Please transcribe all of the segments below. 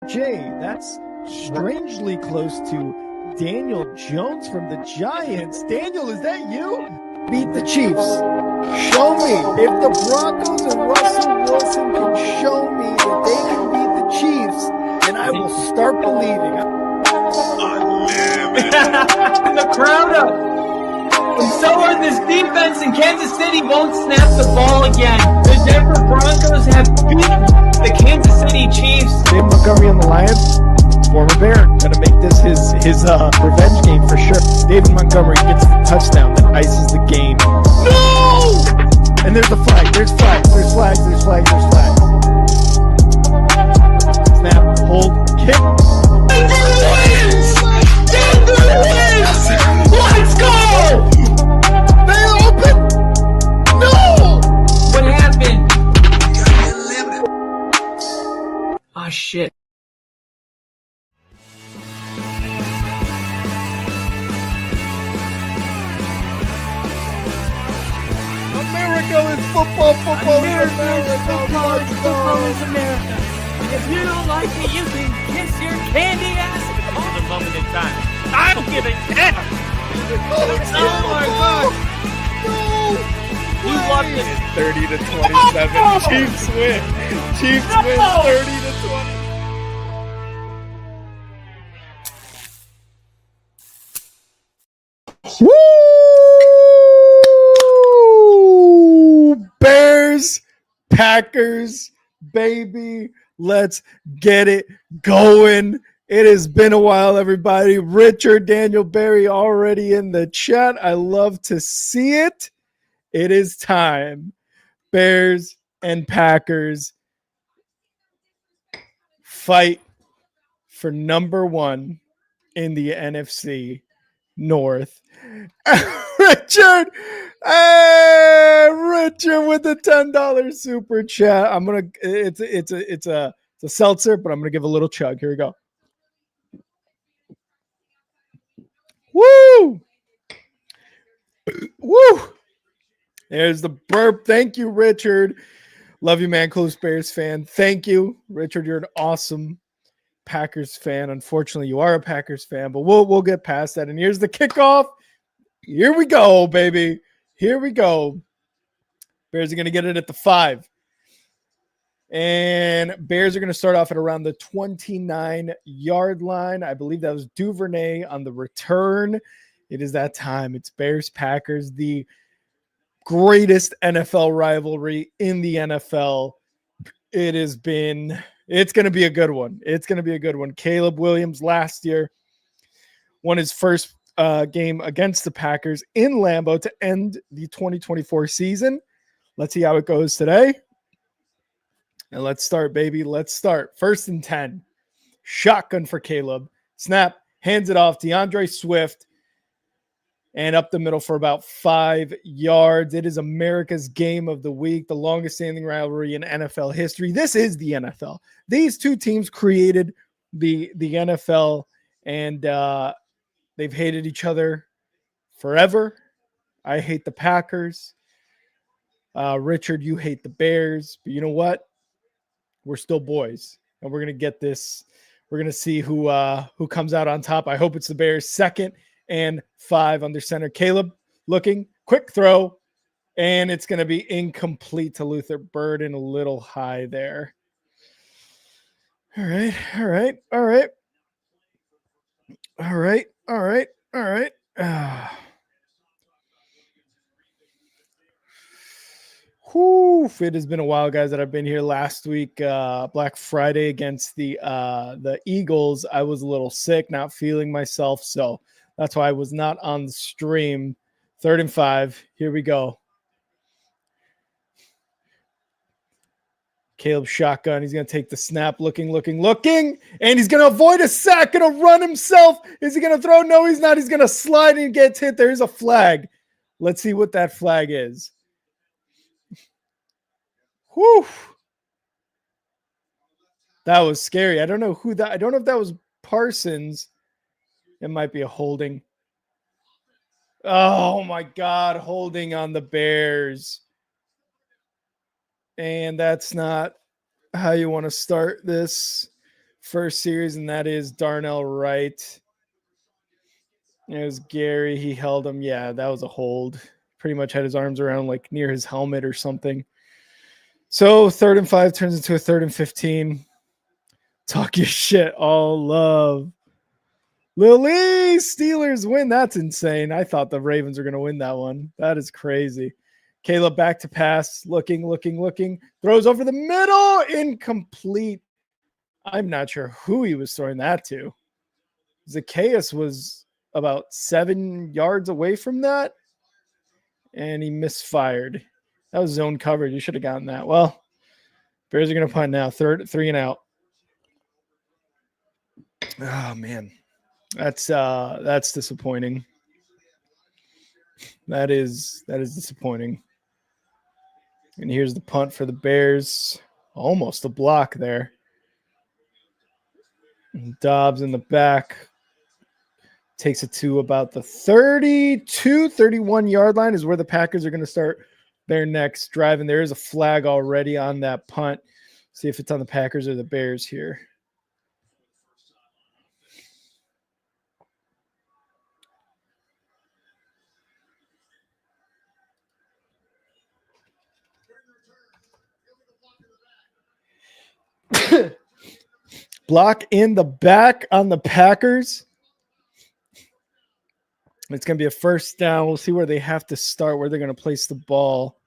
Jay, that's strangely close to Daniel Jones from the Giants. Daniel, is that you? Beat the Chiefs. Show me. If the Broncos and Russell Wilson can show me that they can beat the Chiefs, then I will start believing. And the crowd up. And so are this defense, and Kansas City won't snap the ball again. The Denver Broncos have beaten the Kansas City Chiefs. Dave Montgomery on the Lions, former Bear, gonna make this his revenge game for sure. David Montgomery gets the touchdown that ices the game. No! And there's the flag. There's flags. There's flags. There's flags. There's flags. Snap, hold, kick. Denver wins! Denver wins! Let's go! They open. No! What happened? Ah, shit. America is football. Football is America. Football is America. If you don't like it, you can kiss your candy ass all the moment in time. I don't give a damn. Oh my God. No! You love this. 30-27. Chiefs win. Chiefs win 30-20. Woo! Bears, Packers, baby. Let's get it going. It has been a while, everybody. Richard, Daniel, Barry already in the chat. I love to see it. It is time. Bears and Packers fight for number one in the NFC North. Richard with the $10 super chat. It's a seltzer, but I'm gonna give a little chug. Here we go. Woo! Woo! There's the burp. Thank you, Richard. Love you, man. Close Bears fan. Thank you, Richard. You're an awesome Packers fan. Unfortunately, you are a Packers fan, but we'll get past that. And here's the kickoff. Here we go, baby. Here we go. Bears are going to get it at the 5. And Bears are going to start off at around the 29-yard line. I believe that was Duvernay on the return. It is that time. It's Bears-Packers, the greatest NFL rivalry in the NFL. It's going to be a good one. It's going to be a good one. Caleb Williams last year won his first game against the Packers in Lambeau to end the 2024 season. Let's see how it goes today. And let's start, baby. Let's start. 1st and 10. Shotgun for Caleb. Snap. Hands it off. DeAndre Swift. And up the middle for about 5 yards. It is America's game of the week, the longest standing rivalry in NFL history. This is the NFL. These two teams created the NFL, and they've hated each other forever. I hate the Packers. Richard, you hate the Bears. But you know what? We're still boys, and we're going to get this. We're going to see who comes out on top. I hope it's the Bears. 2nd and 5 under center. Caleb looking, quick throw, and it's going to be incomplete to Luther Burden, a little high there. All right. It has been a while, guys, that I've been here. Last week, Black Friday against the Eagles, I was a little sick, not feeling myself, so that's why I was not on the stream. 3rd and 5. Here we go. Caleb shotgun. He's going to take the snap, looking, and he's going to avoid a sack, going to run himself. Is he going to throw? No, he's not. He's going to slide and gets hit. There's a flag. Let's see what that flag is. Whew. That was scary. I don't know if that was Parsons. It might be a holding. Oh my God, holding on the Bears. And that's not how you want to start this first series, and that is Darnell Wright. It was Gary. He held him. Yeah, that was a hold. Pretty much had his arms around like near his helmet or something. So 3rd and 5 turns into a 3rd and 15. Talk your shit, all love. Lily, Steelers win. That's insane. I thought the Ravens were going to win that one. That is crazy. Caleb back to pass, looking. Throws over the middle, incomplete. I'm not sure who he was throwing that to. Zacchaeus was about 7 yards away from that, and he misfired. That was zone coverage. You should have gotten that. Well, Bears are going to punt now. 3 and out. Oh, man. That's disappointing. That is disappointing. And here's the punt for the Bears. Almost a block there. Dobbs in the back. Takes it to about the 31 yard line is where the Packers are going to start their next drive. And there is a flag already on that punt. See if it's on the Packers or the Bears here. Block in the back on the Packers. It's going to be a first down. We'll see where they have to start, where they're going to place the ball.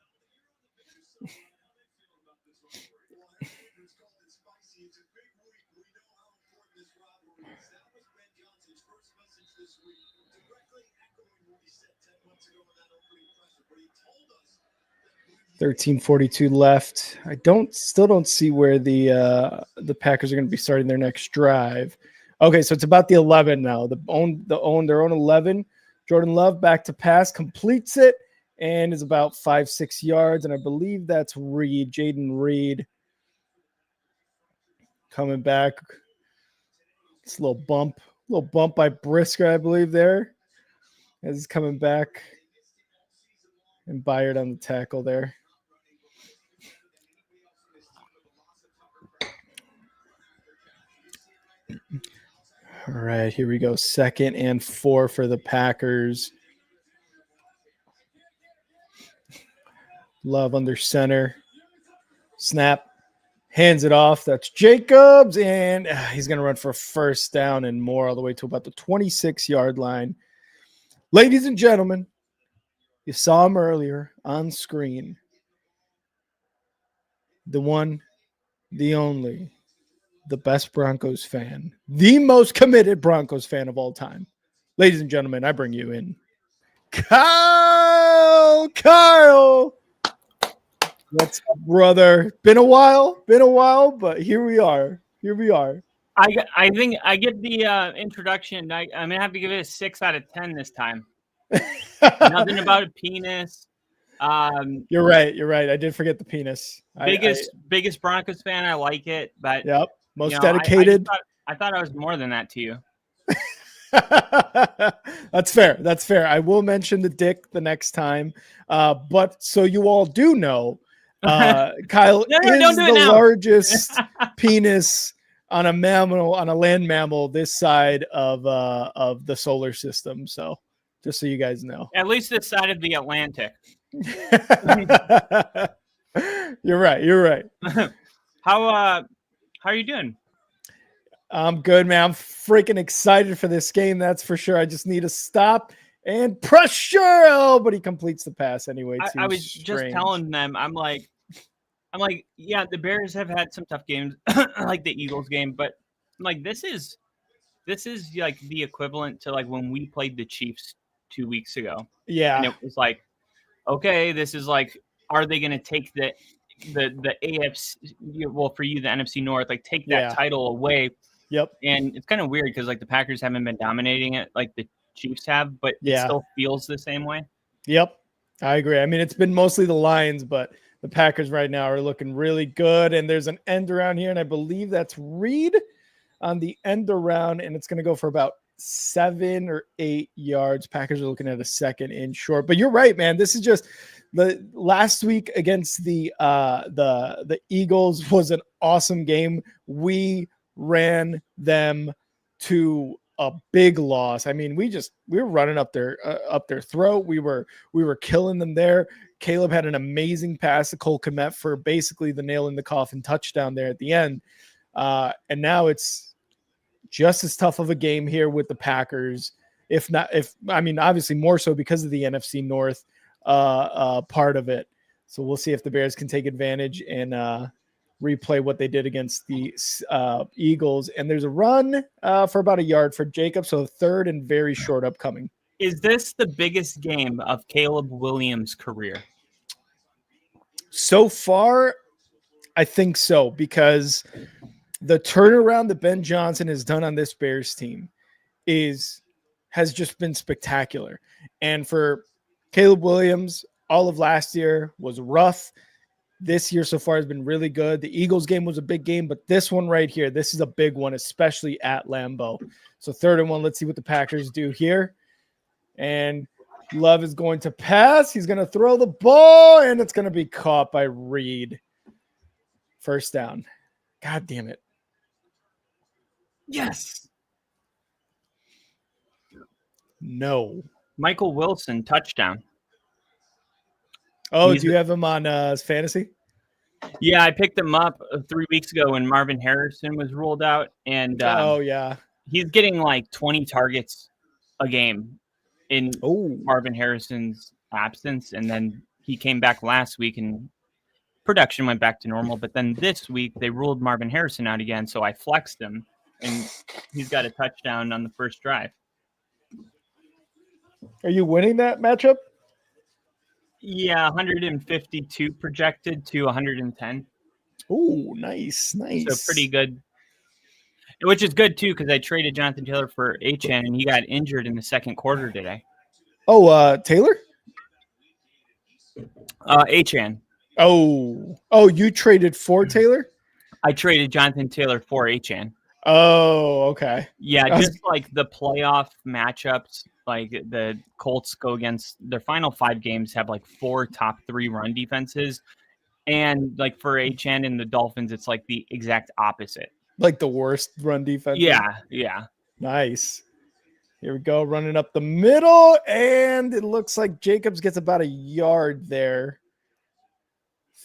$13:42 left. I still don't see where the Packers are going to be starting their next drive. Okay, so it's about the 11 now. Their own 11. Jordan Love back to pass, completes it, and is about 5-6 yards. And I believe that's Reed, Jaden Reed, coming back. It's a little bump by Brisker, I believe, there, as he's coming back. And Byard on the tackle there. All right, here we go. 2nd and 4 for the Packers. Love under center. Snap. Hands it off. That's Jacobs. And he's going to run for a first down and more all the way to about the 26-yard line. Ladies and gentlemen, you saw him earlier on screen. The one, the only, the best Broncos fan, the most committed Broncos fan of all time. Ladies and gentlemen, I bring you in Kyle. What's up, brother? Been a while, but here we are. I think I get the introduction. I'm going to have to give it a 6 out of 10 this time. Nothing about a penis. You're right. I did forget the penis. Biggest Broncos fan. I like it, but yep. Most dedicated. I thought I was more than that to you. That's fair. I will mention the dick the next time. But so you all do know, Kyle is the largest penis on a land mammal this side of the solar system. So just so you guys know. At least this side of the Atlantic. You're right. How are you doing? I'm good, man. I'm freaking excited for this game. That's for sure. I just need to stop and pressure. Oh, but he completes the pass anyway. I was just telling them, I'm like, yeah, the Bears have had some tough games, like the Eagles game, but I'm like, this is like the equivalent to like when we played the Chiefs 2 weeks ago. Yeah, and it was like, okay, this is like, are they going to take the AFC? Well, for you, the NFC North, like take that title away. Yep. And it's kind of weird because like the Packers haven't been dominating it like the Chiefs have, but it still feels the same way. Yep. I agree. I mean, it's been mostly the Lions, but the Packers right now are looking really good. And there's an end around here, and I believe that's Reed on the end around, and it's going to go for about 7 or 8 yards. Packers are looking at a 2nd and short. But you're right, man. This is just the last week against the Eagles was an awesome game. We ran them to a big loss. I mean, we were running up their throat. We were killing them there. Caleb had an amazing pass to Cole Kmet for basically the nail in the coffin touchdown there at the end. And now it's just as tough of a game here with the Packers. Obviously more so because of the NFC North part of it. So we'll see if the Bears can take advantage and replay what they did against the Eagles. And there's a run for about a yard for Jacob. So third and very short upcoming. Is this the biggest game of Caleb Williams' career? So far, I think so, because the turnaround that Ben Johnson has done on this Bears team has just been spectacular. And for Caleb Williams, all of last year was rough. This year so far has been really good. The Eagles game was a big game, but this one right here, this is a big one, especially at Lambeau. So 3rd and 1, let's see what the Packers do here. And Love is going to pass. He's going to throw the ball, and it's going to be caught by Reed. First down. God damn it. Yes. No. Michael Wilson, touchdown. Oh, do you have him on fantasy? Yeah, I picked him up 3 weeks ago when Marvin Harrison was ruled out. And yeah. He's getting like 20 targets a game in Marvin Harrison's absence. And then he came back last week and production went back to normal. But then this week they ruled Marvin Harrison out again. So I flexed him and he's got a touchdown on the first drive. Are you winning that matchup? Yeah, 152 projected to 110. Oh, nice. So pretty good. Which is good, too, because I traded Jonathan Taylor for Achane, and he got injured in the second quarter today. Oh, Taylor? Achane. Oh, you traded for Taylor? I traded Jonathan Taylor for Achane. Oh, okay. Yeah, just like the playoff matchups, like the Colts go against their final 5 games have like 4 top 3 run defenses. And like for Achane and the Dolphins, it's like the exact opposite. Like the worst run defense? Yeah. Nice. Here we go, running up the middle, and it looks like Jacobs gets about a yard there.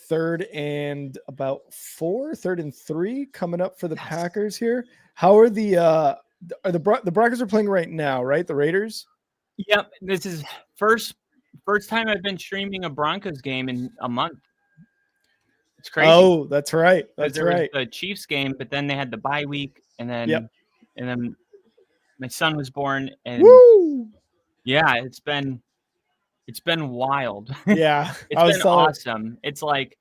3rd and about 4, 3rd and 3 coming up for the Packers here. How are the Broncos are playing right now, right? The Raiders? Yep. This is first time I've been streaming a Broncos game in a month. It's crazy. Oh, that's right. That's right. Was the Chiefs game, but then they had the bye week, and then my son was born, and yeah, it's been wild. Yeah, it's been awesome. It's like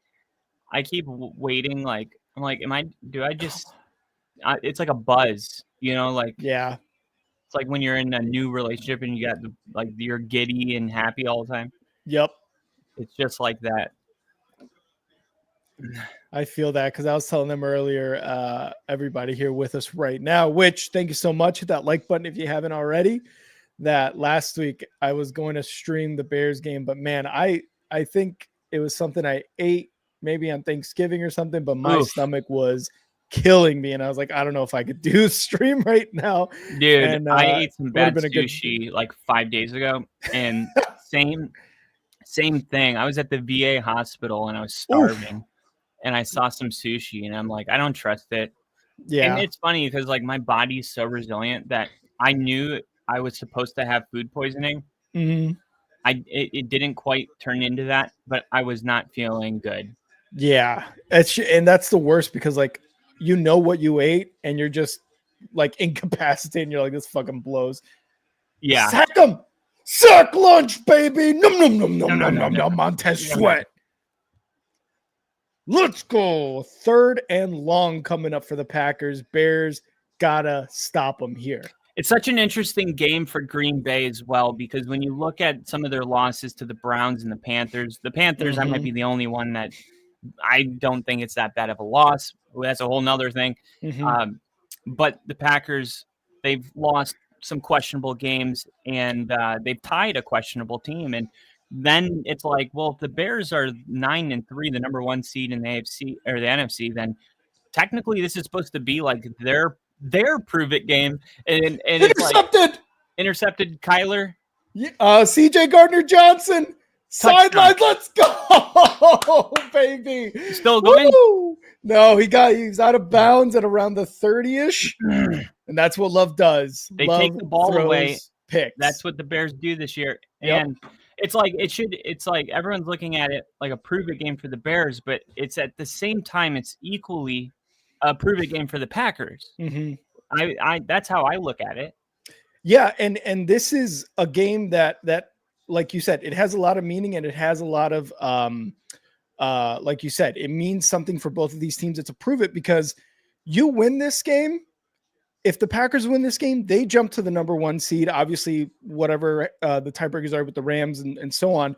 I keep waiting. Like I'm like, it's like a buzz, like yeah. It's like when you're in a new relationship and you got you're giddy and happy all the time. Yep. It's just like that. I feel that because I was telling them earlier, everybody here with us right now, which thank you so much. Hit that like button if you haven't already. That last week I was going to stream the Bears game, but man, I think it was something I ate maybe on Thanksgiving or something, but my stomach was killing me, and I was like, I don't know if I could do stream right now. Dude, and, I ate some bad sushi like 5 days ago, and same thing. I was at the VA hospital and I was starving. And I saw some sushi and I'm like, I don't trust it. Yeah. And it's funny because like my body's so resilient that I knew I was supposed to have food poisoning. Mm-hmm. It didn't quite turn into that, but I was not feeling good. Yeah. And that's the worst because like, what you ate and you're just like incapacitated and you're like, this fucking blows. Yeah. Sack them. Sack lunch, baby. Nom, Montez Sweat. Let's go. 3rd and long coming up for the Packers. Bears gotta stop them here. It's such an interesting game for Green Bay as well, because when you look at some of their losses to the Browns and the Panthers, I might be the only one that I don't think it's that bad of a loss. That's a whole nother thing. But the Packers, they've lost some questionable games and they've tied a questionable team. And then it's like, well, if the Bears are 9-3, the number 1 seed in the AFC or the NFC, then technically this is supposed to be like their prove it game, and it's like intercepted Kyler. CJ Gardner-Johnson Touchdown. sideline. Let's go, baby. Still going? Woo! No, he's out of bounds at around the 30-ish, and that's what Love does. They Love take the ball throws away. Picks. That's what the Bears do this year, Yep. and it's like everyone's looking at it like a prove it game for the Bears, but it's at the same time it's equally a prove it game for the Packers. Mm-hmm. I that's how I look at it. Yeah, and this is a game that like you said, it has a lot of meaning, and it has a lot of like you said, it means something for both of these teams. It's a prove it, because you win this game. If the Packers win this game, they jump to the number 1 seed, obviously, whatever the tiebreakers are with the Rams and so on.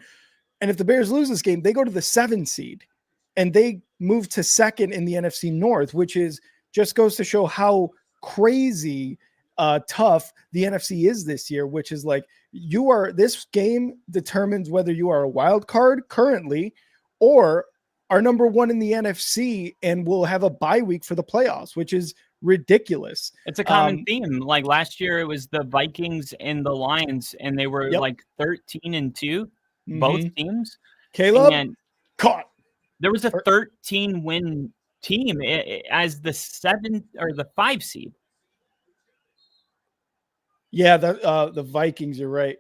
And if the Bears lose this game, they go to the 7 seed, and they move to 2nd in the NFC North, which is just goes to show how crazy tough the NFC is this year, which is like this game determines whether you are a wild card currently or are number 1 in the NFC and will have a bye week for the playoffs, which is ridiculous. It's a common theme. Like last year, it was the Vikings and the Lions, and they were like 13-2, both teams. Caleb and caught. There was a 13-win team as the 7 or the 5 seed. Yeah, the Vikings. You're right.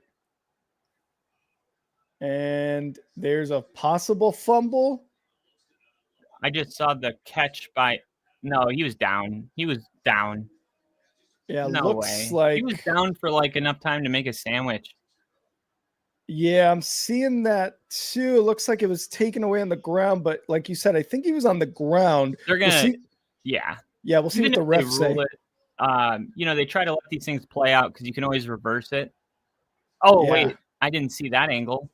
And there's a possible fumble. I just saw the catch by. No, he was down. He was down. Yeah, no looks way. like He was down for like enough time to make a sandwich. Yeah, I'm seeing that too. It looks like it was taken away on the ground, but like you said, I think he was on the ground. They're gonna, we'll see Even what the refs say. They try to let these things play out because you can always reverse it. Oh wait, I didn't see that angle.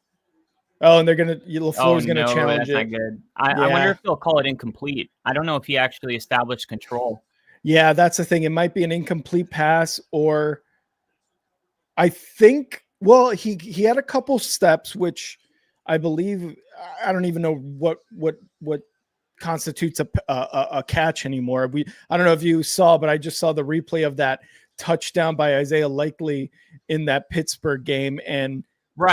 Oh, and LaFleur's gonna challenge it. Not good. I wonder if they'll call it incomplete. I don't know if he actually established control. Yeah, that's the thing. It might be an incomplete pass, or I think. Well, he had a couple steps, which I believe. I don't even know what constitutes a catch anymore. I don't know if you saw, but I just saw the replay of that touchdown by Isaiah Likely in that Pittsburgh game, and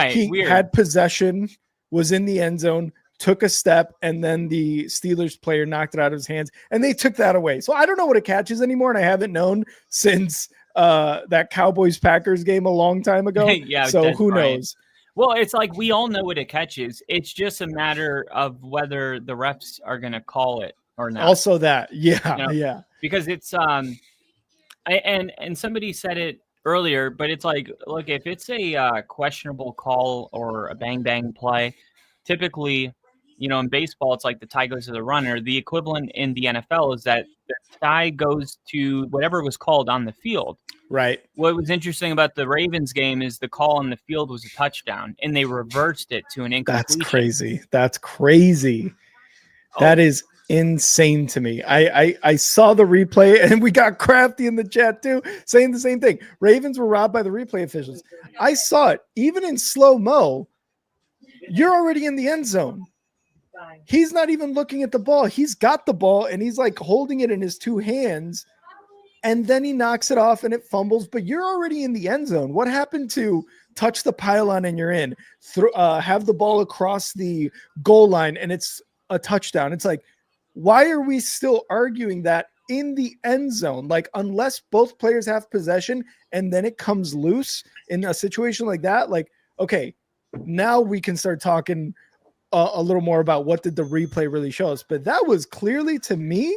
he had possession, was in the end zone, took a step, and then the Steelers player knocked it out of his hands, and they took that away. So I don't know what a catch is anymore, and I haven't known since that Cowboys-Packers game a long time ago. So who knows? Well, it's like we all know what a catch is. It's just a matter of whether the refs are going to call it or not. Also that, yeah. Because it's and somebody said it earlier, but it's like, look, if it's a questionable call or a bang play, typically, in baseball, it's like the tie goes to the runner. The equivalent in the NFL is that the tie goes to whatever was called on the field. Right. What was interesting about the Ravens game is the call on the field was a touchdown, and they reversed it to an incompletion. That's crazy. That is insane to me. I saw the replay, and we got Crafty in the chat too, saying the same thing. Ravens were robbed by the replay officials. I saw it even in slow-mo. You're already in the end zone. He's not even looking at the ball. He's got the ball, and he's like holding it in his two hands, and then he knocks it off and it fumbles, but you're already in the end zone. What happened to touch the pylon and you're in? Have the ball across the goal line and it's a touchdown. It's like, why are we still arguing that in the end zone? Like, unless both players have possession and then it comes loose in a situation like that, like, okay, now we can start talking a little more about what did the replay really show us. But that was clearly, to me,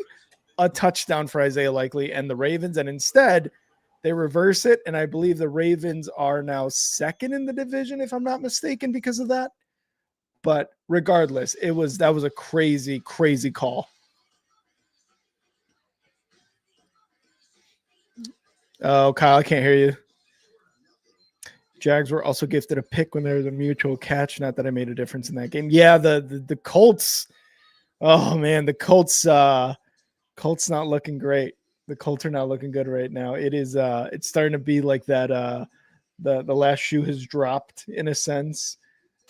a touchdown for Isaiah Likely and the Ravens. And instead, they reverse it. And I believe the Ravens are now second in the division, if I'm not mistaken, because of that. But regardless, that was a crazy, crazy call. Oh, Kyle, I can't hear you. Jags were also gifted a pick when there was a mutual catch. Not that I made a difference in that game. Yeah, the Colts. Oh man, the Colts not looking great. The Colts are not looking good right now. It is it's starting to be like that the last shoe has dropped in a sense.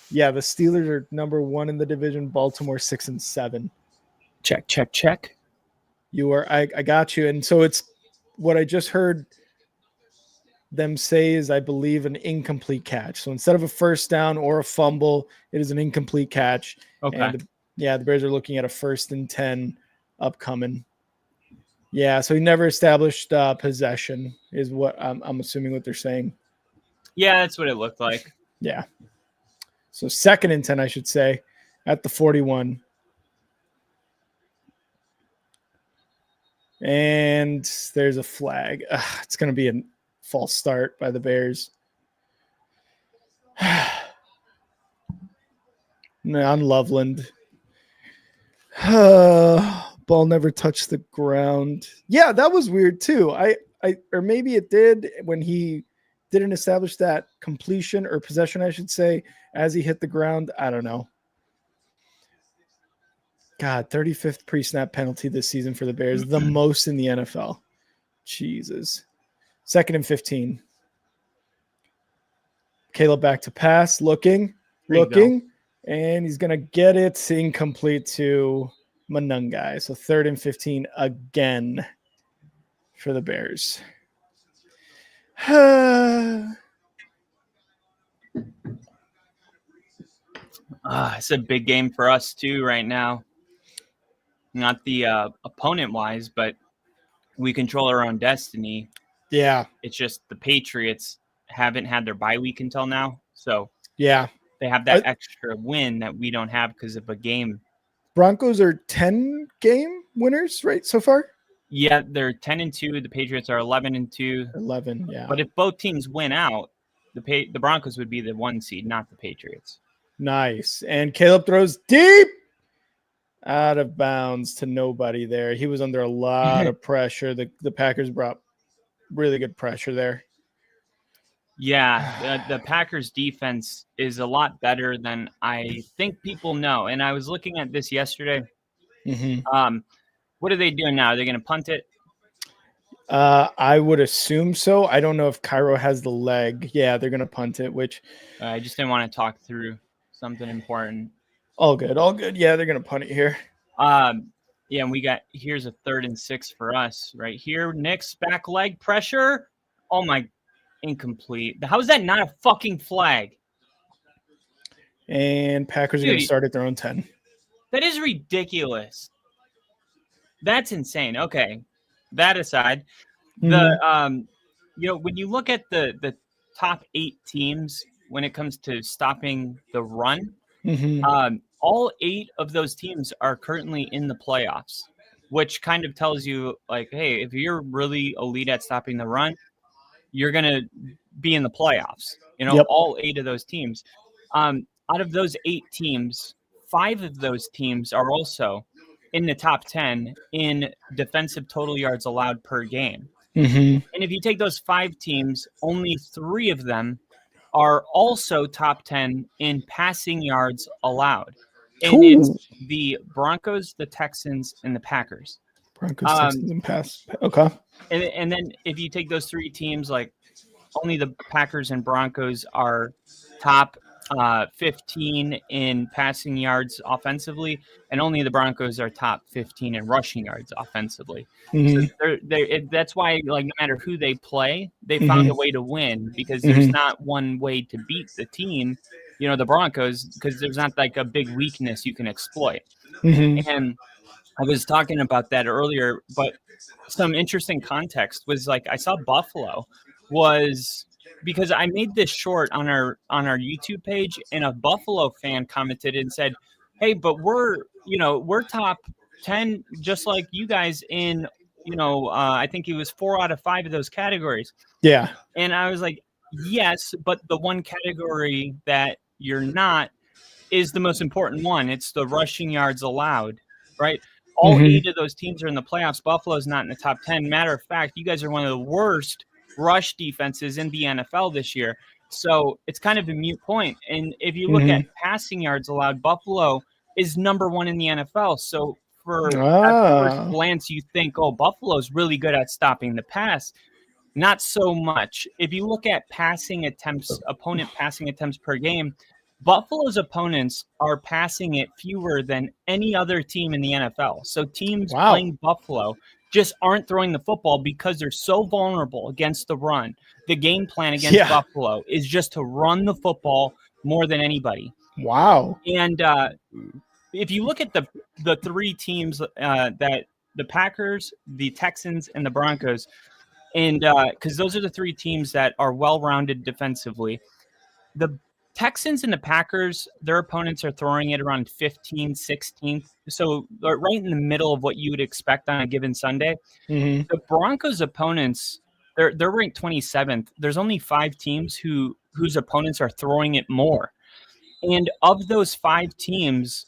Yeah, the Steelers are number 1 in the division, Baltimore 6-7. Check. I got you. And so it's what I just heard them say is, I believe, an incomplete catch. So instead of a first down or a fumble, it is an incomplete catch. Okay. And the Bears are looking at a 1st and 10 upcoming. Yeah, so he never established possession is what I'm assuming what they're saying. Yeah, that's what it looked like. Yeah. So 2nd and 10, I should say, at the 41. And there's a flag. It's going to be a false start by the Bears. On Loveland. Ball never touched the ground. Yeah, that was weird too. Or maybe it did when he didn't establish that completion or possession, I should say, as he hit the ground. I don't know. God, 35th pre-snap penalty this season for the Bears, the most in the NFL. Jesus. 2nd and 15. Caleb back to pass, looking, and he's going to get it incomplete to Manungai. So 3rd and 15 again for the Bears. It's a big game for us too right now. Not the opponent-wise, but we control our own destiny. Yeah. It's just the Patriots haven't had their bye week until now. So yeah, they have that extra win that we don't have because of a game. Broncos are 10-game winners, right, so far? Yeah, they're 10-2. The Patriots are 11-2. 11, yeah. But if both teams win out, the Broncos would be the 1 seed, not the Patriots. Nice. And Caleb throws deep out of bounds to nobody there. He was under a lot of pressure. The Packers brought really good pressure there. Yeah, the Packers defense is a lot better than I think people know. And I was looking at this yesterday. Mm-hmm. What are they doing now? Are they going to punt it? I would assume so. I don't know if Cairo has the leg. Yeah, they're going to punt it, which I just didn't want to talk through something important. All good. Yeah, they're going to punt it here. Yeah, and here's a 3rd and 6 for us right here. Nick's back leg pressure. Oh my, incomplete. How is that not a fucking flag? And Packers are going to start at their own 10. That is ridiculous. That's insane. Okay. That aside, when you look at the top 8 teams when it comes to stopping the run, all 8 of those teams are currently in the playoffs, which kind of tells you, like, hey, if you're really elite at stopping the run, you're going to be in the playoffs. All 8 of those teams. Out of those 8 teams, 5 of those teams are also in the top 10 in defensive total yards allowed per game. And if you take those 5 teams, only 3 of them are also top 10 in passing yards allowed. And it's the Broncos, the Texans, and the Packers. Broncos, Texans, and pass. Okay. And then if you take those 3 teams, like only the Packers and Broncos are top 15 in passing yards offensively, and only the Broncos are top 15 in rushing yards offensively. So that's why, like, no matter who they play, they found a way to win, because there's not one way to beat the team, the Broncos, because there's not like a big weakness you can exploit. And I was talking about that earlier, but some interesting context was, like, I saw Buffalo was, because I made this short on our YouTube page, and a Buffalo fan commented and said, hey, but we're top 10, just like you guys in, I think it was 4 out of 5 of those categories. Yeah. And I was like, yes, but the one category that you're not is the most important one. It's the rushing yards allowed, right? All 8 of those teams are in the playoffs. Buffalo's not in the top 10. Matter of fact, you guys are one of the worst rush defenses in the NFL this year. So it's kind of a moot point. And if you look at passing yards allowed, Buffalo is number 1 in the NFL. So at first glance, you think, oh, Buffalo's really good at stopping the pass. Not so much. If you look at passing attempts, opponent passing attempts per game, Buffalo's opponents are passing it fewer than any other team in the NFL. So teams playing Buffalo just aren't throwing the football because they're so vulnerable against the run. The game plan against Buffalo is just to run the football more than anybody. Wow. And if you look at the three teams that the Packers, the Texans, and the Broncos, and because those are the three teams that are well-rounded defensively, the Texans and the Packers, their opponents are throwing it around 15th, 16th. So they're right in the middle of what you would expect on a given Sunday. Mm-hmm. The Broncos' opponents, they're ranked 27th. There's only 5 teams whose opponents are throwing it more. And of those 5 teams,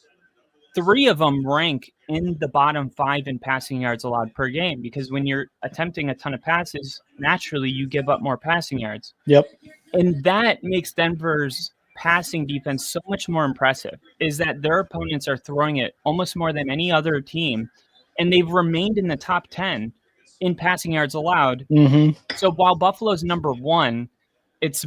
3 of them rank in the bottom 5 in passing yards allowed per game, because when you're attempting a ton of passes, naturally you give up more passing yards. Yep. And that makes Denver's passing defense so much more impressive, is that their opponents are throwing it almost more than any other team, and they've remained in the top 10 in passing yards allowed. Mm-hmm. So while Buffalo's number 1, it's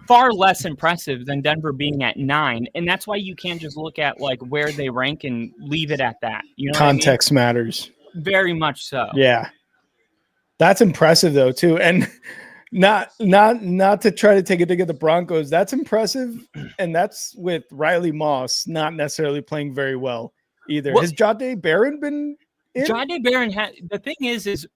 far less impressive than Denver being at 9, and that's why you can't just look at like where they rank and leave it at that. You know, context matters. Very much so. Yeah, that's impressive though too, and not to try to take a dig at the Broncos. That's impressive, and that's with Riley Moss not necessarily playing very well either. Has Jahdae Barron been in? Jahdae Barron had. The thing is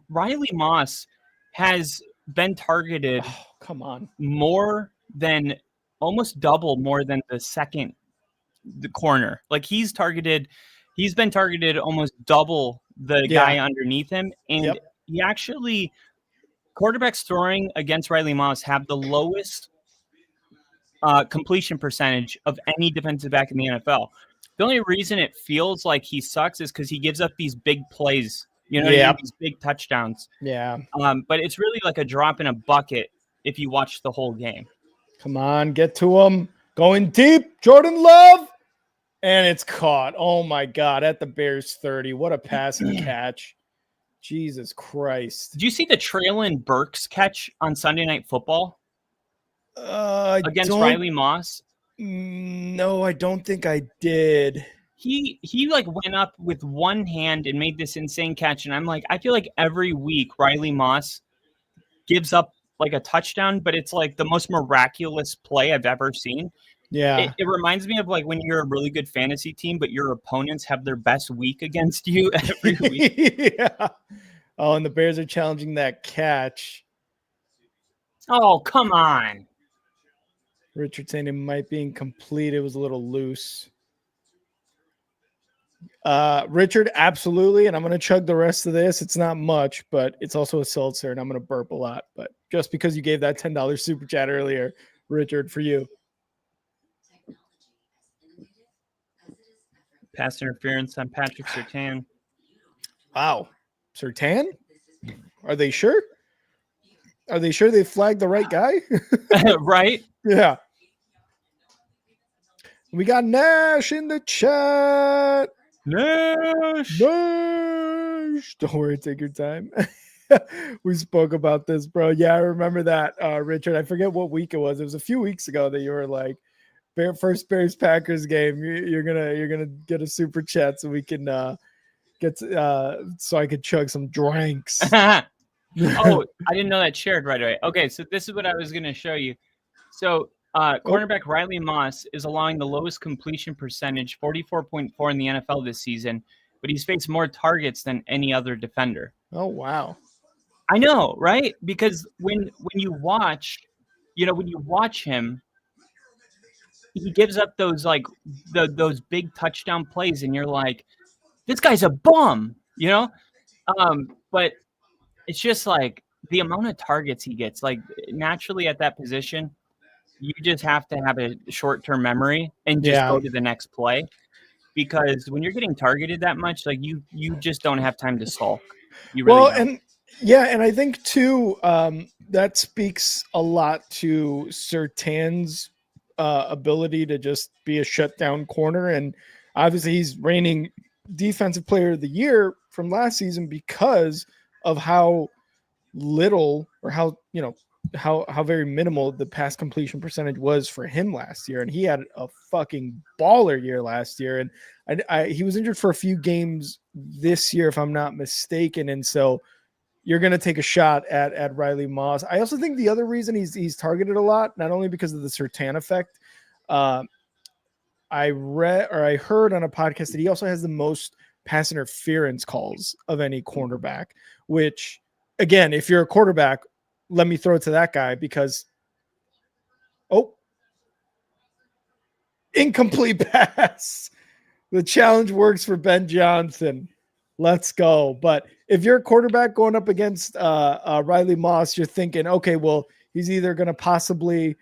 Riley Moss has been targeted. Oh, come on, more than almost double more than the corner. Like he's been targeted almost double the guy underneath him. And he actually, quarterbacks throwing against Riley Moss have the lowest completion percentage of any defensive back in the NFL. The only reason it feels like he sucks is because he gives up these big plays, you know, these big touchdowns. Yeah. But it's really like a drop in a bucket if you watch the whole game. Come on, get to him. Going deep, Jordan Love. And it's caught. Oh, my God, at the Bears 30. What a passing catch. Jesus Christ. Did you see the Traylon Burks catch on Sunday Night Football against Riley Moss? No, I don't think I did. He like went up with one hand and made this insane catch. And I'm like, I feel like every week Riley Moss gives up like a touchdown, but it's like the most miraculous play I've ever seen. Yeah. It reminds me of like when you're a really good fantasy team, but your opponents have their best week against you every week. Yeah. Oh, and the Bears are challenging that catch. Oh, come on. Richard saying it might be incomplete. It was a little loose. Richard, absolutely. And I'm going to chug the rest of this. It's not much, but it's also a seltzer, and I'm going to burp a lot. But just because you gave that $10 super chat earlier, Richard, for you. Pass interference on Patrick Surtain. Wow. Surtain? Are they sure? Are they sure they flagged the right guy? Right? Yeah. We got Nash in the chat. Nash. Don't worry, take your time. We spoke about this, bro. Yeah, I remember that, Richard. I forget what week it was. It was a few weeks ago that you were like, first Bears Packers game. You're gonna get a super chat so we can so I could chug some drinks. Oh, I didn't know that shared right away. Okay, so this is what I was gonna show you. So cornerback Riley Moss is allowing the lowest completion percentage, 44.4 in the NFL this season, but he's faced more targets than any other defender. Oh, wow. I know, right? Because when you watch him, he gives up those like those big touchdown plays, and you're like, this guy's a bum, you know? But it's just like the amount of targets he gets, like naturally at that position, you just have to have a short-term memory and just go to the next play, because when you're getting targeted that much, like you just don't have time to sulk. You really don't. And I think too, that speaks a lot to Surtain's ability to just be a shutdown corner. And obviously he's reigning defensive player of the year from last season because of how little or how, how very minimal the pass completion percentage was for him last year, and he had a fucking baller year last year, and he was injured for a few games this year, if I'm not mistaken, and so you're going to take a shot at Riley Moss. I also think the other reason he's targeted a lot, not only because of the Surtain effect. I heard on a podcast that he also has the most pass interference calls of any cornerback, which again, if you're a quarterback, let me throw it to that guy because, incomplete pass. The challenge works for Ben Johnson. Let's go. But if you're a quarterback going up against Riley Moss, you're thinking, okay, well, he's either going to possibly,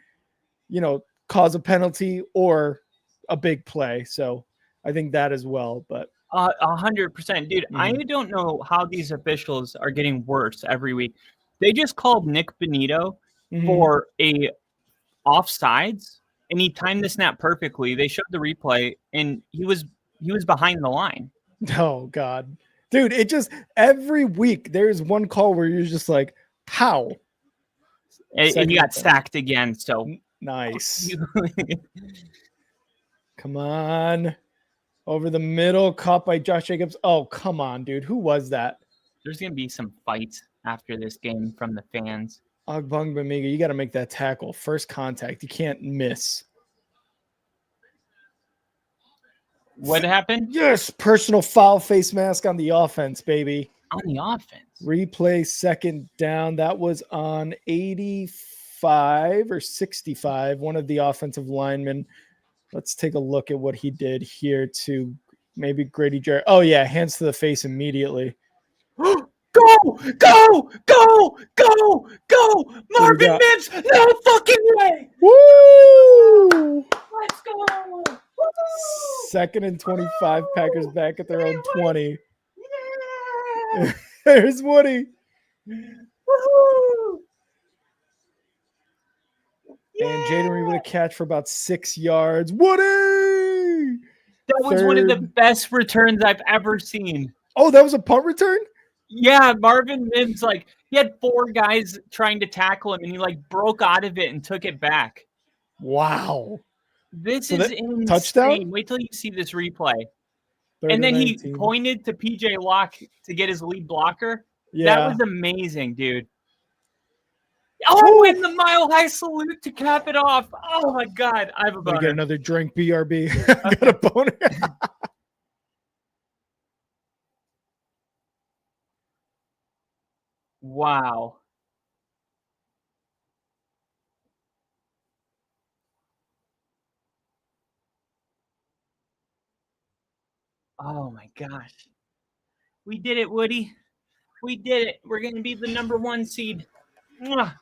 cause a penalty or a big play. So I think that as well. But 100%, dude. I don't know how these officials are getting worse every week. They just called Nick Benito for a offsides, and he timed the snap perfectly. They showed the replay, and he was behind the line. Oh God, dude! It just every week there's one call where you're just like, how? And you got sacked again. So nice. Come on. Over the middle, caught by Josh Jacobs. Oh, come on, dude. Who was that? There's going to be some fights after this game from the fans. Ogbongbemiga, you got to make that tackle. First contact. You can't miss. What happened? Yes, personal foul face mask on the offense, baby. On the offense. Replay second down. That was on 85 or 65. One of the offensive linemen. Let's take a look at what he did here to maybe Grady Jarrett. Oh, yeah, hands to the face immediately. Go, go, go, go, go. Marvin Mims, no fucking way. Woo! Let's go. Woo! Second and 25, Packers back at their own 20. Yeah. There's Woody. Woo-hoo. And Jaden Reed with a catch for about 6 yards. Woody! That was one of the best returns I've ever seen. Oh, that was a punt return? Yeah, Marvin Mims, he had 4 guys trying to tackle him, and he, broke out of it and took it back. Wow. This is insane. Touchdown? Wait till you see this replay. And then he pointed to PJ Locke to get his lead blocker. Yeah. That was amazing, dude. Oh, and the Mile High salute to cap it off. Oh, my God. I have a boner. Get another drink, BRB. I got a boner. Wow. Oh, my gosh. We did it, Woody. We did it. We're going to be the number 1 seed. Mwah.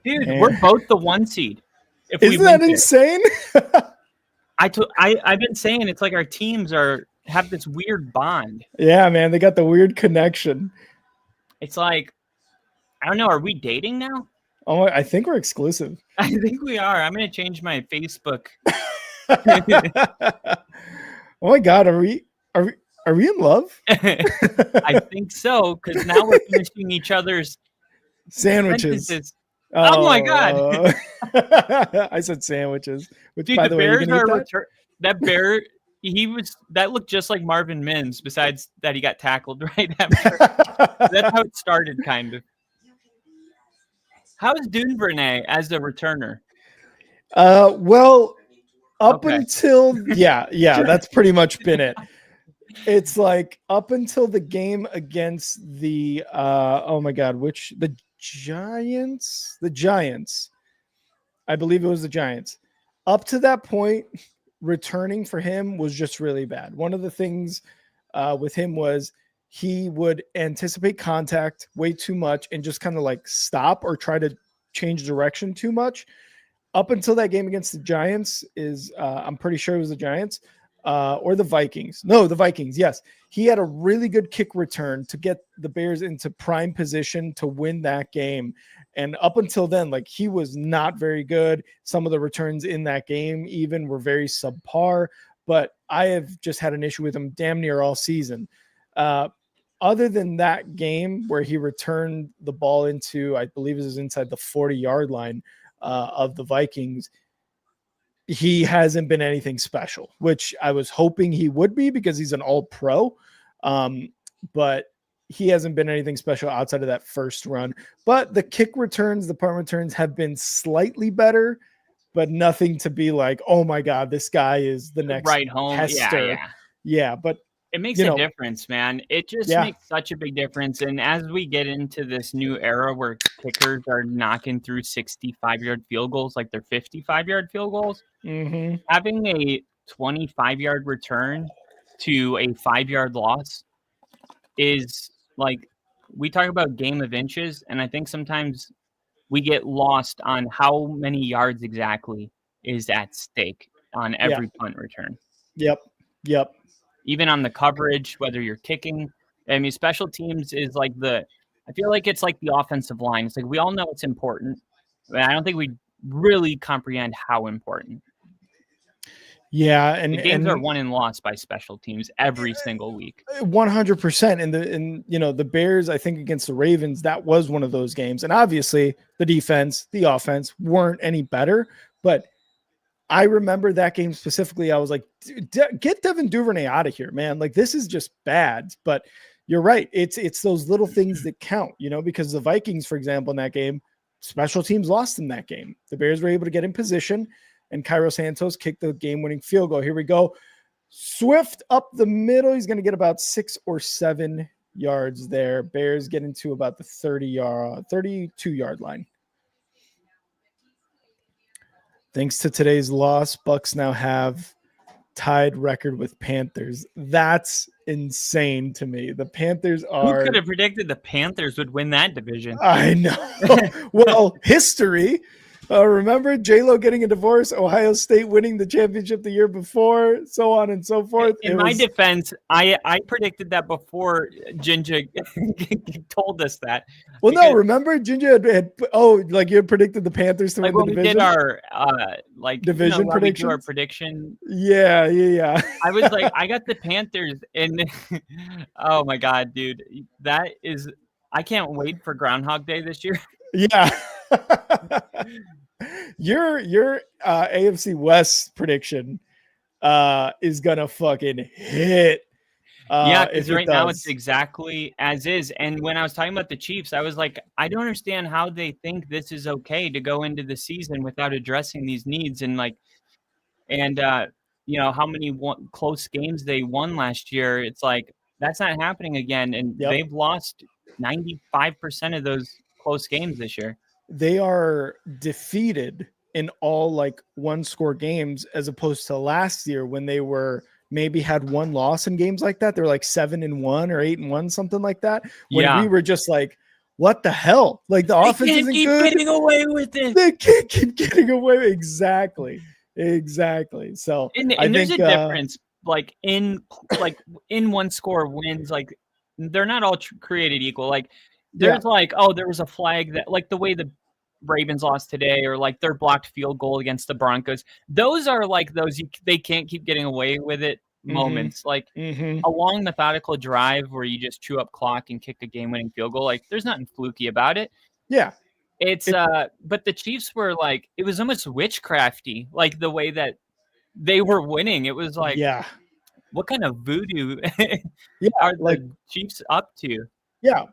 Dude, we're both the 1 seed. Isn't that insane? I've been saying it's like our teams have this weird bond. Yeah, man, they got the weird connection. It's like, I don't know, are we dating now? Oh, I think we're exclusive. I think we are. I'm going to change my Facebook. Oh my God, are we in love? I think so, because now we're finishing each other's sandwiches. Sentences. Oh my God. I said sandwiches. Which, dude, by the way, Bears are that bear. That looked just like Marvin Mims. Besides that, he got tackled right after. That's how it started, kind of. How is Duvernay as the returner? Well, until that's pretty much been it. It's like up until the game against the the Giants. I believe it was the Giants. Up to that point, returning for him was just really bad. One of the things with him was he would anticipate contact way too much and just kind of stop or try to change direction too much. Up until that game against the Giants I'm pretty sure it was the Giants or the Vikings. No, the Vikings. Yes. He had a really good kick return to get the Bears into prime position to win that game. And up until then, he was not very good. Some of the returns in that game even were very subpar, but I have just had an issue with him damn near all season. other than that game where he returned the ball into, I believe it was inside the 40-yard line of the Vikings, he hasn't been anything special, which I was hoping he would be because he's an all-pro. But he hasn't been anything special outside of that first run. But the kick returns, the punt returns have been slightly better, but nothing to be like, oh my God, this guy is the next right home. Hester. Yeah, but it makes a difference, man. It just makes such a big difference. And as we get into this new era where kickers are knocking through 65-yard field goals, like they're 55-yard field goals, having a 25-yard return to a 5-yard loss is like, we talk about game of inches, and I think sometimes we get lost on how many yards exactly is at stake on every punt return. Yep. Even on the coverage, whether you're kicking. I mean, special teams is like I feel like it's like the offensive line. It's like we all know it's important, but I don't think we really comprehend how important. Yeah, and the games are won and lost by special teams every single week. 100%. And the Bears, I think against the Ravens, that was one of those games. And obviously the defense, the offense weren't any better, but I remember that game specifically. I was like, get Devin Duvernay out of here, man. Like, this is just bad. But you're right. It's those little things that count, because the Vikings, for example, in that game, special teams lost in that game. The Bears were able to get in position, and Cairo Santos kicked the game-winning field goal. Here we go. Swift up the middle. He's going to get about 6 or 7 yards there. Bears get into about the 32-yard line. Thanks to today's loss, Bucks now have tied record with Panthers. That's insane to me. The Panthers are... Who could have predicted the Panthers would win that division? I know. Well, history. Remember J-Lo getting a divorce, Ohio State winning the championship the year before, so on and so forth. In my defense, I predicted that before Ginger told us that. Well, no, remember Ginger had you had predicted the Panthers to win the division? We did our division prediction. Our prediction. Yeah. I was like, I got the Panthers, and oh my God, dude, that is. I can't wait for Groundhog Day this year. Yeah. Your AFC West prediction is gonna fucking hit. Because right now it's exactly as is. And when I was talking about the Chiefs, I was like, I don't understand how they think this is okay to go into the season without addressing these needs and how many close games they won last year. It's like that's not happening again, and they've lost 95% of those close games this year. They are defeated in all one-score games, as opposed to last year when they were maybe had one loss in games like that. They're like 7-1 or 8-1, something like that. When we were just like, what the hell? Like the offense isn't keep good. Getting away with it. They can't keep getting away. Exactly. So and there's a difference. In one-score wins, they're not all created equal. There's there was a flag that the way the Ravens lost today, or their blocked field goal against the Broncos. Those are those they can't keep getting away with it moments. A long methodical drive where you just chew up clock and kick a game-winning field goal. There's nothing fluky about it. Yeah. But the Chiefs were it was almost witchcrafty, the way that they were winning. It was what kind of voodoo are the Chiefs up to? Yeah.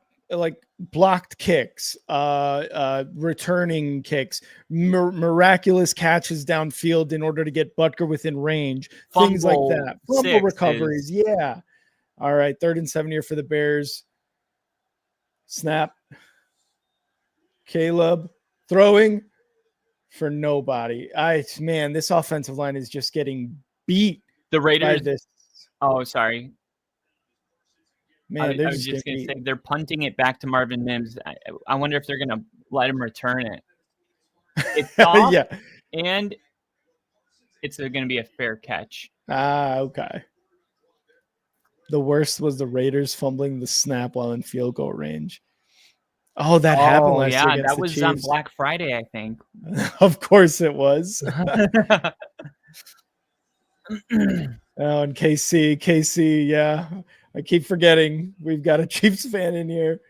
Blocked kicks, returning kicks, miraculous catches downfield in order to get Butker within range, things like that. Fumble recoveries. Yeah. All right. 3rd and 7 here for the Bears. Snap. Caleb throwing for nobody. This offensive line is just getting beat. The Raiders. By this. Oh, sorry. Man, I was just going to say they're punting it back to Marvin Mims. I wonder if they're going to let him return it. It's soft, and it's going to be a fair catch. Okay. The worst was the Raiders fumbling the snap while in field goal range. Oh, that happened last year against that was Chiefs. on Black Friday, I think. Of course it was. And KC, yeah. I keep forgetting we've got a Chiefs fan in here.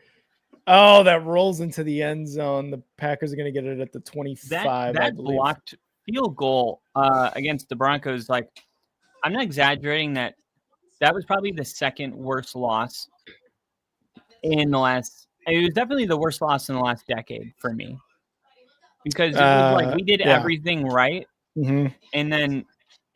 Oh, that rolls into the end zone. The Packers are going to get it at the 25, I That believe. blocked field goal against the Broncos, like, I'm not exaggerating that was probably the second worst loss in the last. It was definitely the worst loss in the last decade for me, because it was like we did everything right, Mhm. and then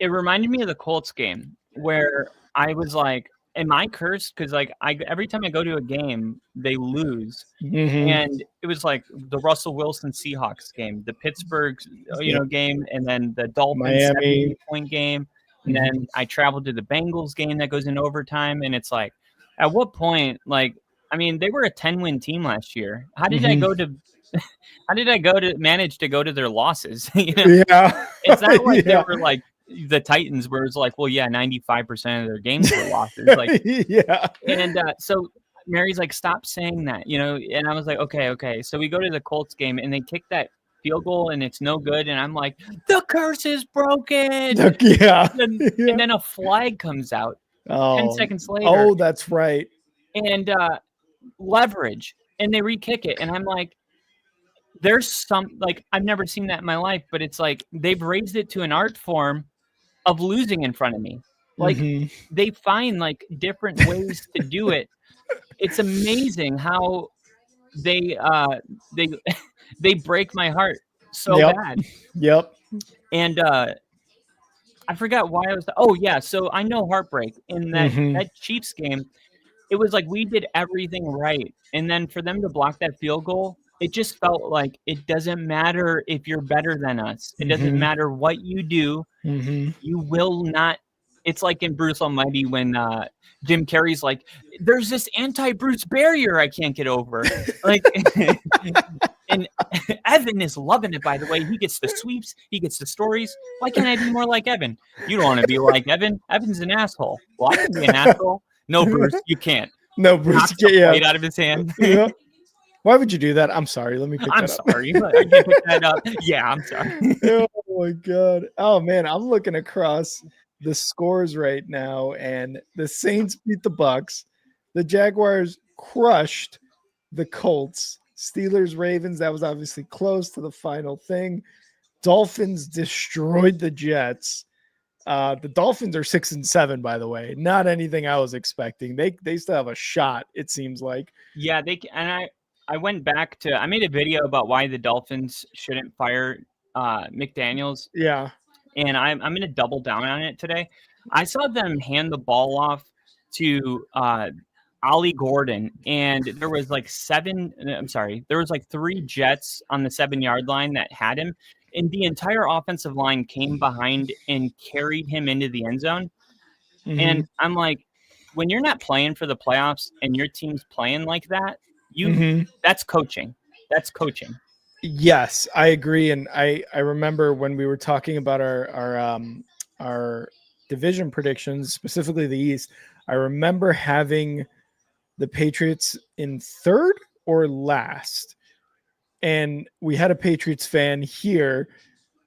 it reminded me of the Colts game where I was like, "Am I cursed?" Because like every time I go to a game, they lose. Mhm. And it was like the Russell Wilson Seahawks game, the Pittsburgh, game, and then the Dolphins Miami. 17-point game. And then I traveled to the Bengals game that goes in overtime. And it's like, at what point, like, I mean, they were a 10-win team last year. How did I go to manage to go to their losses? Yeah. It's not like they were like the Titans where it's like, well, yeah, 95% of their games were losses. Like, yeah. And so Mary's like, stop saying that, and I was like, okay. So we go to the Colts game and they kick that field goal and it's no good. And I'm like, the curse is broken. Yeah. And then a flag comes out 10 seconds later. Oh, that's right. And leverage. And they re-kick it. And I'm like, there's some, like, I've never seen that in my life, but it's like they've raised it to an art form of losing in front of me. Like, they find like different ways to do it. It's amazing how they break my heart so bad. Yep. And I forgot why I was. Oh yeah, so I know heartbreak in that Chiefs game. It was like we did everything right, and then for them to block that field goal, it just felt like it doesn't matter if you're better than us. It doesn't matter what you do. You will not. It's like in Bruce Almighty when Jim Carrey's like, there's this anti-Bruce barrier I can't get over. Like, and Evan is loving it, by the way. He gets the sweeps. He gets the stories. Why can't I be more like Evan? You don't want to be like Evan. Evan's an asshole. Well, I can be an asshole. No, Bruce, you can't. No, Bruce, get the plate out of his hand. Yeah. Why would you do that? I'm sorry. Let me pick that up. I'm sorry. I can't pick that up. Yeah, I'm sorry. Oh, my God. Oh, man. I'm looking across the scores right now, and the Saints beat the Bucks. The Jaguars crushed the Colts. Steelers, Ravens, that was obviously close to the final thing. Dolphins destroyed the Jets. The Dolphins are 6-7, by the way. Not anything I was expecting. They still have a shot, it seems like. Yeah, I went back to, I made a video about why the Dolphins shouldn't fire McDaniels. Yeah. And I'm going to double down on it today. I saw them hand the ball off to Ollie Gordon, and there was like three Jets on the 7-yard line that had him, and the entire offensive line came behind and carried him into the end zone. And I'm like, when you're not playing for the playoffs and your team's playing like that, that's coaching. That's coaching. Yes, I agree. And I remember when we were talking about our division predictions, specifically the East, I remember having the Patriots in third or last. And we had a Patriots fan here.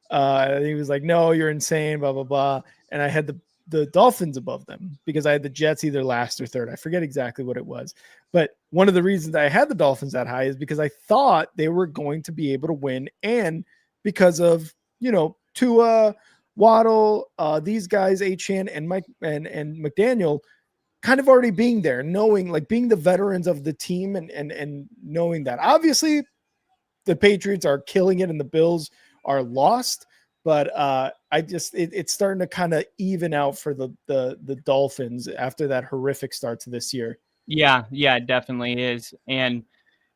He was like, no, you're insane, blah, blah, blah. And I had the Dolphins above them because I had the Jets either last or third. I forget exactly what it was. But one of the reasons I had the Dolphins that high is because I thought they were going to be able to win. And because of, Tua, Waddle, these guys, Achane and Mike and McDaniel kind of already being there, knowing, like, being the veterans of the team and knowing that. Obviously, the Patriots are killing it and the Bills are lost. But it's starting to kind of even out for the Dolphins after that horrific start to this year. Yeah, it definitely is. And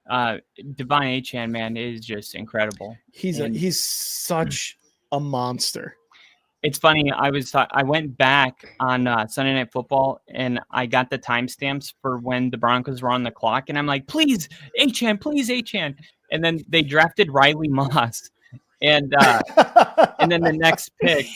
Devon Achane, man, is just incredible. He's such a monster. It's funny. I went back on Sunday Night Football and I got the timestamps for when the Broncos were on the clock, and I'm like, please Achane. And then they drafted Riley Moss. And then the next pick,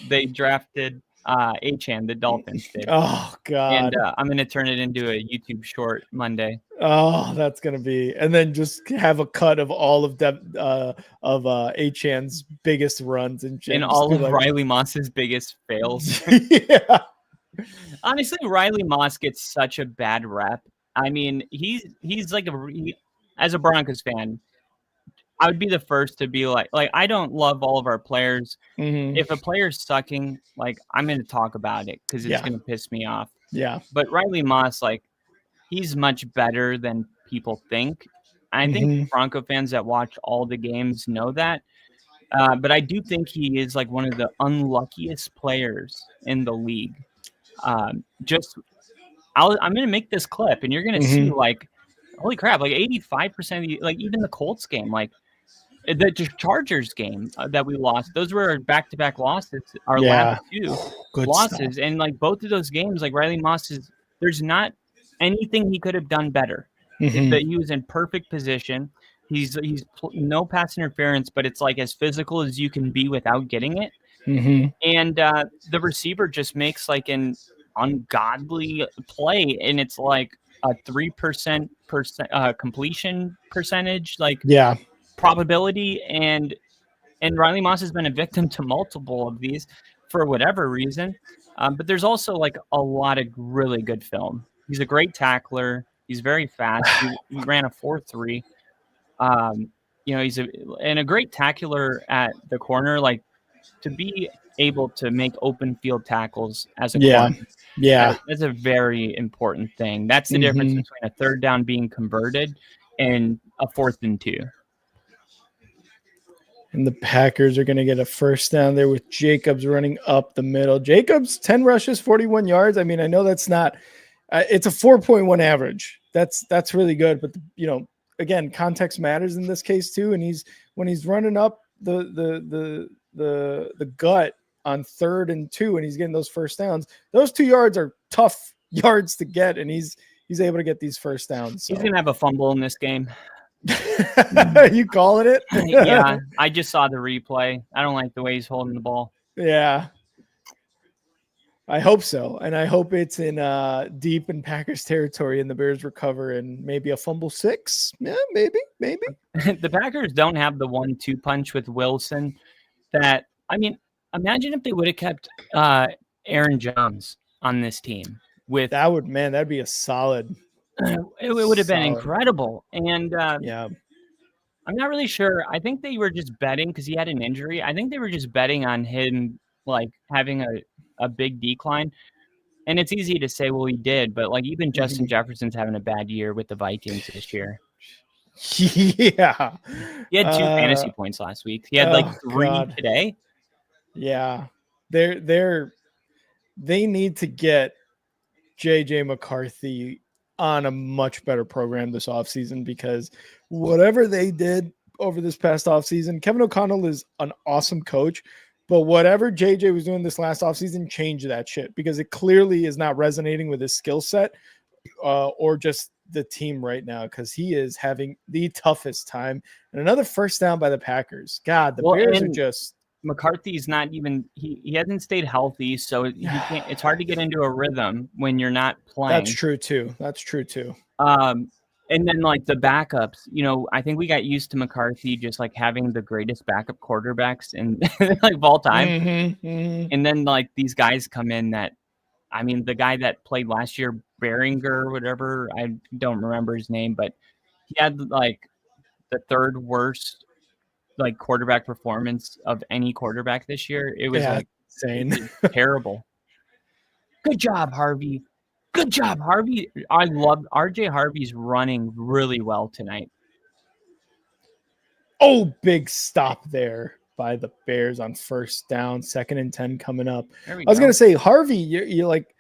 they drafted Achane, the Dolphins did. Oh, God. And I'm going to turn it into a YouTube short Monday. Oh, that's going to be. And then just have a cut of all of Achane's biggest runs. And all of Riley Moss's biggest fails. Yeah. Honestly, Riley Moss gets such a bad rep. I mean, he's like as a Broncos fan, I would be the first to be like I don't love all of our players. Mhm. If a player's sucking, like I'm going to talk about it because it's Yeah. going to piss me off. Yeah. But Riley Moss, like he's much better than people think. I think Mhm. Bronco fans that watch all the games know that. But I do think he is like one of the unluckiest players in the league. Just I'm going to make this clip, and you're going to see Mhm. like, holy crap, like 85% of the, like even the Colts game, like the Chargers game that we lost, those were back-to-back losses, our last Yeah. two Good stuff. losses. And like both of those games, like Riley Moss there's not anything he could have done better. Mhm. That he was in perfect position. He's no pass interference, but it's like as physical as you can be without getting it. Mhm. And the receiver just makes like an ungodly play, and it's like a 3% completion percentage, like Yeah. probability, and Riley Moss has been a victim to multiple of these for whatever reason. But there's also like a lot of really good film. He's a great tackler. He's very fast. He ran a 4.3. He's a great tackler at the corner. Like to be able to make open field tackles as a Yeah. corner. Yeah. That's a very important thing. That's the difference Mhm. between a third down being converted and a 4th and 2. And the Packers are going to get a first down there with Jacobs running up the middle. Jacobs, 10 rushes, 41 yards. I mean, I know that's not it's a 4.1 average. That's really good, but again, context matters in this case too, and when he's running up the gut on 3rd and 2 and he's getting those first downs. Those 2 yards are tough yards to get, and he's able to get these first downs. So. He's going to have a fumble in this game. You calling it? Yeah, I just saw the replay. I don't like the way he's holding the ball. Yeah. I hope so. And I hope it's in deep in Packers territory and the Bears recover and maybe a fumble 6. Yeah, maybe. The Packers don't have the 1-2 punch with Wilson that, I mean, imagine if they would have kept Aaron Jones on this team with that'd be a solid. It would have been incredible. And yeah. I'm not really sure. I think they were just betting because he had an injury. I think they were just betting on him like having a big decline. And it's easy to say, well, he did, but like even Justin Jefferson's having a bad year with the Vikings this year. Yeah. He had 2 fantasy points last week. He had like 3 today. Yeah. They need to get JJ McCarthy on a much better program this offseason, because whatever they did over this past offseason, Kevin O'Connell is an awesome coach, but whatever JJ was doing this last offseason, change that shit, because it clearly is not resonating with his skill set or just the team right now, because he is having the toughest time. And another first down by the Packers. God, the Bears are just... McCarthy's not even he hasn't stayed healthy, so he can't. It's hard to get into a rhythm when you're not playing. That's true too. And then like the backups, I think we got used to McCarthy just like having the greatest backup quarterbacks in like of all time. And then like these guys come in that, I mean, the guy that played last year, Behringer, whatever, I don't remember his name, but he had like the 3rd worst like quarterback performance of any quarterback this year. It was like insane. Terrible. Good job, Harvey. I love RJ Harvey's running really well tonight. Oh, big stop there by the Bears on first down, 2nd and 10 coming up. I was going to say, Harvey, you're like,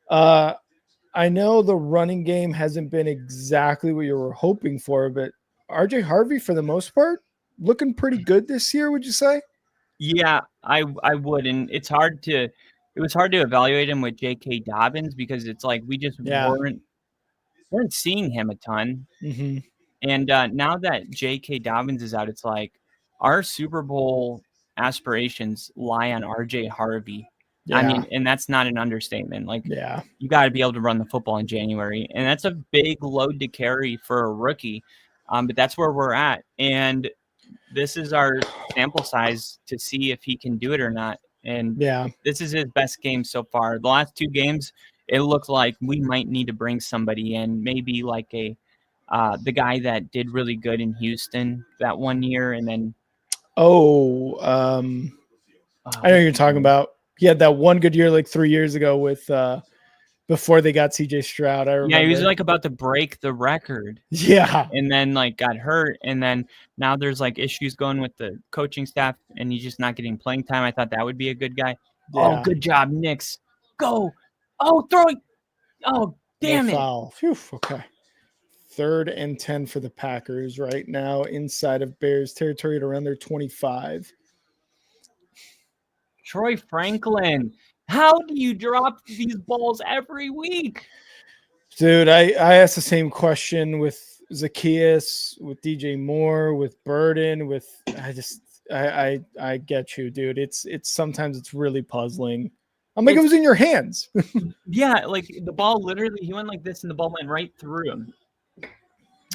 I know the running game hasn't been exactly what you were hoping for, but RJ Harvey, for the most part, looking pretty good this year, would you say? Yeah, I would. And it was hard to evaluate him with J.K. Dobbins, because it's like we just weren't seeing him a ton. Mm-hmm. And now that J.K. Dobbins is out, it's like our Super Bowl aspirations lie on RJ Harvey. Yeah. I mean, and that's not an understatement. Like, you got to be able to run the football in January, and that's a big load to carry for a rookie. But that's where we're at, and this is our sample size to see if he can do it or not. And this is his best game so far. The last 2 games, it looked like we might need to bring somebody in, maybe like the guy that did really good in Houston that one year, and then I know what you're talking about. He had that one good year like 3 years ago with before they got CJ Stroud. I remember. Yeah, he was like about to break the record. Yeah. And then like got hurt, and then now there's like issues going with the coaching staff, and he's just not getting playing time. I thought that would be a good guy. Yeah. Oh, good job, Knicks. Go. Oh, throw it. Oh, damn No it. foul. Phew, okay. 3rd and 10 for the Packers right now inside of Bears territory at around their 25. Troy Franklin. How do you drop these balls every week? Dude, I asked the same question with Zacchaeus, with DJ Moore, with Burden, with I get you, dude. It's sometimes it's really puzzling. I'm like, it was in your hands. Yeah, like the ball literally, he went like this and the ball went right through him.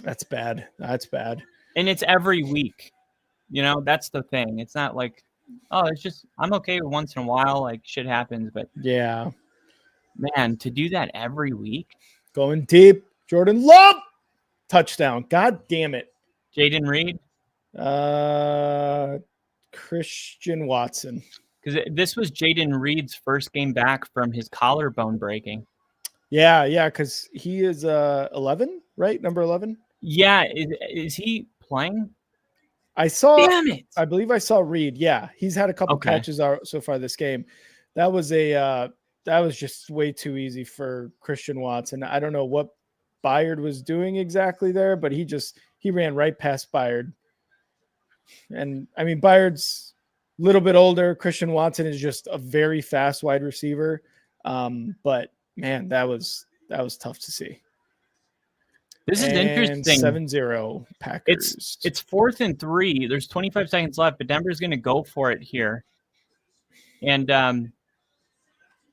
That's bad. That's bad. And it's every week. You know, that's the thing. It's not like, oh, it's just, I'm okay with once in a while, like shit happens, but yeah, man, to do that every week. Going deep, Jordan Love, touchdown. God damn it. Jaden Reed? Christian Watson. Because this was Jaden Reed's first game back from his collarbone breaking. Yeah, because he is 11, right? Number 11? Yeah, is he playing? Damn it. I believe I saw Reed. Yeah, he's had a couple catches so far this game. That was just way too easy for Christian Watson. I don't know what Byard was doing exactly there, but he ran right past Byard. And I mean, Byard's a little bit older. Christian Watson is just a very fast wide receiver. But man, that was tough to see. This is interesting. 7-0 Packers. It's 4th and 3. There's 25 seconds left, but Denver's going to go for it here. And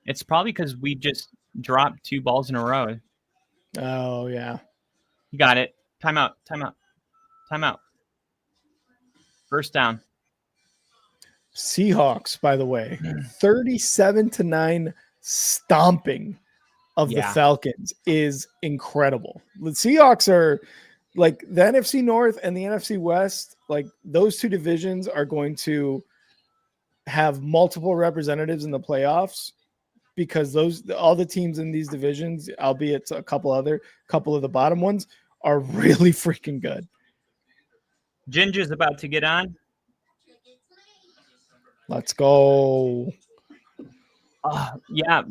it's probably because we just dropped 2 balls in a row. Oh, yeah. You got it. Timeout. First down. Seahawks, by the way, 37-9 stomping of the Falcons is incredible. The Seahawks are like the NFC North and the NFC West, like those two divisions are going to have multiple representatives in the playoffs because all the teams in these divisions, albeit a couple of the bottom ones, are really freaking good. Ginger's about to get on. Let's go. Yeah,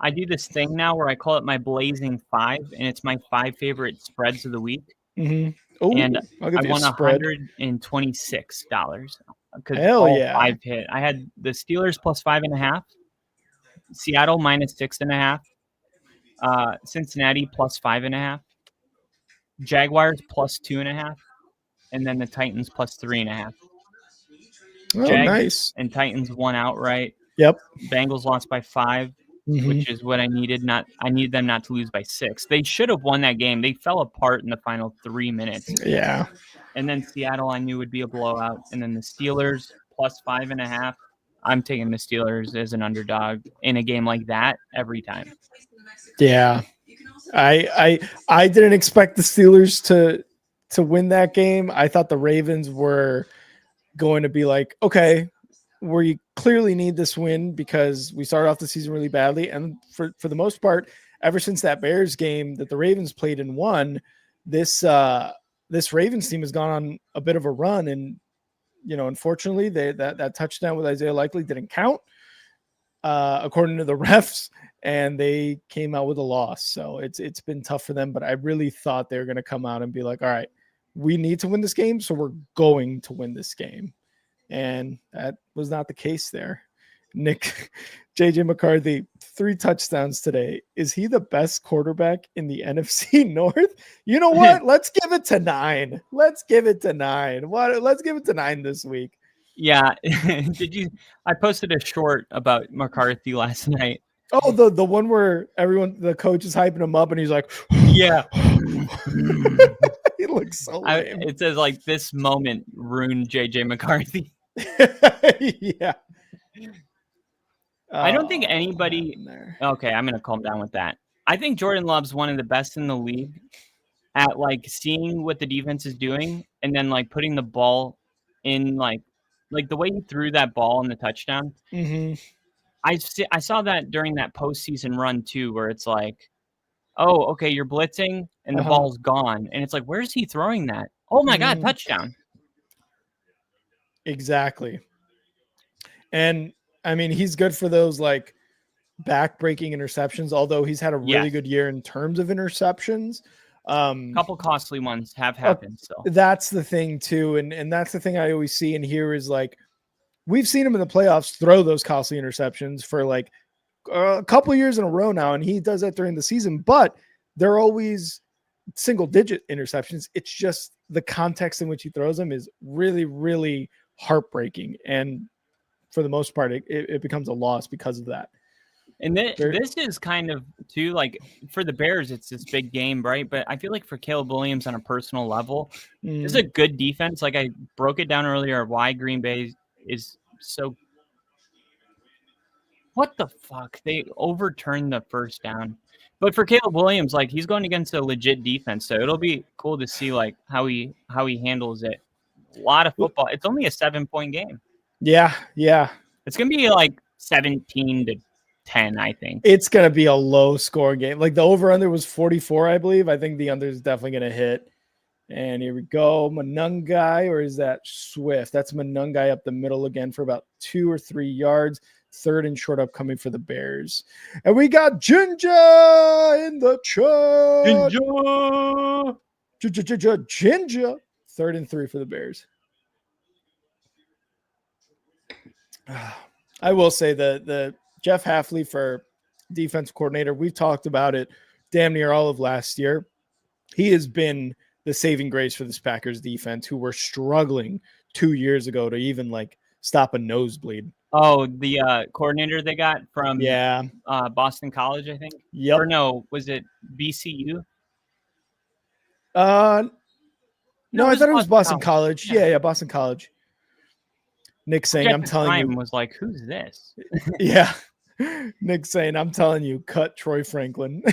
I do this thing now where I call it my Blazing 5, and it's my 5 favorite spreads of the week. Mm-hmm. Ooh, and I won $126 because all 5 hit. I had the Steelers plus 5.5, Seattle minus 6.5, Cincinnati plus 5.5, Jaguars plus 2.5, and then the Titans plus 3.5. Oh, Jags nice. And Titans won outright. Yep. Bengals lost by 5, which is what I needed. I needed them not to lose by 6. They should have won that game. They fell apart in the final 3 minutes. Yeah. And then Seattle, I knew would be a blowout. And then the Steelers plus 5.5. I'm taking the Steelers as an underdog in a game like that every time. Yeah. I didn't expect the Steelers to win that game. I thought the Ravens were going to be like, okay, we clearly need this win because we started off the season really badly. And for the most part, ever since that Bears game that the Ravens played and won, this Ravens team has gone on a bit of a run. And, you know, unfortunately, that touchdown with Isaiah Likely didn't count according to the refs, and they came out with a loss. So it's been tough for them, but I really thought they were going to come out and be like, all right, we need to win this game, so we're going to win this game. And that was not the case there. Nick, JJ McCarthy, 3 touchdowns today. Is he the best quarterback in the NFC North? You know what? Let's give it to 9. Let's give it to 9. Let's give it to 9 this week. Yeah. I posted a short about McCarthy last night. Oh, the one where the coach is hyping him up and he's like, yeah. He looks so lame. It says like this moment ruined JJ McCarthy. Yeah. I don't think what anybody. happened there? Okay, I'm gonna calm down with that. I think Jordan Love's one of the best in the league at like seeing what the defense is doing and then like putting the ball in like the way he threw that ball in the touchdown. Mm-hmm. I saw that during that postseason run too, where it's like, oh, okay, you're blitzing and the Uh-huh. ball's gone, and it's like, where's he throwing that? Oh my god, Mm-hmm. touchdown! Exactly. And I mean, he's good for those like back-breaking interceptions, although he's had a really Yes. good year in terms of interceptions. A couple costly ones have happened still. That's the thing too, and that's the thing I always see and hear is like we've seen him in the playoffs throw those costly interceptions for like a couple of years in a row now, and he does that during the season, but they're always single-digit interceptions. It's just the context in which he throws them is really, really heartbreaking, and for the most part, it becomes a loss because of that. And this is kind of too like for the Bears, it's this big game, right? But I feel like for Caleb Williams on a personal level, this is a good defense. Like I broke it down earlier, why Green Bay is so. What the fuck? They overturned the first down. But for Caleb Williams, like he's going against a legit defense, so it'll be cool to see like how he handles it. A lot of football. It's only a 7-point game. Yeah. It's gonna be like 17-10, I think. It's gonna be a low score game. Like the over/under was 44, I believe. I think the under is definitely gonna hit. And here we go, Monungai, or is that Swift? That's Monungai up the middle again for about 2 or 3 yards. 3rd and short upcoming for the Bears. And we got Ginger in the chat. Ginger. 3rd and 3 for the Bears. I will say the Jeff Hafley for defensive coordinator, we've talked about it damn near all of last year. He has been the saving grace for this Packers defense, who were struggling 2 years ago to even like stop a nosebleed. Oh, the coordinator they got from Boston College, I think. Yep. Or no, was it BCU? No, I thought it was Boston College. Yeah, Boston College. Nick saying, I'm telling you. Was like, who's this? Yeah. Nick saying, I'm telling you, cut Troy Franklin.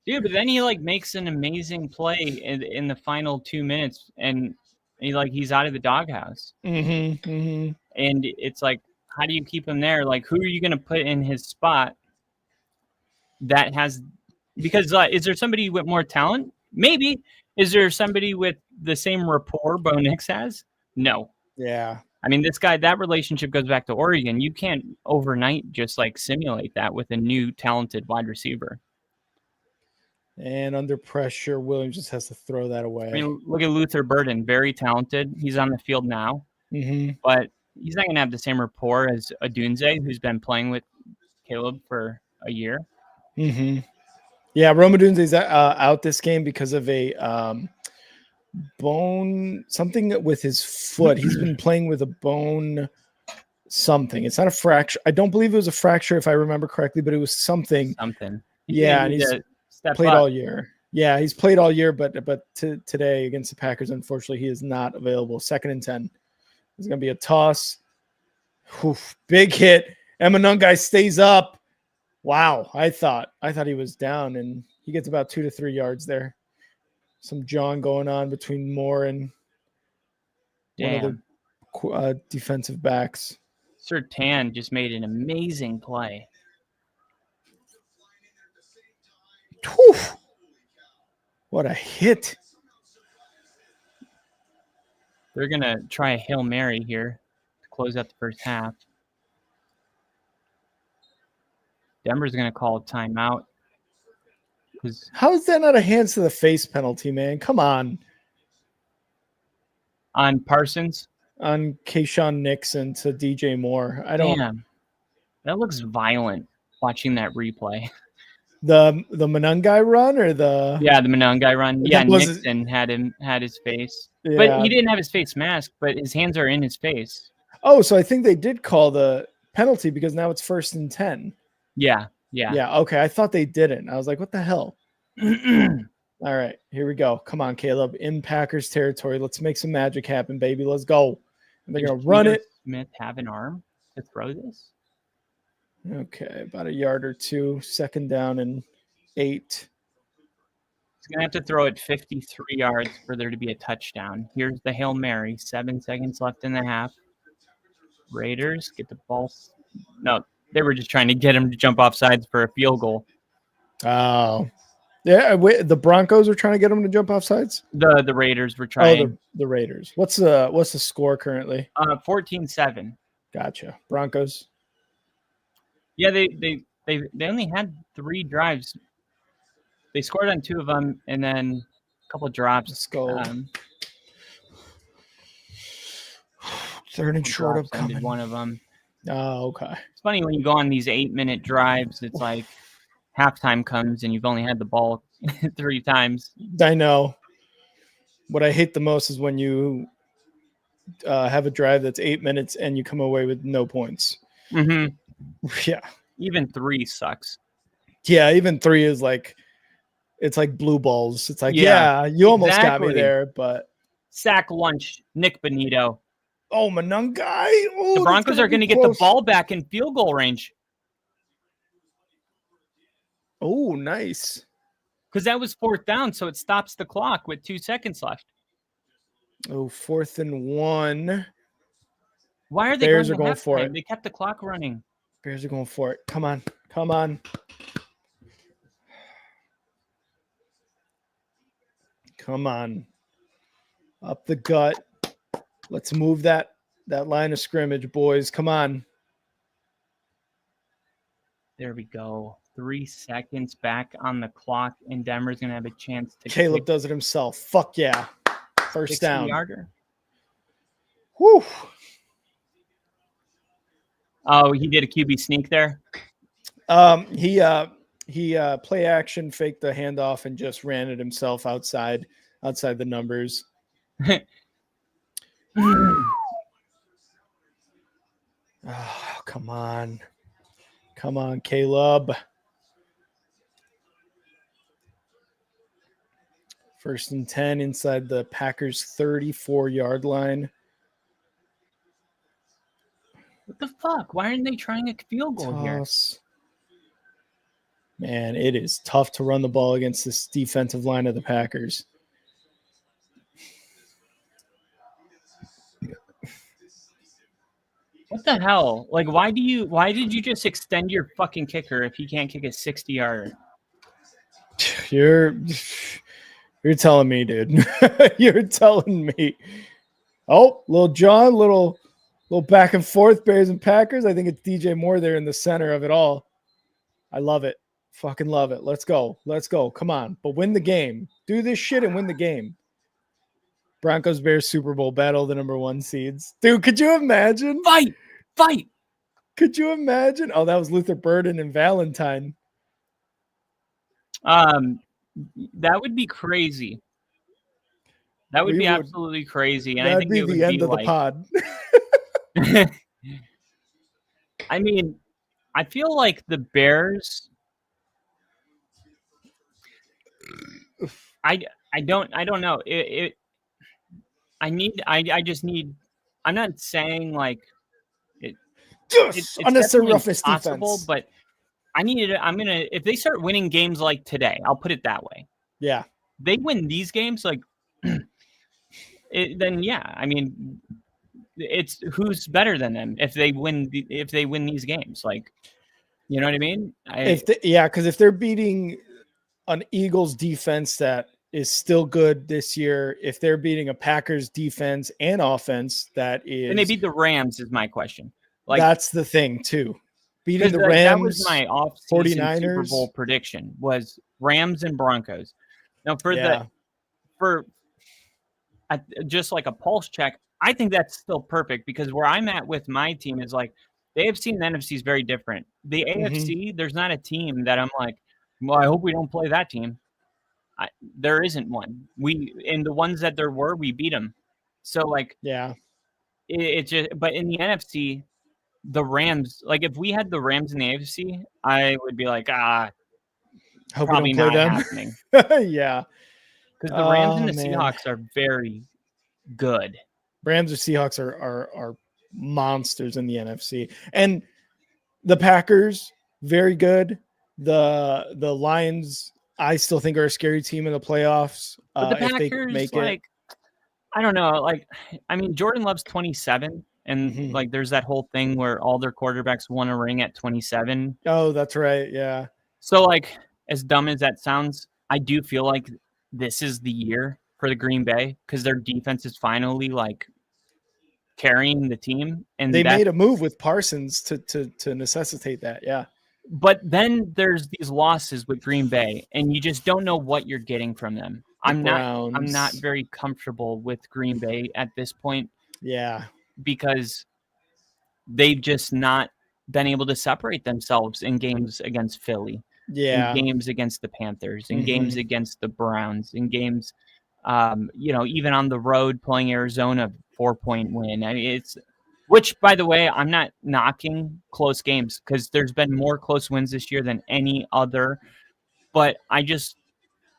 Dude, but then he like makes an amazing play in the final 2 minutes, and he's out of the doghouse. And it's like, how do you keep him there? Like, who are you going to put in his spot that has – because is there somebody with more talent? Maybe. Is there somebody with the same rapport Bo Nix has? No. Yeah. I mean, this guy, that relationship goes back to Oregon. You can't overnight just like simulate that with a new talented wide receiver. And under pressure, Williams just has to throw that away. I mean, look at Luther Burden, very talented. He's on the field now, but he's not going to have the same rapport as Odunze, who's been playing with Caleb for a year. Yeah, Rome Odunze's out this game because of a bone, something with his foot. He's been playing with a bone something. It's not a fracture. I don't believe it was a fracture, if I remember correctly, but it was something. Yeah, and he's played all year. Yeah, he's played all year, but today against the Packers, unfortunately, he is not available. 2nd and 10. It's going to be a toss. Oof, big hit. Emanungai stays up. Wow, I thought he was down, and he gets about 2 to 3 yards there. Some jawing going on between Moore and one of the defensive backs. Surtain just made an amazing play. Whew. What a hit. They're going to try a Hail Mary here to close out the first half. Denver's going to call a timeout. How is that not a hands to the face penalty, man? Come on. On Parsons? On Kayshawn Nixon to DJ Moore. I don't. Damn. That looks violent watching that replay. The Monungai run or the the Monungai run. Yeah, Nixon had his face. Yeah. But he didn't have his face masked, but his hands are in his face. Oh, so I think they did call the penalty because now it's 1st and 10. Yeah. Okay, I thought they didn't. I was like, what the hell? All right, here we go. Come on, Caleb. In Packers territory. Let's make some magic happen, baby. Let's go. And they're going to run it. Smith have an arm to throw this? Okay, about a yard or two. Second down and 8. He's going to have to throw it 53 yards for there to be a touchdown. Here's the Hail Mary. 7 seconds left in the half. Raiders get the ball. No, they were just trying to get him to jump off sides for a field goal. Oh. Yeah, the Broncos are trying to get him to jump off sides? The Raiders were trying. Oh, the Raiders. What's the score currently? 14-7. Gotcha. Broncos. Yeah, they only had 3 drives. They scored on 2 of them, and then a couple of drops. Let's go. Third and short upcoming. One of them. Oh, okay. It's funny when you go on these 8-minute drives. It's like halftime comes and you've only had the ball 3 times. I know. What I hate the most is when you have a drive that's 8 minutes and you come away with no points. Mm-hmm. Yeah. Even 3 sucks. Yeah, even 3 is like, it's like blue balls. It's like, yeah you almost got me there, but. Sack lunch, Nick Benito. Oh, Monungai. Oh, the Broncos are going to get the ball back in field goal range. Oh, nice. Because that was 4th down, so it stops the clock with 2 seconds left. Oh, 4th and 1. Why are they Bears are going for it? They kept the clock running. Bears are going for it. Come on. Come on. Come on. Up the gut. Let's move that line of scrimmage, boys. Come on. There we go. 3 seconds back on the clock, and Denver's going to have a chance to. Caleb does it himself. Fuck yeah. First down. 60-yarder. Whew. Oh, he did a QB sneak there? He play action, faked the handoff, and just ran it himself outside the numbers. Oh, come on. Come on, Caleb. First and 10 inside the Packers' 34-yard line. What the fuck? Why aren't they trying a field goal here? Man, it is tough to run the ball against this defensive line of the Packers. What the hell? Like, why did you just extend your fucking kicker if he can't kick a 60-yarder? You're telling me, dude. You're telling me. Oh, little John, little back and forth, Bears and Packers. I think it's DJ Moore there in the center of it all. I love it. Fucking love it. Let's go. Let's go. Come on. But win the game. Do this shit and win the game. Broncos Bears Super Bowl battle, the number 1 seeds. Dude, could you imagine? Fight! Could you imagine? Oh, that was Luther Burden and Valentine. That would be crazy. That would be absolutely crazy. And I think that'd be the end of the pod. I mean, I feel like the Bears. I don't know. I just need. I'm not saying like it's unnecessary roughness possible, defense, but I'm gonna. If they start winning games like today, I'll put it that way. Yeah, they win these games like. Then yeah, I mean, it's who's better than them if they win these games, like, you know what I mean? Because if they're beating an Eagles defense that is still good this year, if they're beating a Packers defense and offense that is, and they beat the Rams, is my question. Like, that's the thing too. Beating the Rams, that was my off-season 49ers. Super Bowl prediction was Rams and Broncos. Now for just like a pulse check, I think that's still perfect because where I'm at with my team is like the AFC and the NFC is very different. The AFC, there's not a team that I'm like, well, I hope we don't play that team. There isn't one. In the ones that there were, we beat them. So like, yeah, it's just. But in the NFC, the Rams, like if we had the Rams in the AFC, I would be like, hope probably we don't play not them. happening. Yeah. Because the Rams and the Seahawks are very good. Rams or Seahawks are monsters in the NFC. And The Packers, very good. The Lions, I still think are a scary team in the playoffs. But the If they Packers, make it. like, I don't know. Like, I mean, Jordan Love's 27, and Mhm. like, there's that whole thing where all their quarterbacks won a ring at 27. Oh, that's right. Yeah. So, like, as dumb as that sounds, I do feel like this is the year for the Green Bay because their defense is finally like carrying the team, They and that. made a move with Parsons to necessitate that. Yeah. But then there's these losses with Green Bay, and you just don't know what you're getting from them. The I'm Browns. not very comfortable with Green Bay at this point Yeah. because they've just not been able to separate themselves in games against Philly, in Yeah. games against the Panthers, in Mhm. games against the Browns, in games, even on the road playing Arizona, 4-point win. I mean, which, by the way, I'm not knocking close games because there's been more close wins this year than any other. But I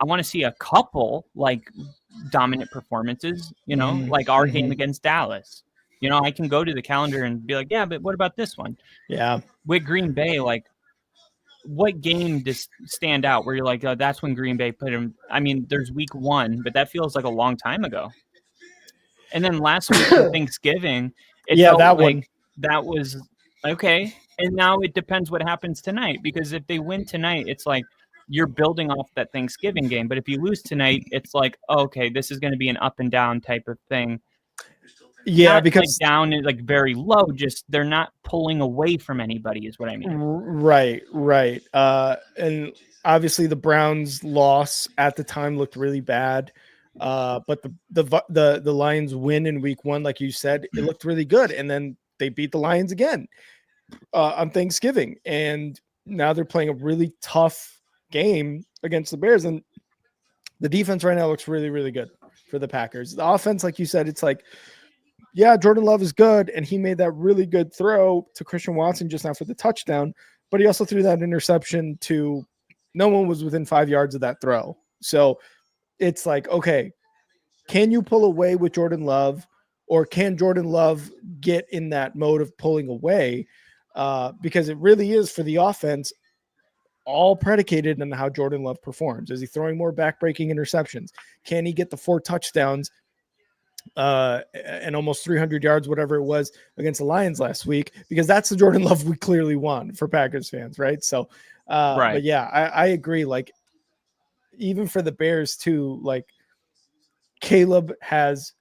want to see a couple like dominant performances, like our game against Dallas. I can go to the calendar and be like, yeah, but what about this one? Yeah. With Green Bay, like, what game does stand out where you're like, oh, that's when Green Bay put him? I mean, there's week 1, but that feels like a long time ago. And then last week on Thanksgiving, it Yeah, felt that like one. that was okay. And now it depends what happens tonight, because if they win tonight, it's like you're building off that Thanksgiving game. But if you lose tonight, it's like, okay, this is going to be an up and down type of thing. Yeah, Not like because down and like very low, just they're not pulling away from anybody is what I mean. right. And obviously the Browns loss at the time looked really bad. But the Lions win in week 1, like you said, it looked really good. And then they beat the Lions again on Thanksgiving. And now they're playing a really tough game against the Bears. And the defense right now looks really, really good for the Packers. The offense, like you said, it's like, yeah, Jordan Love is good, and he made that really good throw to Christian Watson just now for the touchdown, but he also threw that interception to no one was within 5 yards of that throw. So it's like, okay, can you pull away with Jordan Love, or can Jordan Love get in that mode of pulling away? Because it really is for the offense all predicated on how Jordan Love performs. Is he throwing more backbreaking interceptions? Can he get the 4 touchdowns and almost 300 yards, whatever it was, against the Lions last week? Because that's the Jordan Love we clearly want for Packers fans, right? So, Right. but yeah, I agree. Like, even for the Bears too, like, Caleb has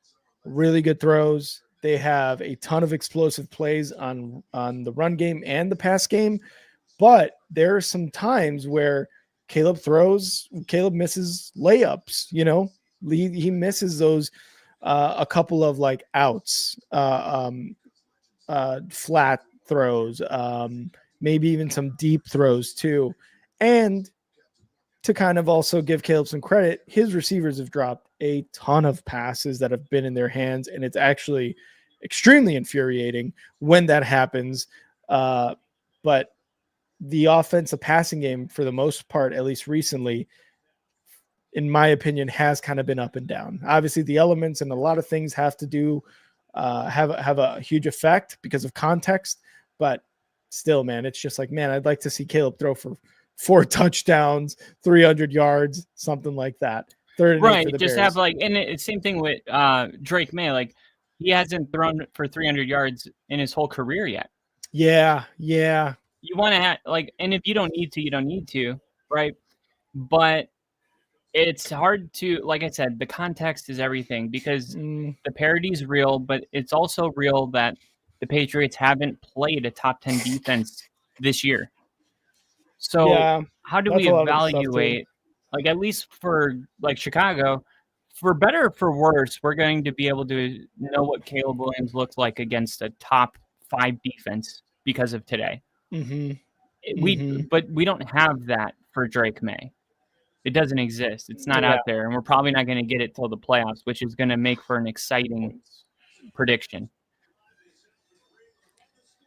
really good throws. They have a ton of explosive plays on the run game and the pass game, but there are some times where Caleb misses layups. He misses those a couple of like outs, flat throws, maybe even some deep throws too. And to kind of also give Caleb some credit, his receivers have dropped a ton of passes that have been in their hands, and it's actually extremely infuriating when that happens. But the offensive passing game, for the most part, at least recently, in my opinion, has kind of been up and down. Obviously, the elements and a lot of things have to do have a huge effect because of context. But still, man, it's just like, man, I'd like to see Caleb throw for 4 touchdowns, 300 yards, something like that. Third and 8 Right. for the Just Bears. have like, and it's same thing with Drake May. Like, he hasn't thrown for 300 yards in his whole career yet. Yeah. You want to have like, and if you don't need to, you don't need to, right? But it's hard to, like I said, the context is everything, because the parity is real, but it's also real that the Patriots haven't played a top 10 defense this year. So Yeah, how do that's we a lot of stuff too. evaluate, like, at least for like Chicago, for better or for worse, we're going to be able to know what Caleb Williams looks like against a top 5 defense because of today. But we don't have that for Drake May. It doesn't exist. It's not out there, and we're probably not going to get it till the playoffs, which is going to make for an exciting prediction.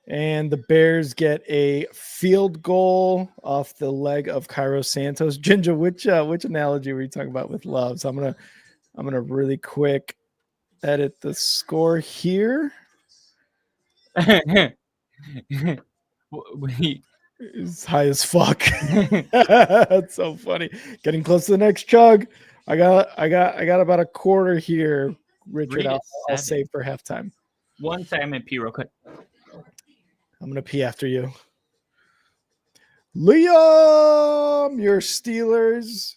And the Bears get a field goal off the leg of Cairo Santos. Ginger, which analogy were you talking about with Love? So I'm gonna really quick edit the score here. We It's high as fuck. That's so funny. Getting close to the next chug. I got about a quarter here, Richard. 3 to I'll 7. save for halftime. One second, pee real quick. I'm gonna pee after you. Liam, your Steelers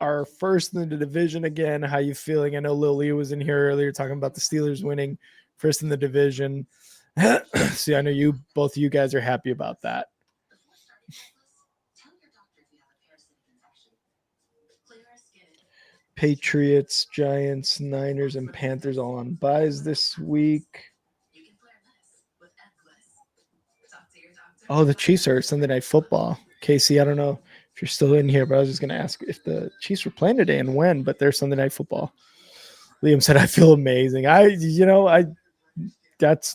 are first in the division again. How you feeling? I know Lil Lee was in here earlier talking about the Steelers winning first in the division. See, I know both of you guys are happy about that. Patriots, Giants, Niners, and Panthers all on buys this week. Oh, the Chiefs are Sunday Night Football. Casey, I don't know if you're still in here, but I was just going to ask if the Chiefs were playing today and when, but they're Sunday Night Football. Liam said, I feel amazing. That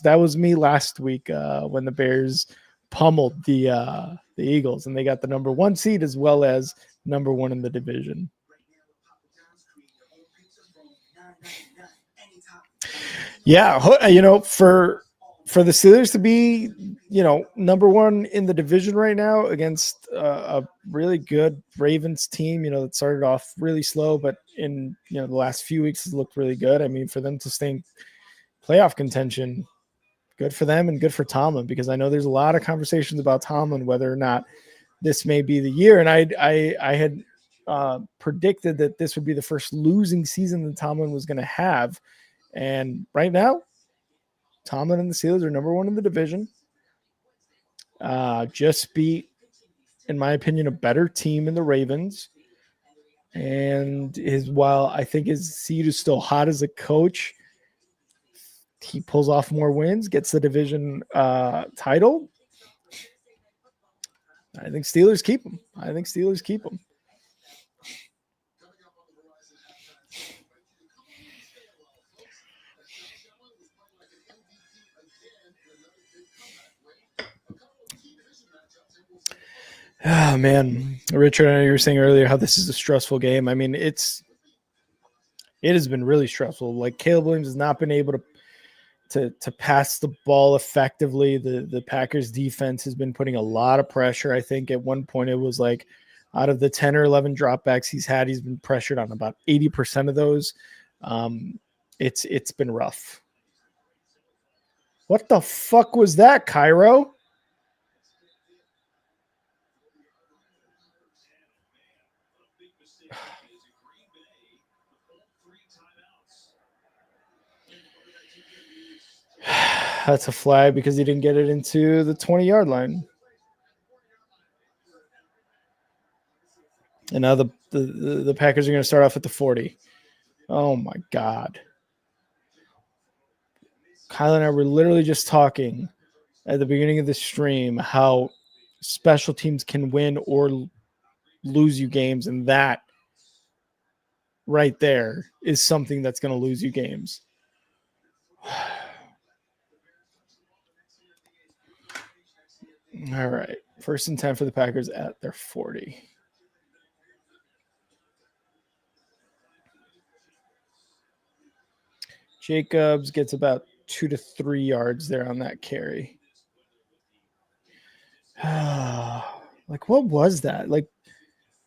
was me last week when the Bears pummeled the Eagles, and they got the number 1 seed as well as number 1 in the division. Yeah, for the Steelers to be, number 1 in the division right now against a really good Ravens team, that started off really slow, but in the last few weeks has looked really good. I mean, for them to stay in playoff contention, good for them and good for Tomlin, because I know there's a lot of conversations about Tomlin, whether or not this may be the year. And I had predicted that this would be the first losing season that Tomlin was going to have. And right now, Tomlin and the Steelers are number 1 in the division. Just beat, in my opinion, a better team in the Ravens. And while I think his seat is still hot as a coach, he pulls off more wins, gets the division title. I think Steelers keep him. Oh, man. Richard, I know you were saying earlier how this is a stressful game. I mean, it has been really stressful. Like, Caleb Williams has not been able to pass the ball effectively. The Packers defense has been putting a lot of pressure. I think at one point it was like out of the 10 or 11 dropbacks he's been pressured on about 80% of those. It's been rough. What the fuck was that, Cairo? That's a flag because he didn't get it into the 20-yard line. And now the Packers are going to start off at the 40. Oh, my God. Kyle and I were literally just talking at the beginning of the stream how special teams can win or lose you games, and that right there is something that's going to lose you games. All right. 1st and 10 for the Packers at their 40. Jacobs gets about 2 to 3 yards there on that carry. Like, what was that? Like,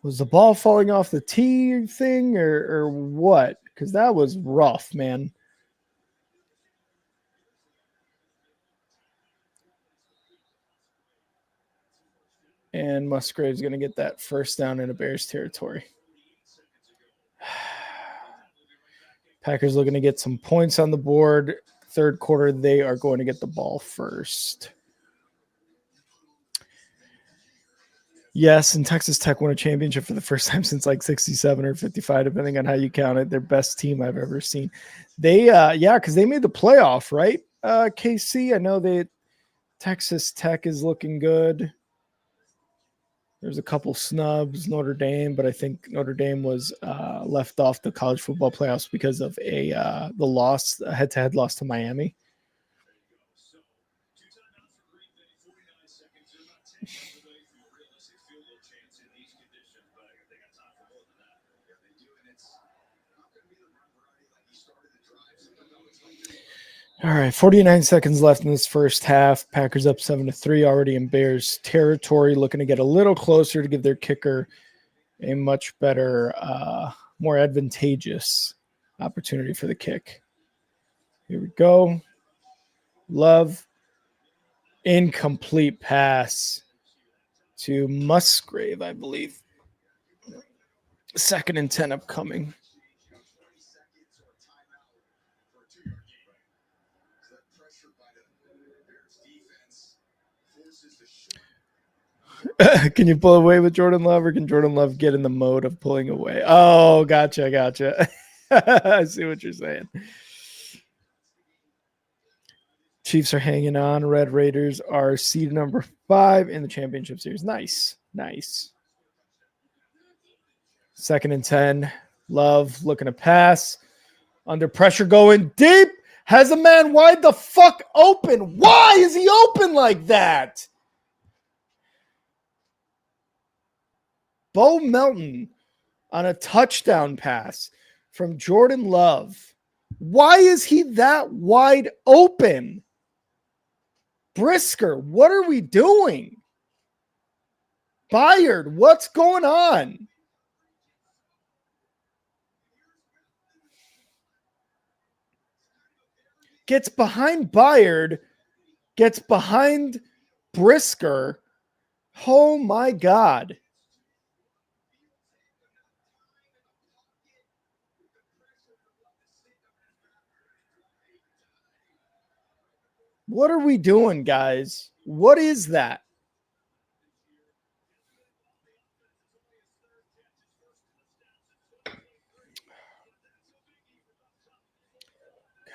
was the ball falling off the tee thing or what? Because that was rough, man. And Musgrave's going to get that 1st down in a Bears territory. Packers looking to get some points on the board. 3rd quarter, they are going to get the ball first. Yes, and Texas Tech won a championship for the first time since like 67 or 55, depending on how you count it. Their best team I've ever seen. They, because they made the playoff, right? KC, I know Texas Tech is looking good. There's a couple snubs, Notre Dame, but I think Notre Dame was left off the college football playoffs because of a head-to-head loss to Miami. All right, 49 seconds left in this first half. Packers up 7-3 already in Bears territory, looking to get a little closer to give their kicker a much better, more advantageous opportunity for the kick. Here we go. Love. Incomplete pass to Musgrave, I believe. 2nd and 10 upcoming. Can you pull away with Jordan Love, or can Jordan Love get in the mode of pulling away? Oh, gotcha. I see what you're saying. Chiefs are hanging on. Red Raiders are seed number 5 in the championship series. Nice. 2nd and 10. Love looking to pass. Under pressure going deep. Has a man wide the fuck open. Why is he open like that? Bo Melton on a touchdown pass from Jordan Love. Why is he that wide open? Brisker, what are we doing? Byard, what's going on? Gets behind Byard, gets behind Brisker. Oh my God. What are we doing, guys? What is that?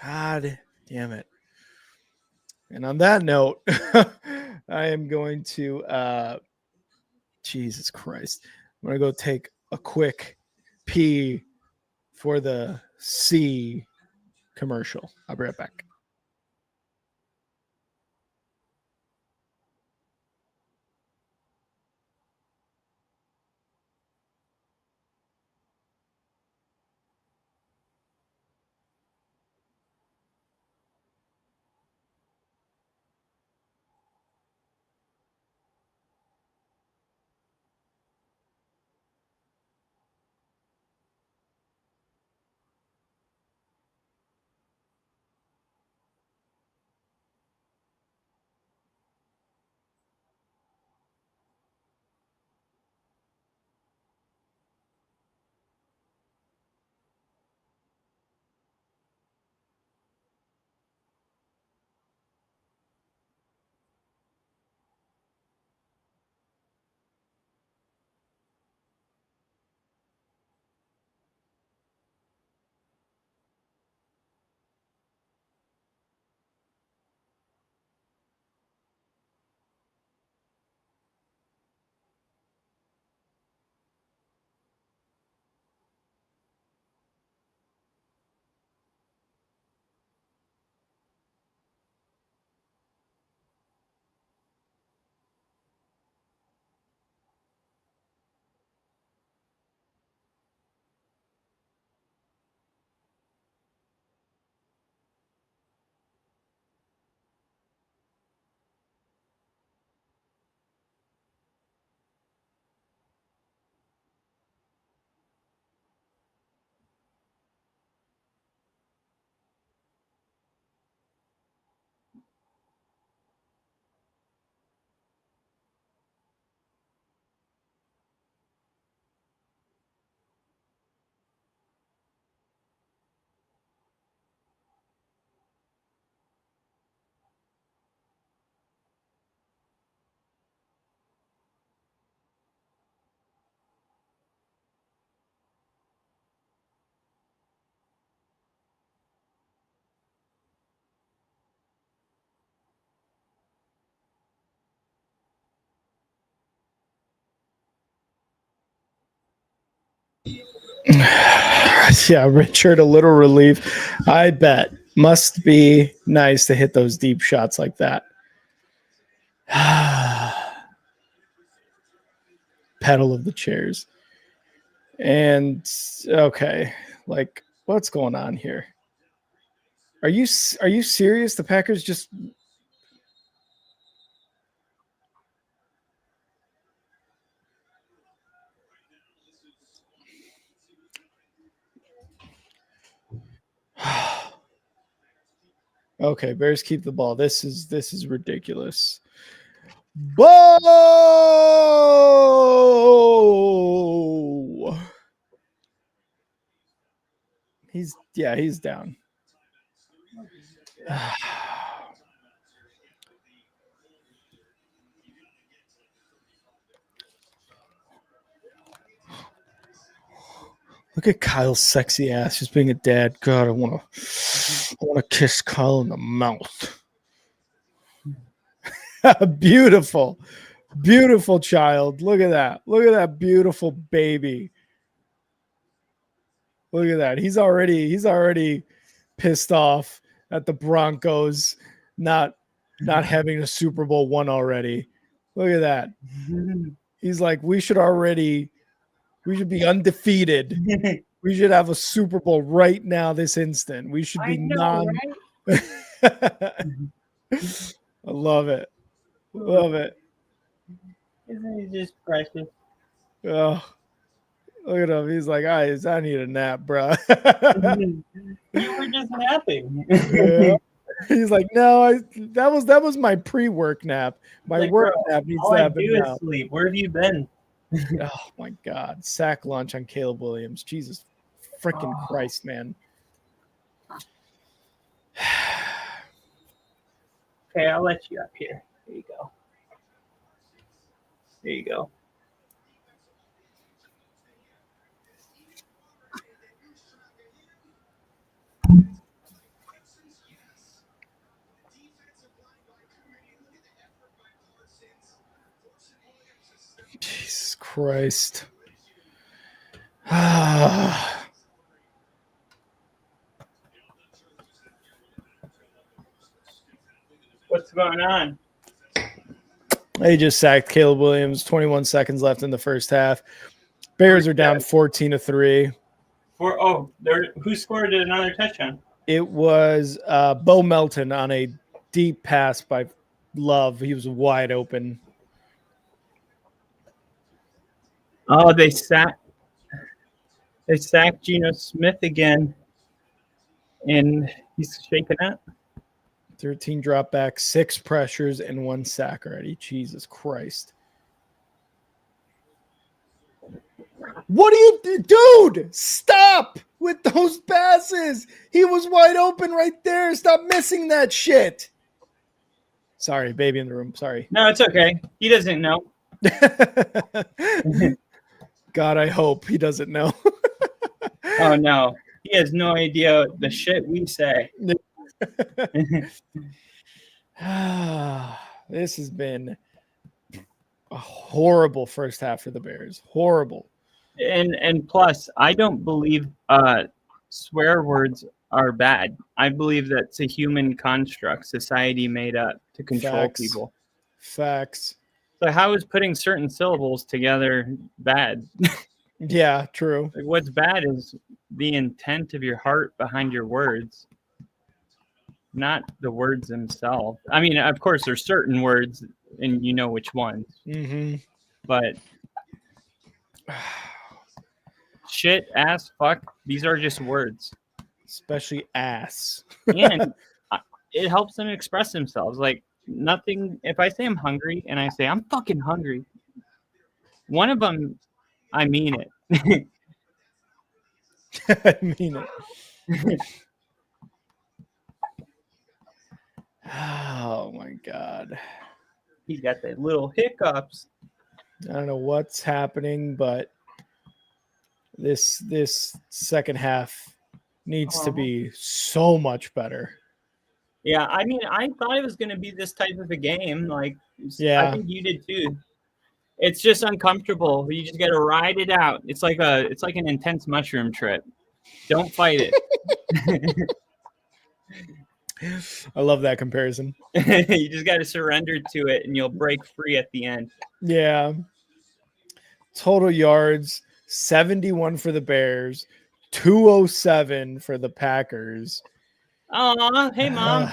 God damn it. And on that note, I am going to, Jesus Christ, I'm going to go take a quick pee for the C commercial. I'll be right back. Yeah, Richard, a little relief. I bet. Must be nice to hit those deep shots like that. Pedal of the chairs. And okay, like, what's going on here? Are you serious? The Packers just okay, Bears keep the ball. This is ridiculous. Bo! He's down. Look at Kyle's sexy ass just being a dad. God, I want to kiss Kyle in the mouth. Beautiful. Beautiful child. Look at that. Look at that beautiful baby. Look at that. He's already pissed off at the Broncos not having a Super Bowl one already. Look at that. He's like, we should be undefeated. We should have a Super Bowl right now, this instant. We should be right? I love it. Love it. Isn't he just precious? Oh, look at him. He's like, I need a nap, bro. You were just napping. Yeah. He's like, no, that was my pre-work nap. My like, work bro, nap needs all to I happen do now. is sleep. Where have you been? Oh my God. Sack lunch on Caleb Williams. Jesus freaking Christ, man. Okay, I'll let you up here. There you go. There you go. Jesus Christ. What's going on? They just sacked Caleb Williams. 21 seconds left in the first half. Bears are down 14-3. Who scored another touchdown? It was Bo Melton on a deep pass by Love. He was wide open. Oh, they sacked Geno Smith again, and he's shaking up. 13 dropbacks, 6 pressures, and 1 sack already. Jesus Christ. What do you do? Dude, stop with those passes. He was wide open right there. Stop missing that shit. Sorry, baby in the room. Sorry. No, it's okay. He doesn't know. God, I hope he doesn't know. Oh, no. He has no idea the shit we say. This has been a horrible first half for the Bears. Horrible. And plus, I don't believe swear words are bad. I believe that's a human construct society made up to control people. Facts. So how is putting certain syllables together bad? Yeah, true. Like, what's bad is the intent of your heart behind your words, not the words themselves. I mean, of course, there's certain words, and you know which ones. Mm-hmm. But shit, ass, fuck, these are just words. Especially ass. And it helps them express themselves. Like, nothing, if I say I'm hungry and I say I'm fucking hungry, one of them, I mean it. I mean it. Oh my God. He got the little hiccups. I don't know what's happening, but this second half needs to be so much better. Yeah, I mean, I thought it was going to be this type of a game. Like, yeah. I think you did too. It's just uncomfortable. You just got to ride it out. It's like an intense mushroom trip. Don't fight it. I love that comparison. You just got to surrender to it, and you'll break free at the end. Yeah. Total yards, 71 for the Bears, 207 for the Packers. Oh, hey, Mom.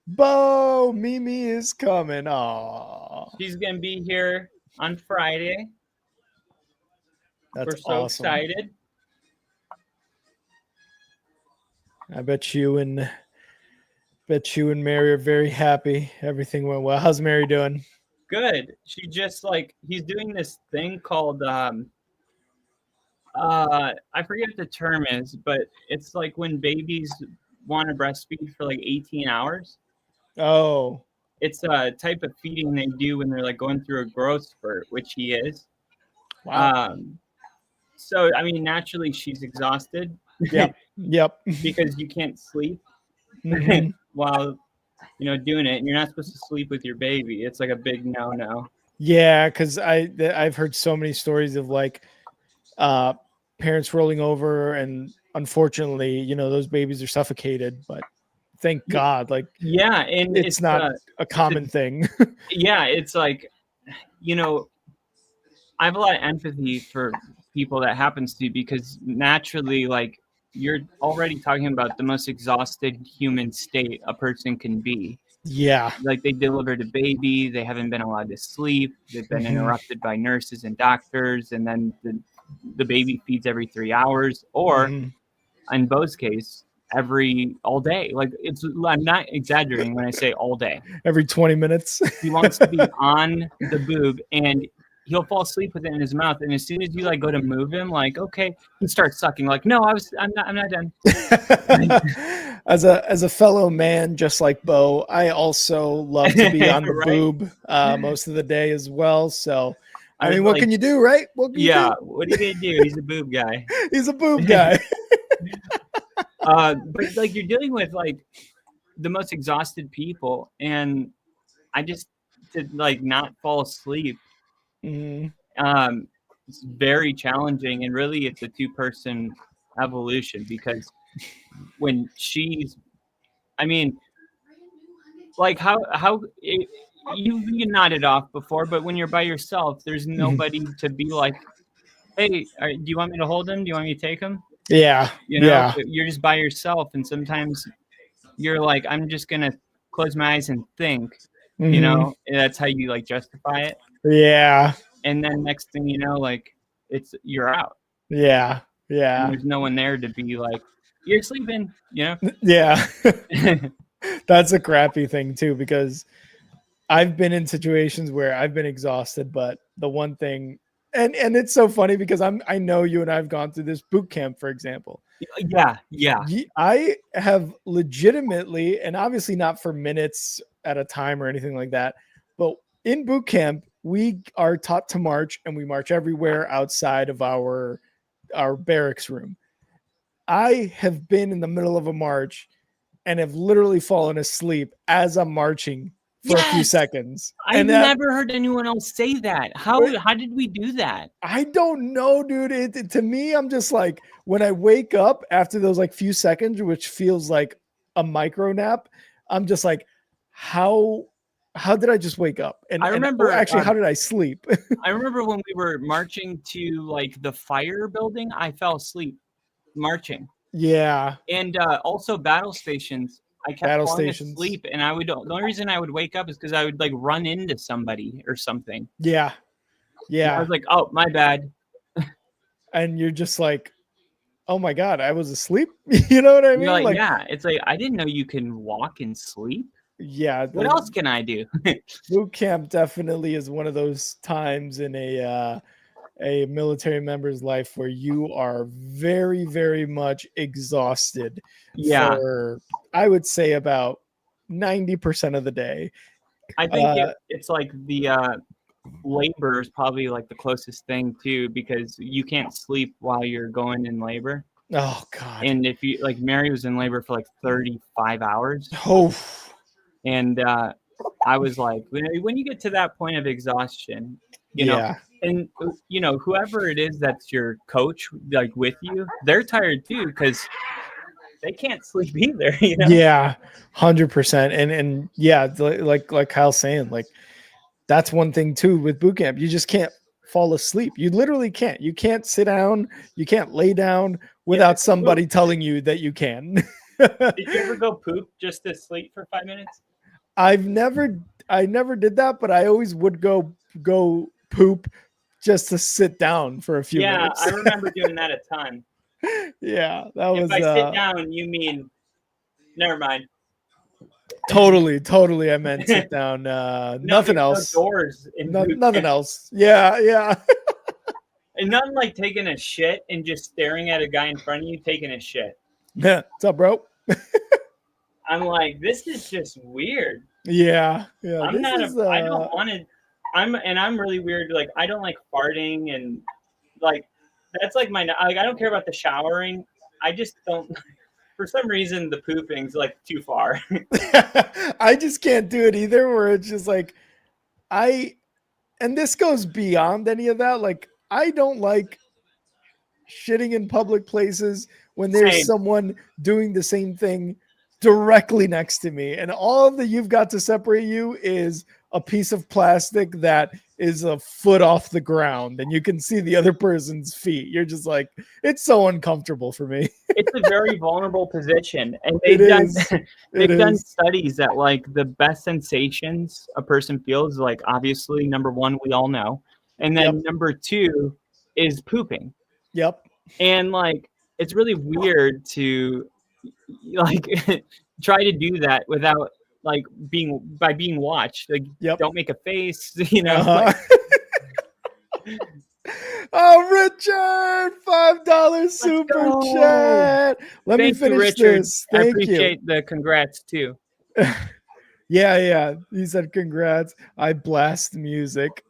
Bo, Mimi is coming. Aw, She's going to be here on Friday. that's We're so awesome. excited. I bet you and Mary are very happy. Everything went well. How's Mary doing? Good. She just he's doing this thing called I forget what the term is, but it's like when babies want to breastfeed for like 18 hours. Oh, It's a type of feeding they do when they're like going through a growth spurt, which he is. wow. So I mean, naturally she's exhausted. Yep. Because you can't sleep Mhm. while doing it, and you're not supposed to sleep with your baby. It's like a big no. Yeah, because I've heard so many stories of like parents rolling over, and unfortunately, those babies are suffocated. But thank God, like Yeah, and it's not a common thing. Yeah, it's like I have a lot of empathy for people that happens to, because naturally, like, you're already talking about the most exhausted human state a person can be. Yeah. Like, they delivered a baby, they haven't been allowed to sleep, they've been Mhm. interrupted by nurses and doctors, and then the baby feeds every 3 hours, or Mhm. in Bo's case, all day. Like, I'm not exaggerating when I say all day. Every 20 minutes. He wants to be on the boob, and he'll fall asleep with it in his mouth. And as soon as you like go to move him, like, okay, he starts sucking. Like, no, I'm not done. As a fellow man, just like Bo, I also love to be on the Right? boob most of the day as well. So, I was mean, what like, can you do, right? What can you yeah, do? what are you gonna do? He's a boob guy. He's a boob guy. But like, you're dealing with like the most exhausted people, and I just to like not fall asleep. Mhm. It's very challenging, and really, it's a two-person evolution, because when I mean, like you nodded off before, but when you're by yourself, there's nobody to be like, hey, do you want me to hold him? Do you want me to take him? Yeah. Yeah. You're just by yourself, and sometimes you're like, I'm just gonna close my eyes and think, Mhm. and that's how you like justify it. Yeah. And then next thing you know, like, you're out. Yeah. And Yeah. there's no one there to be like, you're sleeping, Yeah. That's a crappy thing too, because I've been in situations where I've been exhausted, but the one thing, and it's so funny because I know you and I've gone through this boot camp, for example. Yeah. I have legitimately, and obviously not for minutes at a time or anything like that, but in boot camp, we are taught to march, and we march everywhere outside of our barracks room. I have been in the middle of a march and have literally fallen asleep as I'm marching for a few Yes! seconds. I've never heard anyone else say that. How did we do that? I don't know, dude. To me, I'm just like, when I wake up after those like few seconds, which feels like a micro nap, I'm just like, how did I just wake up? And I remember, actually, how did I sleep? I remember when we were marching to like the fire building, I fell asleep marching. Yeah. And also battle stations, I kept falling asleep, and the only reason I would wake up is because I would like run into somebody or something. Yeah. I was like, oh, my bad. And you're just like, oh my God, I was asleep. You know what I mean? Like, yeah, it's like, I didn't know you can walk and sleep. Yeah. What else can I do? Boot camp definitely is one of those times in a military member's life where you are very, very much exhausted for, I would say, about 90% of the day. I think it's like the labor is probably like the closest thing too, because you can't sleep while you're going in labor. Oh God. And if you like, Mary was in labor for like 35 hours. Oh. And I was like, when you get to that point of exhaustion, you know, and whoever it is that's your coach, like with you, they're tired too, because they can't sleep either. Yeah, 100%. And yeah, like Kyle's saying, like, that's one thing too with boot camp. You just can't fall asleep. You literally can't. You can't sit down. You can't lay down without somebody telling you that you can. Did you ever go poop just to sleep for 5 minutes? I never did that, but I always would go poop just to sit down for a few minutes. I remember doing that a ton. Yeah, that If was I sit down, you mean never mind. Totally. I meant sit down. Nothing else. No doors. Nothing else. Yeah. And nothing like taking a shit and just staring at a guy in front of you taking a shit. Yeah. What's up, bro? I'm like, this is just weird. Yeah. I don't want to. I'm really weird. Like, I don't like farting and like that's like my. Like, I don't care about the showering. I just don't. For some reason, the pooping's like too far. I just can't do it either. Where it's just like and this goes beyond any of that. Like, I don't like shitting in public places when there's someone doing the same thing directly next to me, and all that you've got to separate you is a piece of plastic that is a foot off the ground, and you can see the other person's feet. You're just like, it's so uncomfortable for me. It's a very vulnerable position, and they've done studies that like the best sensations a person feels, like obviously number one we all know, and then number two is pooping. Yep. And like it's really weird to like try to do that without like being watched. Like, don't make a face, you know. Like, oh, Richard, $5 super chat. Let me finish Richard. this. Thank I appreciate the congrats too. Yeah. He said congrats. I blast music.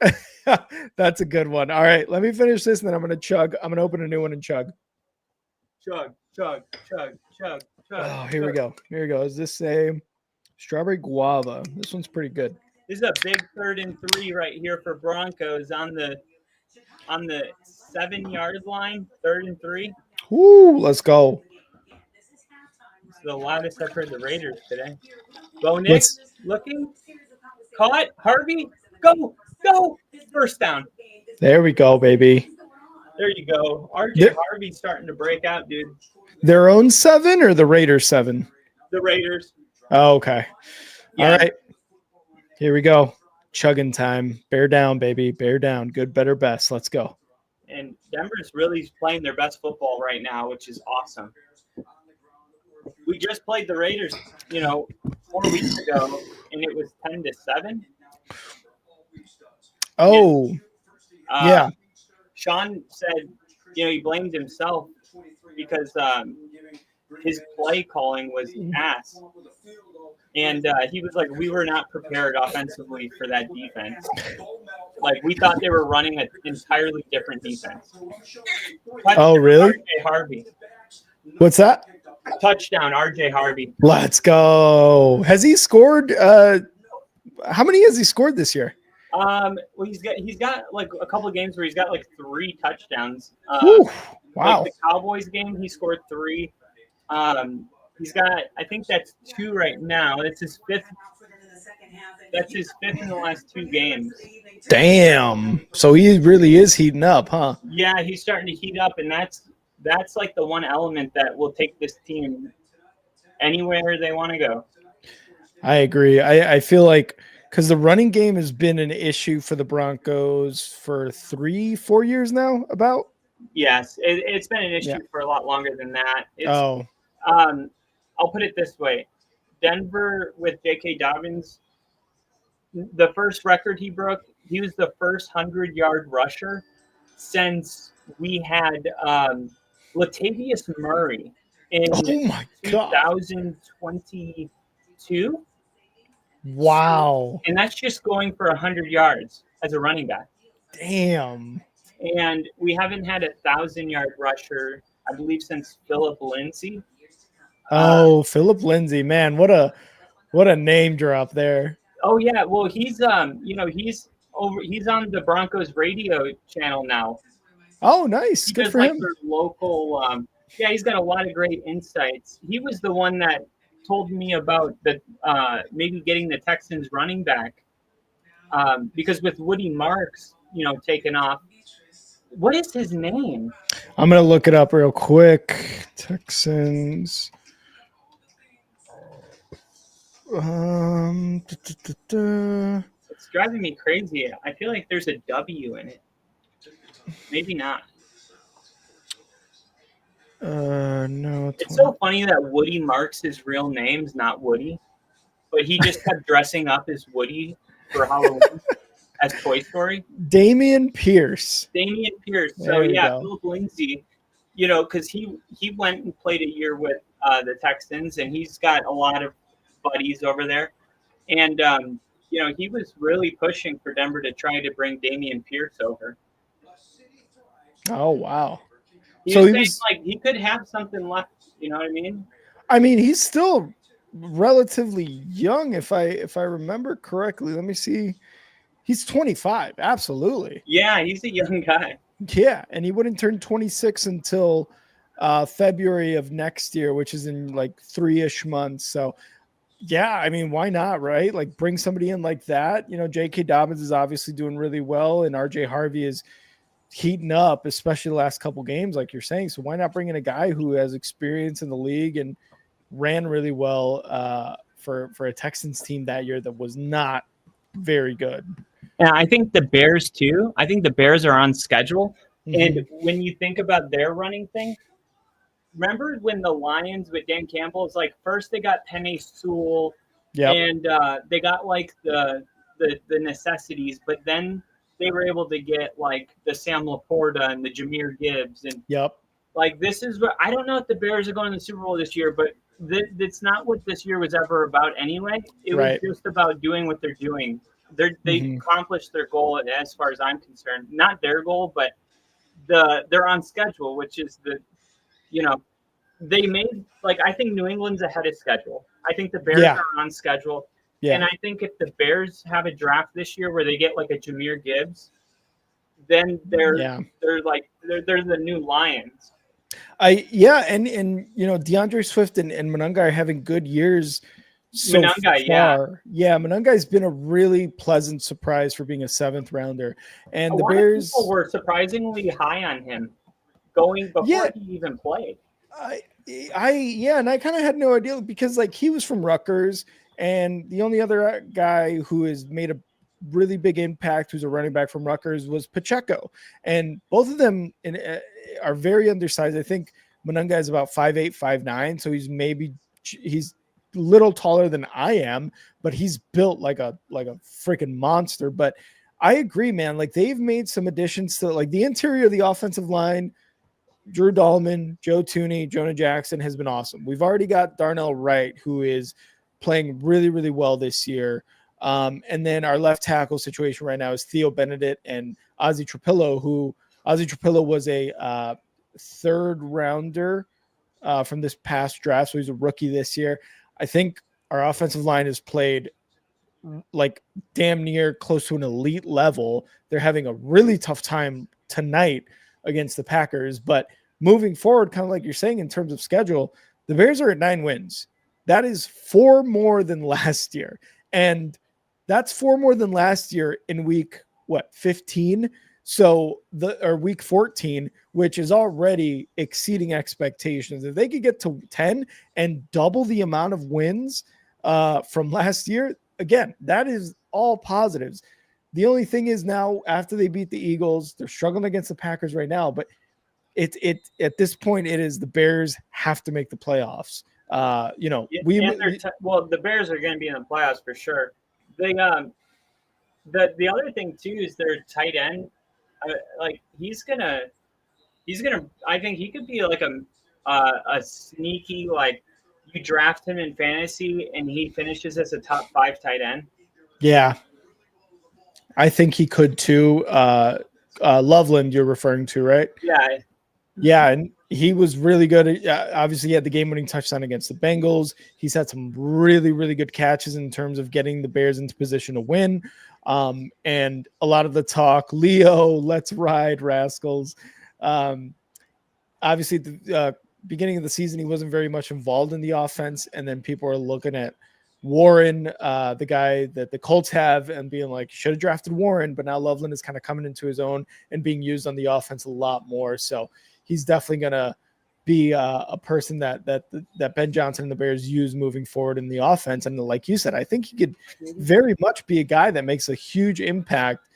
That's a good one. All right, let me finish this and then I'm gonna chug. I'm gonna open a new one and chug. Chug. Oh, here we go. Is this a strawberry guava? This one's pretty good. This is a big 3rd and 3 right here for Broncos on the 7-yard line. 3rd and 3. Woo, let's go. It's the loudest I've heard the Raiders today. Bo Nick looking. Caught. Harvey. Go. First down. There we go, baby. There you go. RJ Harvey's starting to break out, dude. Their own 7 or the Raiders 7? The Raiders. Oh, okay. Yeah. All right. Here we go. Chugging time. Bear down, baby. Bear down. Good, better, best. Let's go. And Denver's really playing their best football right now, which is awesome. We just played the Raiders, 4 weeks ago, and it was 10-7. Oh, yeah. Sean said, he blamed himself because his play calling was ass. And he was like, we were not prepared offensively for that defense. Like, we thought they were running an entirely different defense. Oh, really? RJ Harvey. What's that? Touchdown, RJ Harvey. Let's go. Has he scored? How many has he scored this year? Well, he's got like a couple of games where he's got like 3 touchdowns. Wow. Like the Cowboys game, he scored 3. He's got, I think that's 2 right now. That's his 5th. That's his 5th in the last 2 games. Damn. So he really is heating up, huh? Yeah, he's starting to heat up, and that's like the one element that will take this team anywhere they want to go. I agree. I feel like because the running game has been an issue for the Broncos for 3-4 years now, about. Yes, it's been an issue for a lot longer than that. I'll put it this way. Denver with J.K. Dobbins, the first record he broke, he was the first 100-yard rusher since we had Latavius Murray in 2022. Wow. And that's just going for 100 yards as a running back. Damn. And we haven't had a 1,000-yard rusher, I believe, since Philip Lindsay. Philip Lindsay, man, what a name drop there. Oh yeah, well he's he's on the Broncos radio channel now. Oh, nice. Good for him. Their local he's got a lot of great insights. He was the one that told me about the maybe getting the Texans running back because with Woody Marks, taking off, What is his name? I'm gonna look it up real quick. Texans. Um, da, da, da, da. It's driving me crazy. I feel like there's a W in it. Maybe not. No. It's so funny that Woody Marks his real name's not Woody, but he just kept dressing up as Woody for Halloween as Toy Story. Damian Pierce. Damian Pierce. So There we yeah, go. Philip Lindsay, because he went and played a year with the Texans, and he's got a lot of buddies over there, and he was really pushing for Denver to try to bring Damian Pierce over. Oh wow. He So was he saying was. like he could have something left. You know what I mean? I mean, he's still relatively young, if I remember correctly. Let me see. He's 25. Absolutely. Yeah, he's a young guy. Yeah, and he wouldn't turn 26 until February of next year, which is in like 3-ish months. So, yeah, I mean, why not, right? Like, bring somebody in like that. J.K. Dobbins is obviously doing really well, and R.J. Harvey is heating up, especially the last couple games, like you're saying. So, why not bring in a guy who has experience in the league and ran really well for a Texans team that year that was not very good? And I think the Bears too. I think the Bears are on schedule. Mm-hmm. And when you think about their running thing, remember when the Lions with Dan Campbell is like first they got Penny Sewell, Yep. and they got like the necessities, but then they were able to get like the Sam Laporta and the Jahmyr Gibbs, and Yep. like this is what I don't know if the Bears are going to the Super Bowl this year, but that's not what this year was ever about anyway. It Right. was just about doing what they're doing. They accomplished their goal as far as I'm concerned. Not their goal, but they're on schedule, which is they made like I think New England's ahead of schedule. I think the Bears are on schedule. Yeah. And I think if the Bears have a draft this year where they get like a Jahmyr Gibbs, then they're the new Lions. And DeAndre Swift and Monunga are having good years so far. Yeah, Monunga's been a really pleasant surprise for being a 7th rounder. And the Bears people were surprisingly high on him going before he even played. And I kind of had no idea because like he was from Rutgers, and the only other guy who has made a really big impact who's a running back from Rutgers was Pacheco, and both of them are very undersized. I think Monunga is about 5'8", 5'9", so he's a little taller than I am, but he's built like a freaking monster. But I agree, man. Like they've made some additions to like the interior of the offensive line. Drew Dahlman, Joe Tooney, Jonah Jackson has been awesome. We've already got Darnell Wright, who is playing really, really well this year. And then our left tackle situation right now is Theo Benedict and Ozzie Trapillo, who Ozzie Trapillo was a 3rd rounder from this past draft. So he's a rookie this year. I think our offensive line has played like damn near close to an elite level. They're having a really tough time tonight against the Packers, but moving forward, kind of like you're saying in terms of schedule, the Bears are at 9 wins. That is 4 more than last year. And that's 4 more than last year in week 15. So week 14, which is already exceeding expectations. If they could get to 10 and double the amount of wins from last year, again, that is all positives. The only thing is now after they beat the Eagles, they're struggling against the Packers right now, but it at this point it is the Bears have to make the playoffs. The Bears are going to be in the playoffs for sure. The other thing too is their tight end. He's gonna. I think he could be like a sneaky like you draft him in fantasy and he finishes as a top 5 tight end. Yeah. I think he could too. Loveland, you're referring to, right? Yeah. Yeah, and he was really good. Obviously, he had the game-winning touchdown against the Bengals. He's had some really, really good catches in terms of getting the Bears into position to win. And a lot of the talk, Leo, let's ride, Rascals. Obviously, at the beginning of the season, he wasn't very much involved in the offense, and then people are looking at Warren, the guy that the Colts have, and being like, should have drafted Warren, but now Loveland is kind of coming into his own and being used on the offense a lot more. So he's definitely going to be a person that Ben Johnson and the Bears use moving forward in the offense. And like you said, I think he could very much be a guy that makes a huge impact,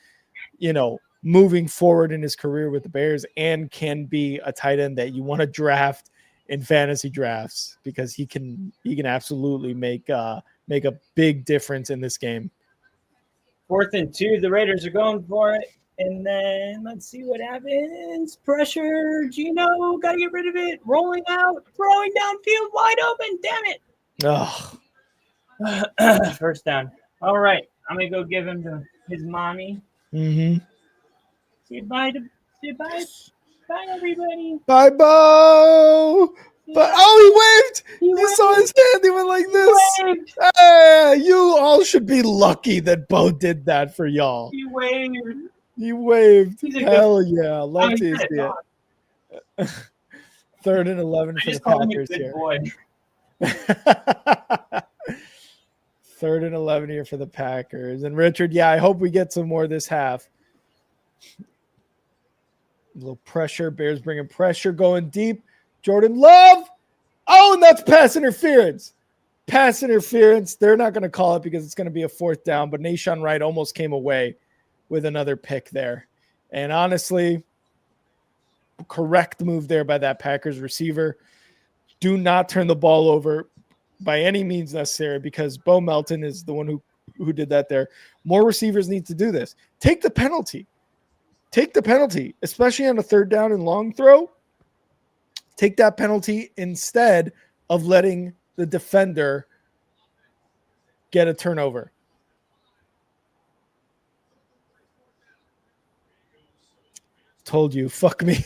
moving forward in his career with the Bears, and can be a tight end that you want to draft in fantasy drafts, because he can absolutely make a big difference in this game. 4th and 2, the Raiders are going for it. And then let's see what happens. Pressure, Gino, got to get rid of it. Rolling out, throwing downfield, wide open. Damn it. First down. All right, I'm going to go give him to his mommy. Mm-hmm. Say bye, everybody. Bye, Bo. But he waved. You saw his hand. He went like this. Hey, you all should be lucky that Bo did that for y'all. He waved. Hell yeah. Love to see it. 3rd and 11 for the Packers here. Boy. 3rd and 11 here for the Packers. And Richard, I hope we get some more this half. A little pressure. Bears bringing pressure, going deep. Jordan Love. Oh, and that's pass interference. They're not going to call it because it's going to be a 4th down, but Nahshon Wright almost came away with another pick there. And honestly, correct move there by that Packers receiver. Do not turn the ball over by any means necessary, because Bo Melton is the one who did that there. More receivers need to do this. Take the penalty, especially on a 3rd down and long throw. Take that penalty instead of letting the defender get a turnover. Told you, fuck me.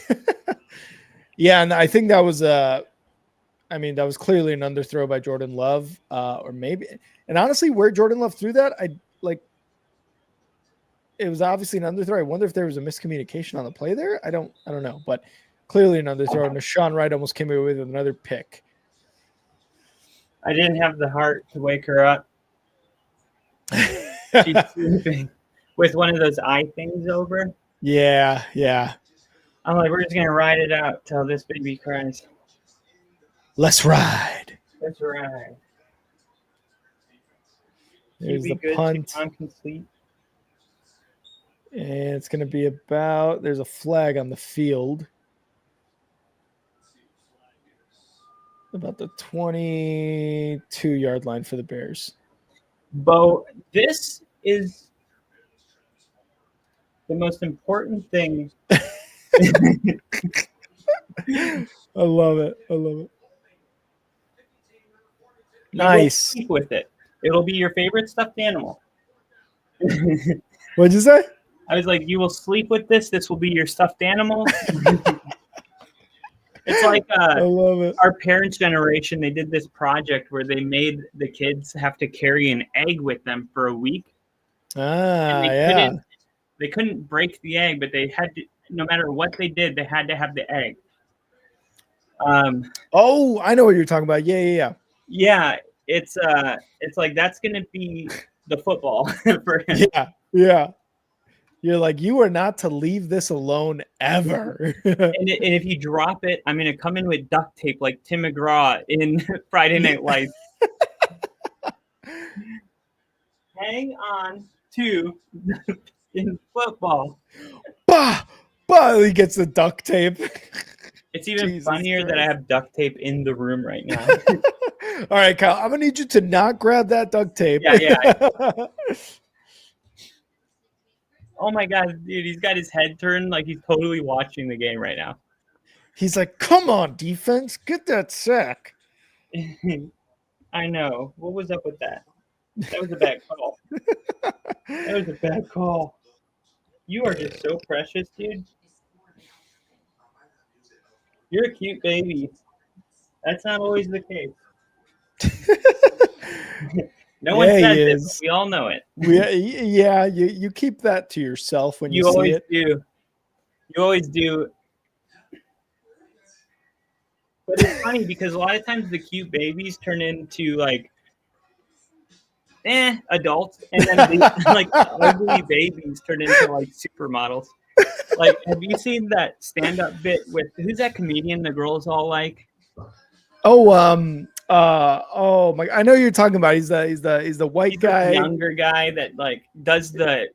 Yeah, and I think that was that was clearly an underthrow by Jordan Love, or maybe, and honestly, where Jordan Love threw that, it was obviously an underthrow. I wonder if there was a miscommunication on the play there. I don't know, but clearly an underthrow. And Nahshon Wright almost came away with another pick. I didn't have the heart to wake her up. She's sleeping with one of those eye things over. Yeah. I'm like, we're just going to ride it out till this baby cries. Let's ride. There's the punt. Incomplete. And it's going to be there's a flag on the field. About the 22-yard line for the Bears. Bo, this is the most important thing. I love it. Nice. Sleep with it. It'll be your favorite stuffed animal. What'd you say? I was like, you will sleep with this. This will be your stuffed animal. It's like I love it. Our parents' generation, they did this project where they made the kids have to carry an egg with them for a week. Yeah. They couldn't break the egg, but they had to, no matter what they did, they had to have the egg. I know what you're talking about. Yeah. Yeah, it's like that's gonna be the football for him. Yeah. You're like, you are not to leave this alone ever. and if you drop it, I'm gonna come in with duct tape like Tim McGraw in Friday Night Lights. Hang on to in football. Bah! He gets the duct tape. It's even funnier that I have duct tape in the room right now. All right, Kyle, I'm going to need you to not grab that duct tape. Yeah. Oh, my God, dude, he's got his head turned like he's totally watching the game right now. He's like, come on, defense, get that sack. I know. What was up with that? That was a bad call. That was a bad call. You are just so precious, dude. You're a cute baby. That's not always the case. No one says it, but we all know it. You keep that to yourself when you see it. You always do. But it's funny because a lot of times the cute babies turn into like adults, and then they, like ugly babies turn into like supermodels. Like, have you seen that stand-up bit with who's that comedian the girls all like? Oh my! I know you're talking about. He's the white He's the guy. younger guy that like does the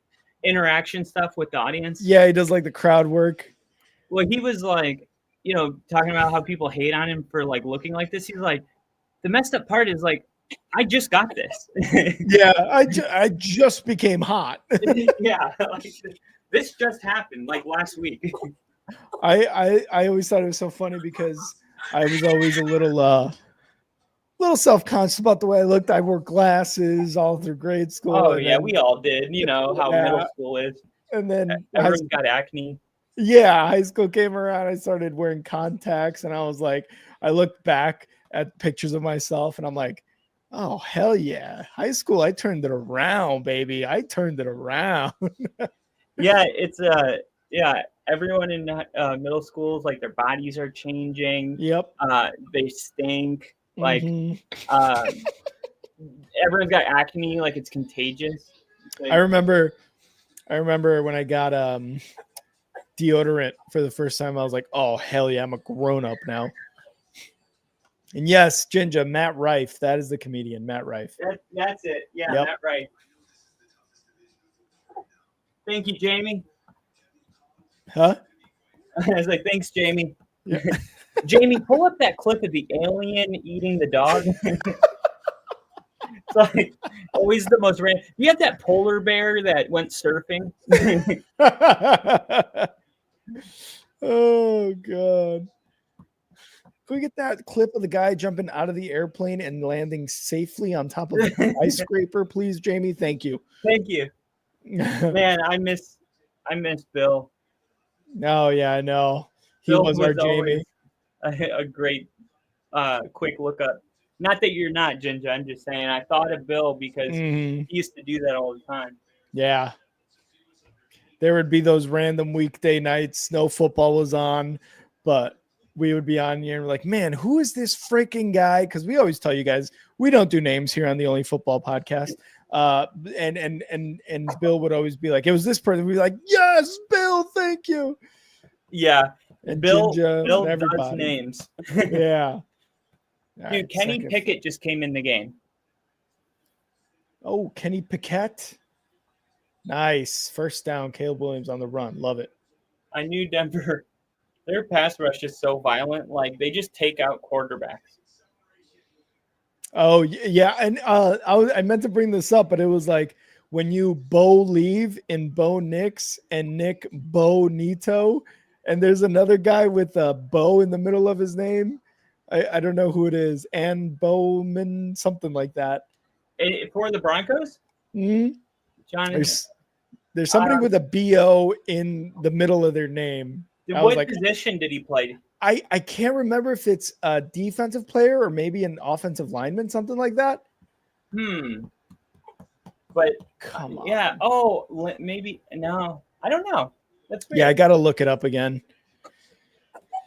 interaction stuff with the audience. Yeah, he does like the crowd work. Well, he was like, talking about how people hate on him for like looking like this. He's like, the messed up part is like, I just got this. Yeah, I just became hot. Yeah, like, this just happened like last week. I always thought it was so funny because I was always a little self-conscious about the way I looked. I wore glasses all through grade school. Oh yeah, we all did. You know how middle school is. And then everyone's got acne. Yeah, high school came around. I started wearing contacts, and I was like, I looked back at pictures of myself, and I'm like, oh hell yeah, high school, I turned it around, baby. I turned it around. Yeah, it's everyone in middle schools, like their bodies are changing. Yep. They stink. Like everyone's got acne, like it's contagious. Like, I remember when I got deodorant for the first time. I was like, oh hell yeah, I'm a grown-up now. And yes, Ginger, Matt Rife, that is the comedian, Matt Rife. That's it. Yeah, yep. Matt Rife. Thank you, Jamie. Huh? I was like, thanks, Jamie. Yeah. Jamie, pull up that clip of the alien eating the dog. It's like always the most random. You have that polar bear that went surfing. Oh god. Can we get that clip of the guy jumping out of the airplane and landing safely on top of a skyscraper, please, Jamie? Thank you. Thank you. Man, I miss Bill. Oh yeah, I know. He was our Jamie. A great quick look up. Not that you're not, Ginger. I'm just saying I thought of Bill because he used to do that all the time. Yeah. There would be those random weekday nights, no football was on, but we would be on here and we're like, man, who is this freaking guy? Because we always tell you guys, we don't do names here on the Only Football Podcast. And Bill would always be like, it was this person. We'd be like, yes, Bill, thank you. Yeah. And Bill everybody. Does names. Yeah. Dude, right, Kenny Pickett just came in the game. Oh, Kenny Pickett. Nice. First down, Caleb Williams on the run. Love it. I knew Denver, their pass rush is so violent. Like, they just take out quarterbacks. Oh, yeah. And I meant to bring this up, but it was like when you Bo leave in Bo Nix and Nick Bo Nito, and there's another guy with a Bo in the middle of his name. I don't know who it is. Ann Bowman, something like that. For the Broncos? Mm-hmm. John, there's somebody with a B-O in the middle of their name. What position did he play? I can't remember if it's a defensive player or maybe an offensive lineman, something like that. But come on. Yeah. Oh, maybe. No, I don't know. That's weird. Yeah, I got to look it up again.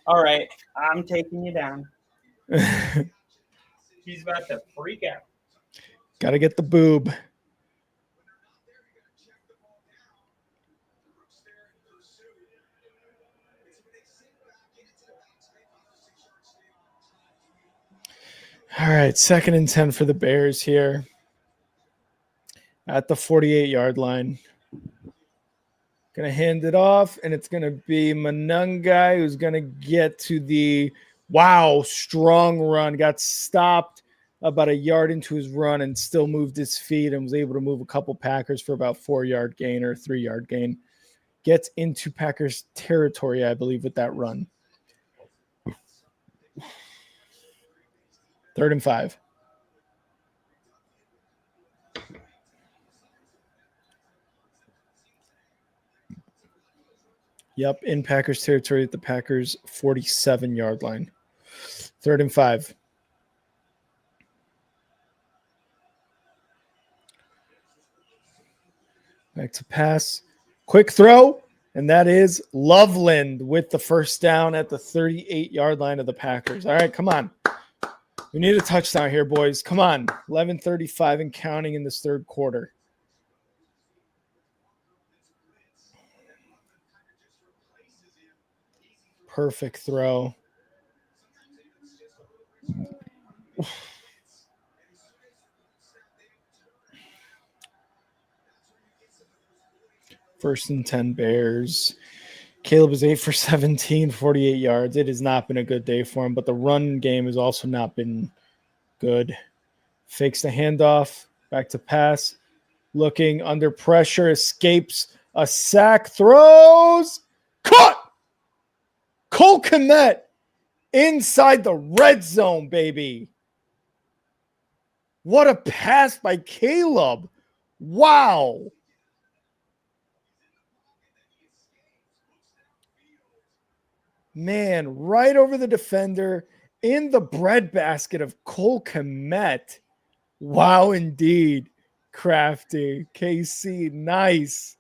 All right. I'm taking you down. He's about to freak out. Got to get the boob. All right, 2nd and 10 for the Bears here at the 48-yard line. Going to hand it off, and it's going to be Manungai who's going to get to the strong run. Got stopped about a yard into his run and still moved his feet and was able to move a couple Packers for about 4-yard gain or 3-yard gain. Gets into Packers territory, I believe, with that run. 3rd and 5. Yep, in Packers territory at the Packers 47-yard line. 3rd and 5. Back to pass. Quick throw, and that is Loveland with the first down at the 38-yard line of the Packers. All right, come on. We need a touchdown here, boys. Come on. 11:35 and counting in this third quarter. Perfect throw. First and 10 Bears. Caleb is 8 for 17, 48 yards. It has not been a good day for him, but the run game has also not been good. Fakes the handoff, back to pass. Looking under pressure, escapes a sack, throws, caught! Cole Kmet inside the red zone, baby. What a pass by Caleb. Wow. Man, right over the defender in the breadbasket of Cole Kmet. Wow, indeed. Crafty. KC, nice.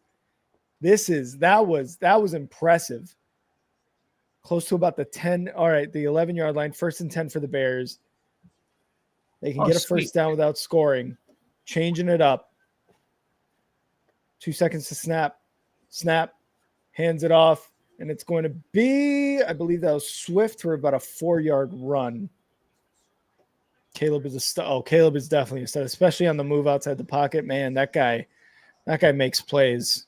That was impressive. Close to about the 10. All right, the 11-yard line. First and 10 for the Bears. They can get a first down without scoring. Changing it up. 2 seconds to snap. Snap. Hands it off. And it's going to be, I believe that was Swift for about a 4-yard run. Caleb is a stud. Oh, Caleb is definitely a stud, especially on the move outside the pocket. Man, that guy makes plays.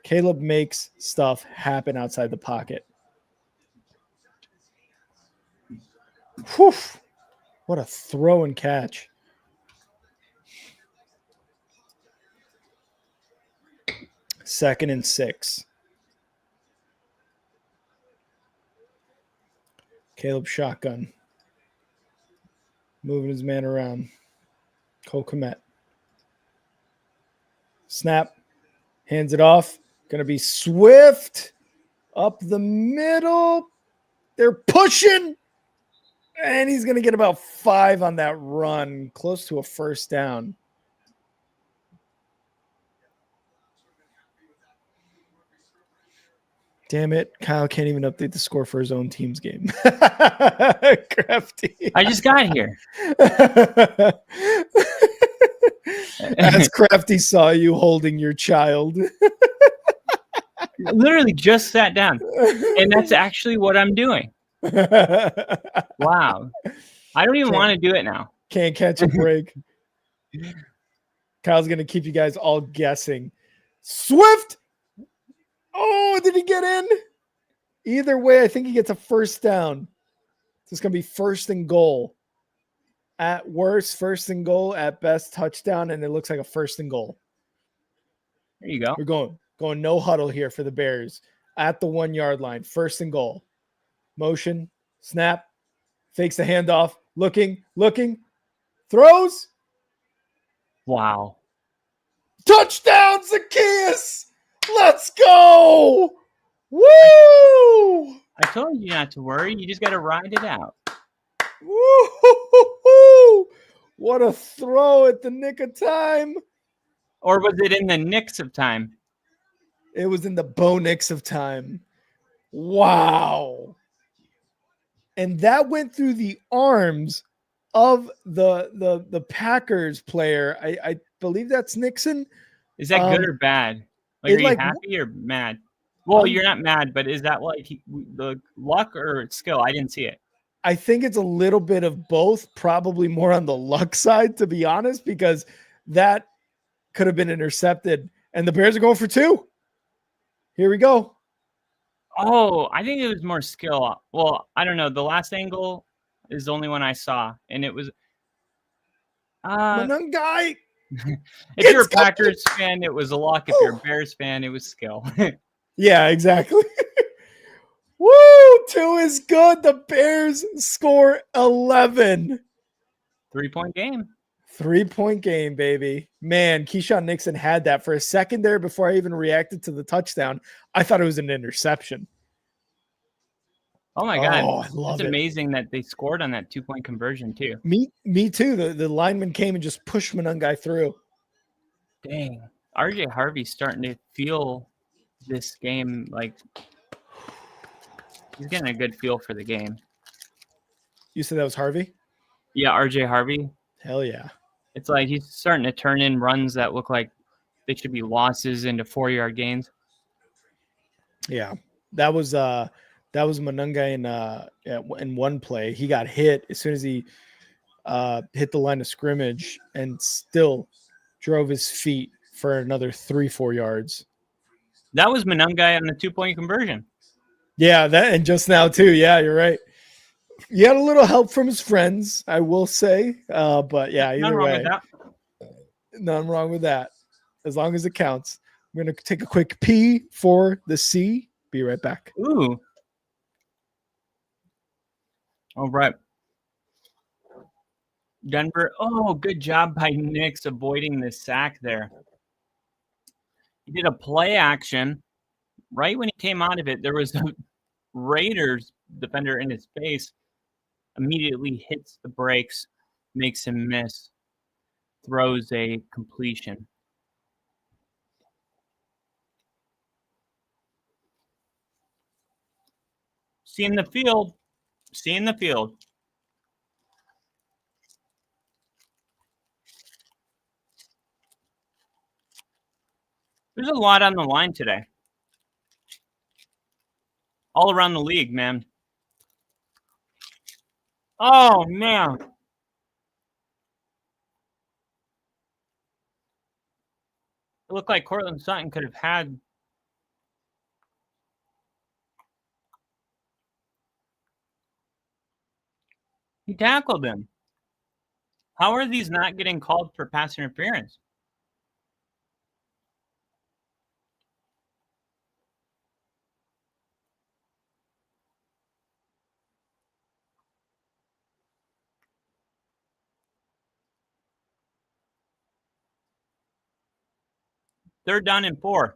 Caleb makes stuff happen outside the pocket. Whew. What a throw and catch. Second and 6. Caleb shotgun. Moving his man around. Cole Kmet. Snap. Hands it off. Going to be Swift. Up the middle. They're pushing. And he's going to get about 5 on that run. Close to a first down. Damn it. Kyle can't even update the score for his own team's game. Crafty. I just got here. As Crafty saw you holding your child. Literally just sat down. And that's actually what I'm doing. Wow. I don't even want to do it now. Can't catch a break. Kyle's going to keep you guys all guessing. Swift! Oh, did he get in? Either way, I think he gets a first down. So it's going to be first and goal. At worst, first and goal. At best, touchdown. And it looks like a first and goal. There you go. We're going no huddle here for the Bears. At the 1-yard line. First and goal. Motion. Snap. Fakes the handoff. Looking. Throws. Wow. Touchdown, Zacchaeus! Let's go! Woo! I told you not to worry. You just got to ride it out. Woo! What a throw at the nick of time. Or was it in the nicks of time? It was in the bo-nicks of time. Wow. And that went through the arms of the Packers player. I believe that's Nixon. Is that good or bad? Like, are you happy or mad? Well, you're not mad, but is that like the luck or skill? I didn't see it. I think it's a little bit of both, probably more on the luck side, to be honest, because that could have been intercepted. And the Bears are going for 2. Here we go. Oh, I think it was more skill. Well, I don't know. The last angle is the only one I saw, and it was Manungai. If you're a Packers fan, it was luck. If you're a Bears fan, it was skill. Yeah, exactly. Woo! 2 is good. The Bears score 11. 3-point game. 3-point game, baby. Man, Keyshawn Nixon had that for a second there before I even reacted to the touchdown. I thought it was an interception. Oh my God. Oh, I love it. It's amazing that they scored on that 2-point conversion too. Me too. The lineman came and just pushed Manungai through. Dang. RJ Harvey's starting to feel this game like he's getting a good feel for the game. You said that was Harvey? Yeah, RJ Harvey. Hell yeah. It's like he's starting to turn in runs that look like they should be losses into 4-yard gains. Yeah. That was Manunga in one play. He got hit as soon as he hit the line of scrimmage and still drove his feet for another 3-4 yards. That was Manungai on the 2-point conversion. Yeah, that and just now too. Yeah, you're right. He had a little help from his friends, I will say. But yeah, Nothing either wrong way, with that. nothing wrong with that. As long as it counts. I'm gonna take a quick P for the C. Be right back. Ooh. All right. Denver. Oh, good job by Nix avoiding the sack there. He did a play action. Right when he came out of it, there was a Raiders defender in his face. Immediately hits the brakes, makes him miss, throws a completion. Seeing the field. There's a lot on the line today. All around the league, man. Oh, man. It looked like Cortland Sutton could have had. He tackled him. How are these not getting called for pass interference? Third down and 4.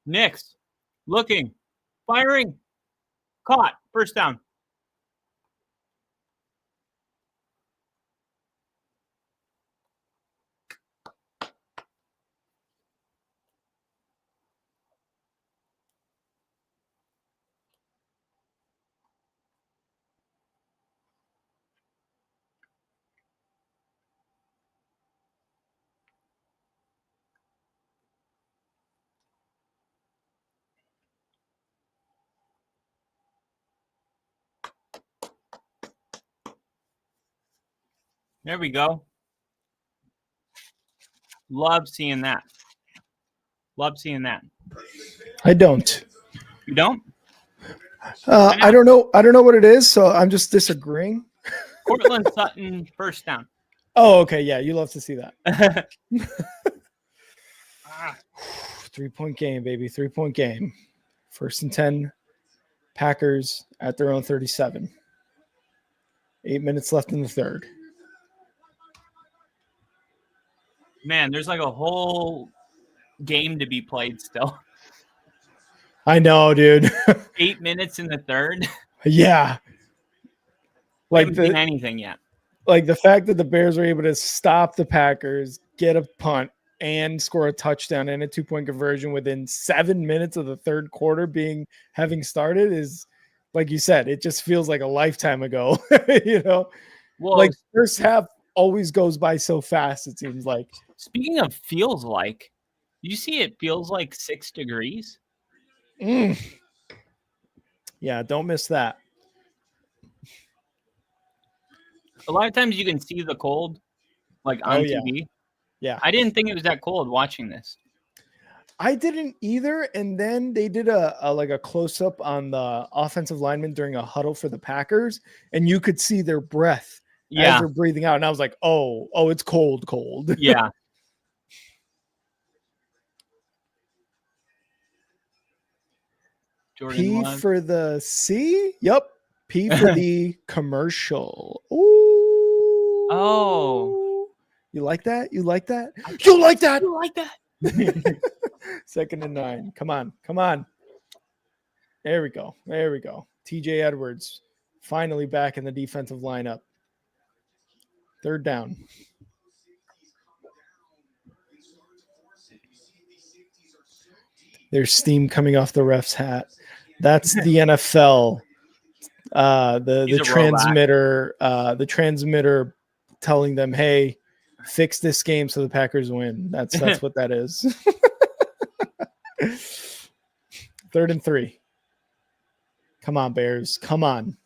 Nix looking, firing, caught, first down. There we go. Love seeing that. I don't. You don't? I don't know. I don't know what it is, so I'm just disagreeing. Cortland Sutton, first down. Oh, okay. Yeah, you love to see that. 3-point game, baby. 3-point game. 1st and 10. Packers at their own 37. 8 minutes left in the third. Man, there's like a whole game to be played still. I know, dude. 8 minutes in the third. Yeah. We Like haven't seen anything yet. Like the fact that the Bears were able to stop the Packers, get a punt, and score a touchdown and a 2-point conversion within 7 minutes of the third quarter having started is, like you said, it just feels like a lifetime ago. Well, like first half always goes by so fast, it seems like. Speaking of feels like, you see it feels like 6 degrees? Yeah, don't miss that. A lot of times you can see the cold, like on TV. Yeah. I didn't think it was that cold watching this. I didn't either. And then they did a close up on the offensive lineman during a huddle for the Packers, and you could see their breath as they're breathing out. And I was like, oh, it's cold. Yeah. P for the C. Yep. P for the commercial. Ooh. Oh. You like that? You like that? You like that? 2nd and 9. Come on. There we go. TJ Edwards finally back in the defensive lineup. 3rd down. There's steam coming off the ref's hat. That's the NFL The He's a robot. transmitter telling them, "Hey, fix this game so the Packers win." That's what that is. 3rd and 3. Come on, Bears. Come on.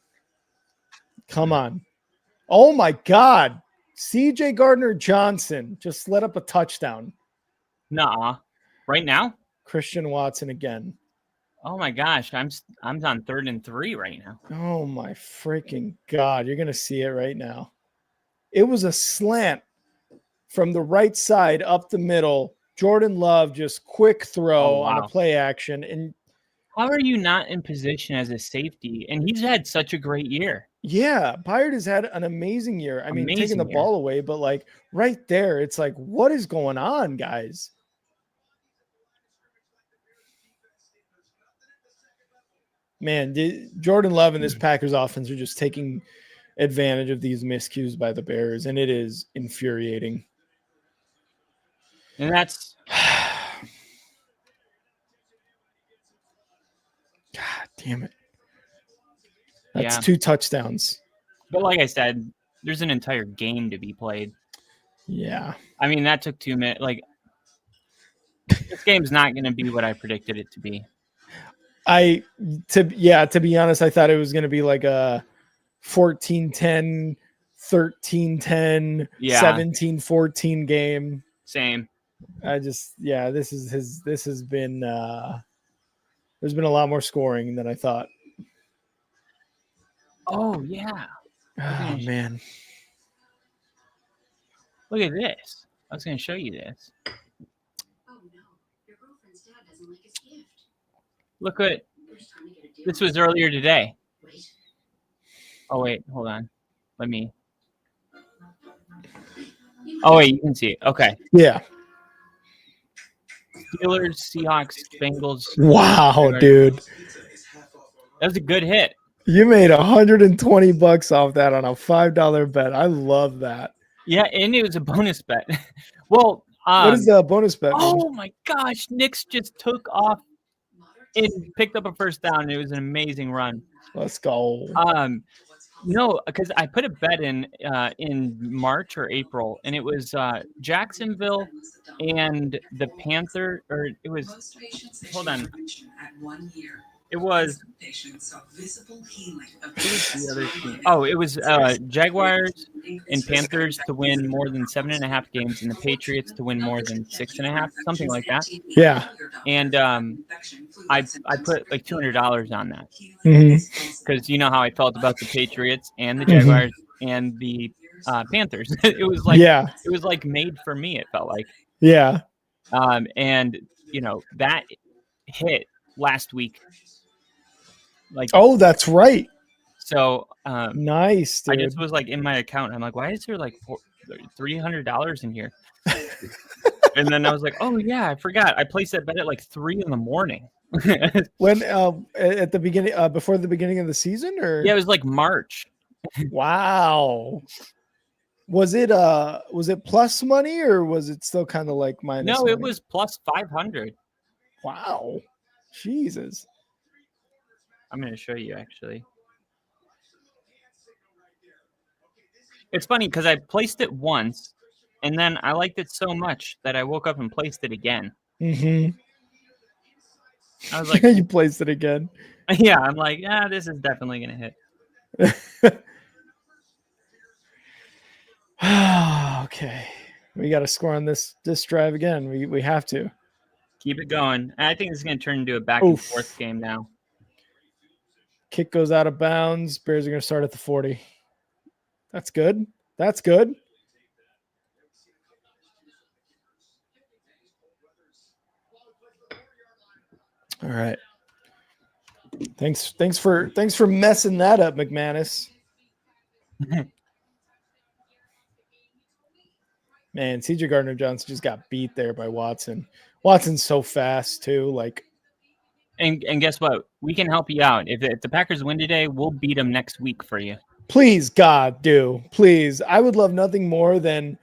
Oh my God. CJ Gardner-Johnson just let up a touchdown. Nuh-uh. Right now? Christian Watson again. Oh my gosh, I'm on 3rd and 3 right now. Oh my freaking God. You're going to see it right now. It was a slant from the right side up the middle. Jordan Love just quick throw on a play action. And how are you not in position as a safety? And he's had such a great year. Yeah, Byard has had an amazing year. I mean, taking the ball away, but like right there, it's like, what is going on, guys? Man, Jordan Love and this Packers offense are just taking advantage of these miscues by the Bears, and it is infuriating. And that's God damn it. That's 2 touchdowns. But like I said, there's an entire game to be played. Yeah. I mean, that took 2 minutes. Like, this game's not going to be what I predicted it to be. To be honest, I thought it was going to be like a 14-10, 13-10, 17-14 game. Same. This has been there's been a lot more scoring than I thought. Oh yeah. Oh man. Look at this. I was going to show you this. Oh no. Your girlfriend's dad doesn't like his gift. Look at this. Was earlier today. Oh wait, hold on. Let me. Oh wait, you can see it. Okay. Yeah. Steelers, Seahawks, Bengals. Wow, dude. That was a good hit. You made $120 off that on a $5 bet. I love that. Yeah, and it was a bonus bet. Well, what is the bonus bet? Oh my gosh, Knicks just took off and picked up a first down. It was an amazing run. Let's go. No, because I put a bet in March or April, and it was Jacksonville and the Panther, or it was. Hold on. It was the other team. Oh, it was Jaguars and Panthers to win more than 7.5 games, and the Patriots to win more than 6.5, something like that. Yeah. And I put like $200 on that because you know how I felt about the Patriots and the Jaguars and the Panthers. It was like made for me. It felt like. Yeah. And you know that hit last week. Like, oh, that's right. So nice, dude. I just was like in my account. I'm like, why is there like $300 in here? And then I was like, oh yeah, I forgot. I placed that bet at like 3 a.m. When at the beginning, before the beginning of the season, or yeah, it was like March. Wow. Was it plus money or was it still kind of like minus? No, money? It was plus 500. Wow. Jesus. I'm going to show you, actually. It's funny because I placed it once, and then I liked it so much that I woke up and placed it again. Mm-hmm. I was like... You placed it again? Yeah, I'm like, yeah, this is definitely going to hit. Okay. We got to score on this drive again. We have to. Keep it going. I think it's going to turn into a back and forth game now. Kick goes out of bounds. Bears are going to start at the 40. That's good. That's good. All right. Thanks for messing that up, McManus. Man, CJ Gardner-Johnson just got beat there by Watson. Watson's so fast too. Like, and guess what? We can help you out. If the Packers win today, we'll beat them next week for you. Please, God, do. Please. I would love nothing more than,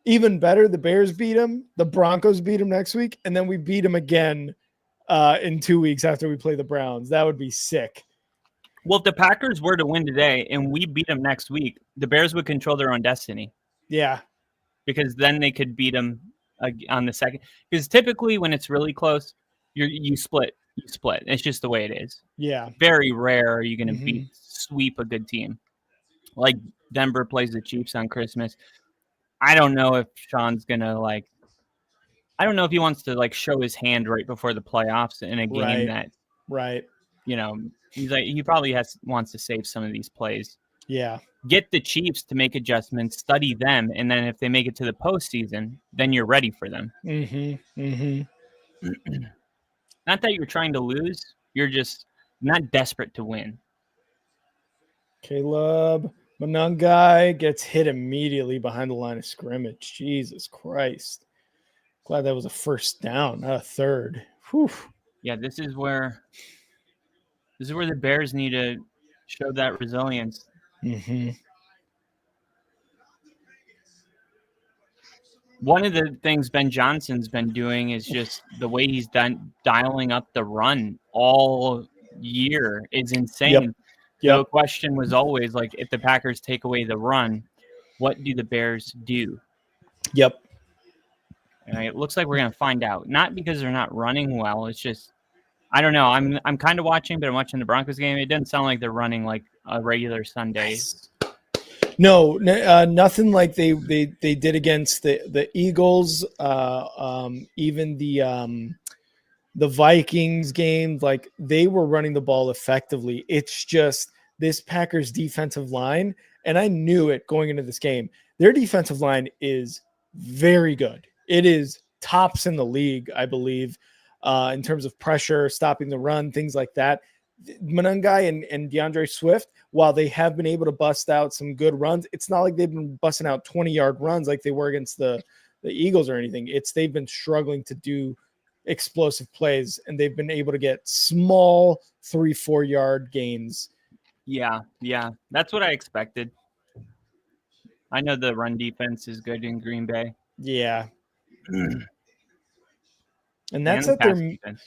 even better, the Bears beat them, the Broncos beat them next week, and then we beat them again in 2 weeks after we play the Browns. That would be sick. Well, if the Packers were to win today and we beat them next week, the Bears would control their own destiny Yeah. because then they could beat them on the second. Because typically when it's really close, you split. You split. It's just the way it is. Yeah. Very rare are you going to Mhm. sweep a good team. Like Denver plays the Chiefs on Christmas. I don't know if Sean's going to I don't know if he wants to show his hand right before the playoffs in a game that, Right. he's he probably wants to save some of these plays. Yeah. Get the Chiefs to make adjustments, study them, and then if they make it to the postseason, then you're ready for them. Mm-hmm. Mm-hmm. Not that you're trying to lose, you're just not desperate to win. Caleb Monangai gets hit immediately behind the line of scrimmage. Jesus Christ. Glad that was a first down, not a third. Whew. Yeah, this is where the Bears need to show that resilience. Mm-hmm. One of the things Ben Johnson's been doing is just the way he's done dialing up the run all year is insane. Yep. The question was always if the Packers take away the run, what do the Bears do? Yep. And it looks like we're going to find out. Not because they're not running well. It's just, I don't know. I'm kind of watching, but I'm watching the Broncos game. It doesn't sound like they're running like a regular Sunday. Yes. No, nothing like they did against the Eagles. Even the Vikings game, they were running the ball effectively. It's just this Packers defensive line, and I knew it going into this game. Their defensive line is very good. It is tops in the league, I believe, in terms of pressure, stopping the run, things like that. Monangai and DeAndre Swift, while they have been able to bust out some good runs, it's not like they've been busting out 20-yard runs like they were against the Eagles or anything. They've been struggling to do explosive plays, and they've been able to get small 3-4 yard gains. Yeah, that's what I expected. I know the run defense is good in Green Bay. Yeah. And that's And that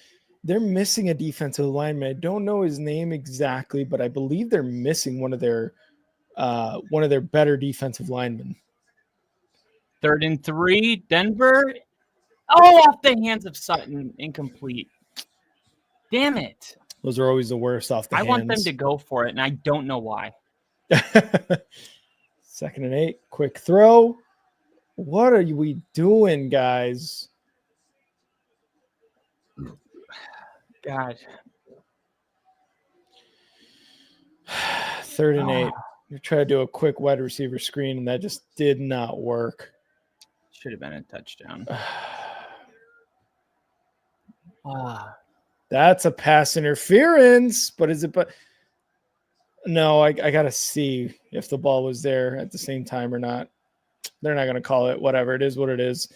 they're missing a defensive lineman. I don't know his name exactly, but I believe they're missing one of their better defensive linemen. 3rd and 3, Denver. Oh, off the hands of Sutton, incomplete. Damn it! Those are always the worst off the hands. I want them to go for it, and I don't know why. 2nd and 8, quick throw. What are we doing, guys? God. 3rd and 8. You try to do a quick wide receiver screen, and that just did not work. Should have been a touchdown. That's a pass interference, but is it? But no, I got to see if the ball was there at the same time or not. They're not going to call it. Whatever, it is what it is.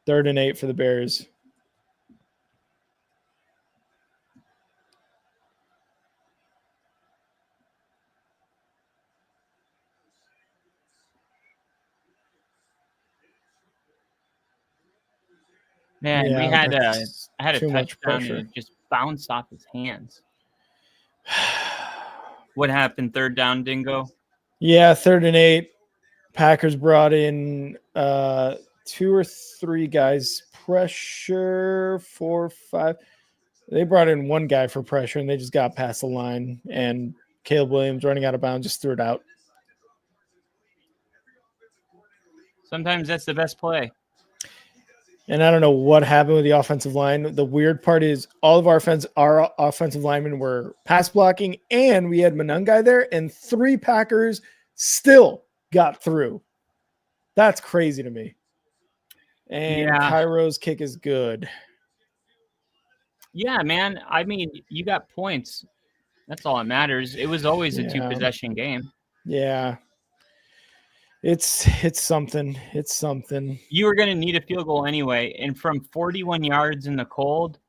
3rd and 8 for the Bears. Man, we had I had a too much touchdown pressure. and it just bounced off his hands. What happened? 3rd down, Dingo? Yeah, 3rd and 8. Packers brought in 2 or 3 guys. Pressure, 4, 5. They brought in 1 guy for pressure, and they just got past the line. And Caleb Williams, running out of bounds, just threw it out. Sometimes that's the best play. And I don't know what happened with the offensive line. The weird part is all of our offensive linemen were pass blocking, and we had Monangai there, and 3 Packers still got through. That's crazy to me. And Cairo's kick is good. Yeah, man. I mean, you got points. That's all that matters. It was always a 2-possession game. Yeah. It's something. It's something. You were going to need a field goal anyway, and from 41 yards in the cold,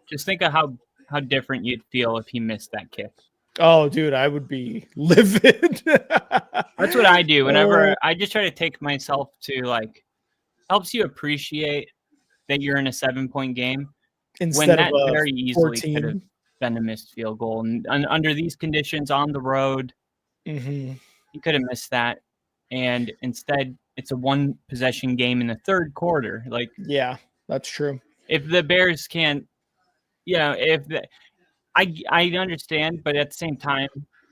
just think of how different you'd feel if he missed that kick. Oh, dude, I would be livid. That's what I do whenever I just try to take myself to helps you appreciate that you're in a 7-point game instead when that of very easily 14. could have been a missed field goal. And under these conditions on the road, Mm-hmm. he could have missed that. And instead, it's a one possession game in the third quarter. Like, Yeah, that's true. if the Bears can't, I understand, but at the same time,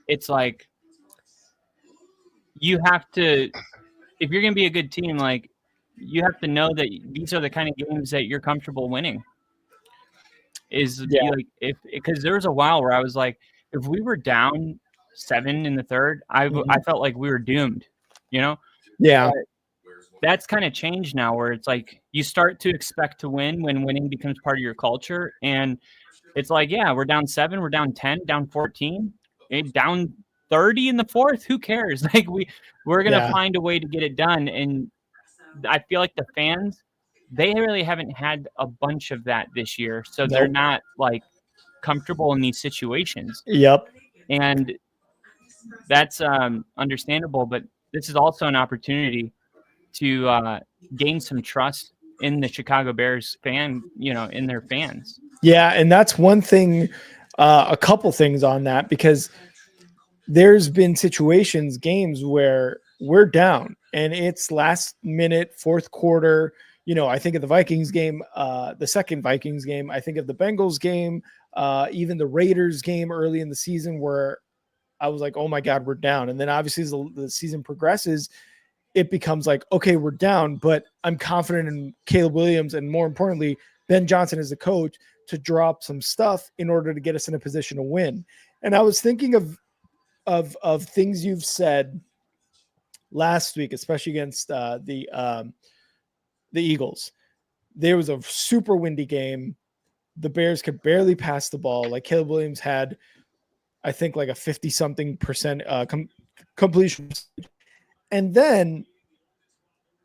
it's like you have to, if you're going to be a good team, like you have to know that these are the kind of games that you're comfortable winning. Yeah. Like because there was a while where I was like, if we were down 7 in the third, I felt like we were doomed, you know. Yeah. But that's kind of changed now, where it's like you start to expect to win when winning becomes part of your culture, and it's like, yeah, we're down 7, we're down 10, down 14, down 30 in the fourth. Who cares? Like we're gonna find a way to get it done, and I feel like the fans, they really haven't had a bunch of that this year, so they're not like comfortable in these situations. Yep. And that's understandable, but this is also an opportunity to gain some trust in the Chicago Bears fan, in their fans. Yeah, and that's one thing, a couple things on that, because there's been situations, games where we're down and it's last minute, fourth quarter. I think of the Vikings game, the second Vikings game. I think of the Bengals game, even the Raiders game early in the season, where I was like, oh my God, we're down. And then obviously as the season progresses, it becomes like, okay, we're down, but I'm confident in Caleb Williams, and more importantly, Ben Johnson as the coach, to drop some stuff in order to get us in a position to win. And I was thinking of things you've said last week, especially against the Eagles. There was a super windy game. The Bears could barely pass the ball. Like Caleb Williams had, I think, like a 50-something percent completion. And then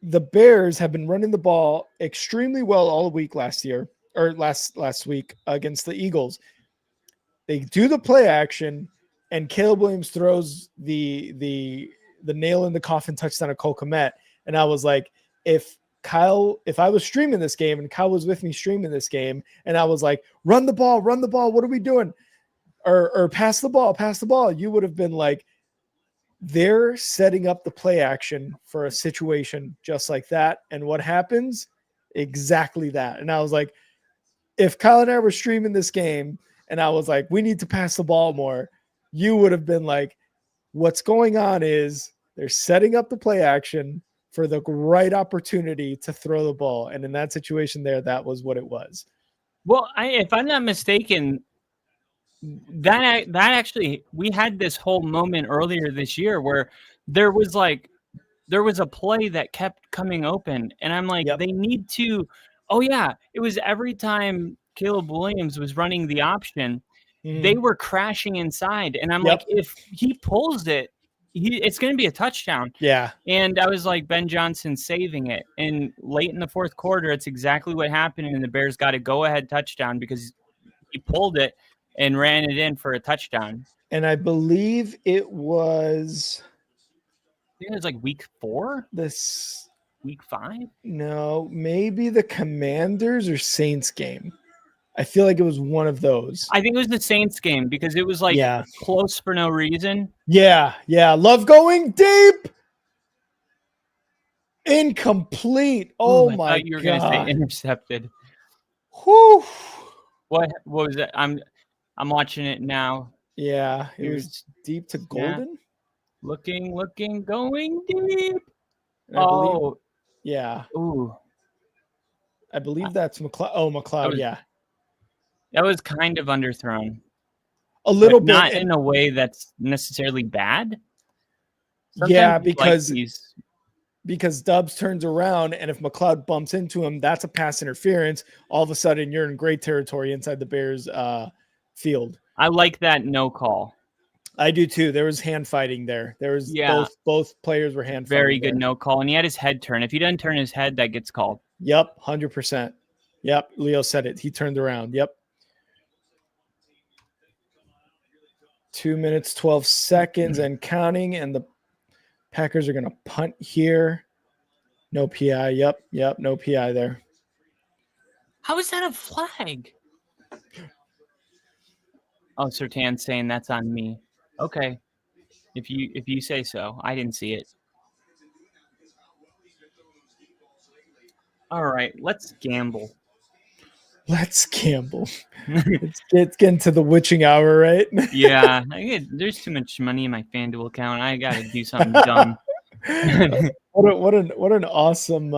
the Bears have been running the ball extremely well all week last week against the Eagles. They do the play action, and Caleb Williams throws the nail in the coffin touchdown to Cole Kmet. And I was like, if I was streaming this game and Kyle was with me streaming this game, and I was like, run the ball, what are we doing? Or pass the ball, you would have been like, they're setting up the play action for a situation just like that. And what happens? Exactly that. And I was like, if Kyle and I were streaming this game and I was like, we need to pass the ball more, you would have been like, what's going on is they're setting up the play action for the right opportunity to throw the ball. And in that situation there, that was what it was. Well, if I'm not mistaken, that actually, we had this whole moment earlier this year where there was a play that kept coming open, and I'm like, They need to. Oh yeah, it was every time Caleb Williams was running the option, they were crashing inside, and I'm like, if he pulls it, it's going to be a touchdown. Yeah. And I was like, Ben Johnson saving it, and late in the fourth quarter, it's exactly what happened, and the Bears got a go-ahead touchdown because he pulled it and ran it in for a touchdown. And I believe it was like week 4? This week 5? No, maybe the Commanders or Saints game. I feel like it was one of those. I think it was the Saints game because it was close for no reason. Yeah. Love going deep. Incomplete. Oh my God. You were going to say intercepted. Whew. What was that? I'm watching it now. Yeah, it was deep to golden. Yeah. Looking, going deep. Yeah. Ooh. I believe that's McLeod. Oh, McLeod, yeah. That was kind of underthrown. A little bit. Not in a way that's necessarily bad. Sometimes because Dubs turns around, and if McLeod bumps into him, that's a pass interference. All of a sudden, you're in great territory inside the Bears field. I like that no call. I do too. There was hand fighting there. There was both players were hand fighting. Very good no call, and he had his head turned. If he doesn't turn his head, that gets called. Yep, 100%. Yep, Leo said it. He turned around. Yep. 2 minutes, 12 seconds and counting, and the Packers are going to punt here. No PI. Yep, no PI there. How is that a flag? Oh, Sertan's saying that's on me. Okay. If you say so. I didn't see it. All right, let's gamble. Let's gamble. It's getting to the witching hour, right? Yeah, there's too much money in my FanDuel account. I got to do something dumb. what an awesome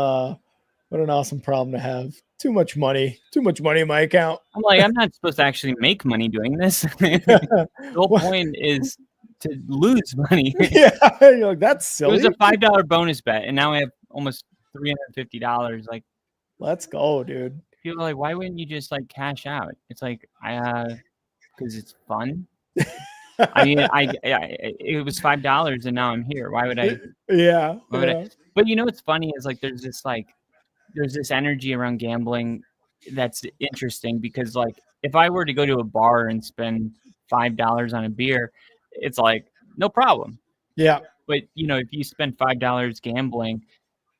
problem to have. Too much money in my account. I'm like, I'm not supposed to actually make money doing this. The whole point is to lose money. Yeah, you're like, that's silly. It was a $5 bonus bet, and now I have almost $350. Like, let's go, dude. people are like, why wouldn't you just like cash out? It's like, because it's fun. I mean, it was $5, and now I'm here. Why would I? Yeah. Why would I? But you know what's funny is like there's this energy around gambling that's interesting because like if I were to go to a bar and spend $5 on a beer, it's like no problem. Yeah. But you know, if you spend $5 gambling,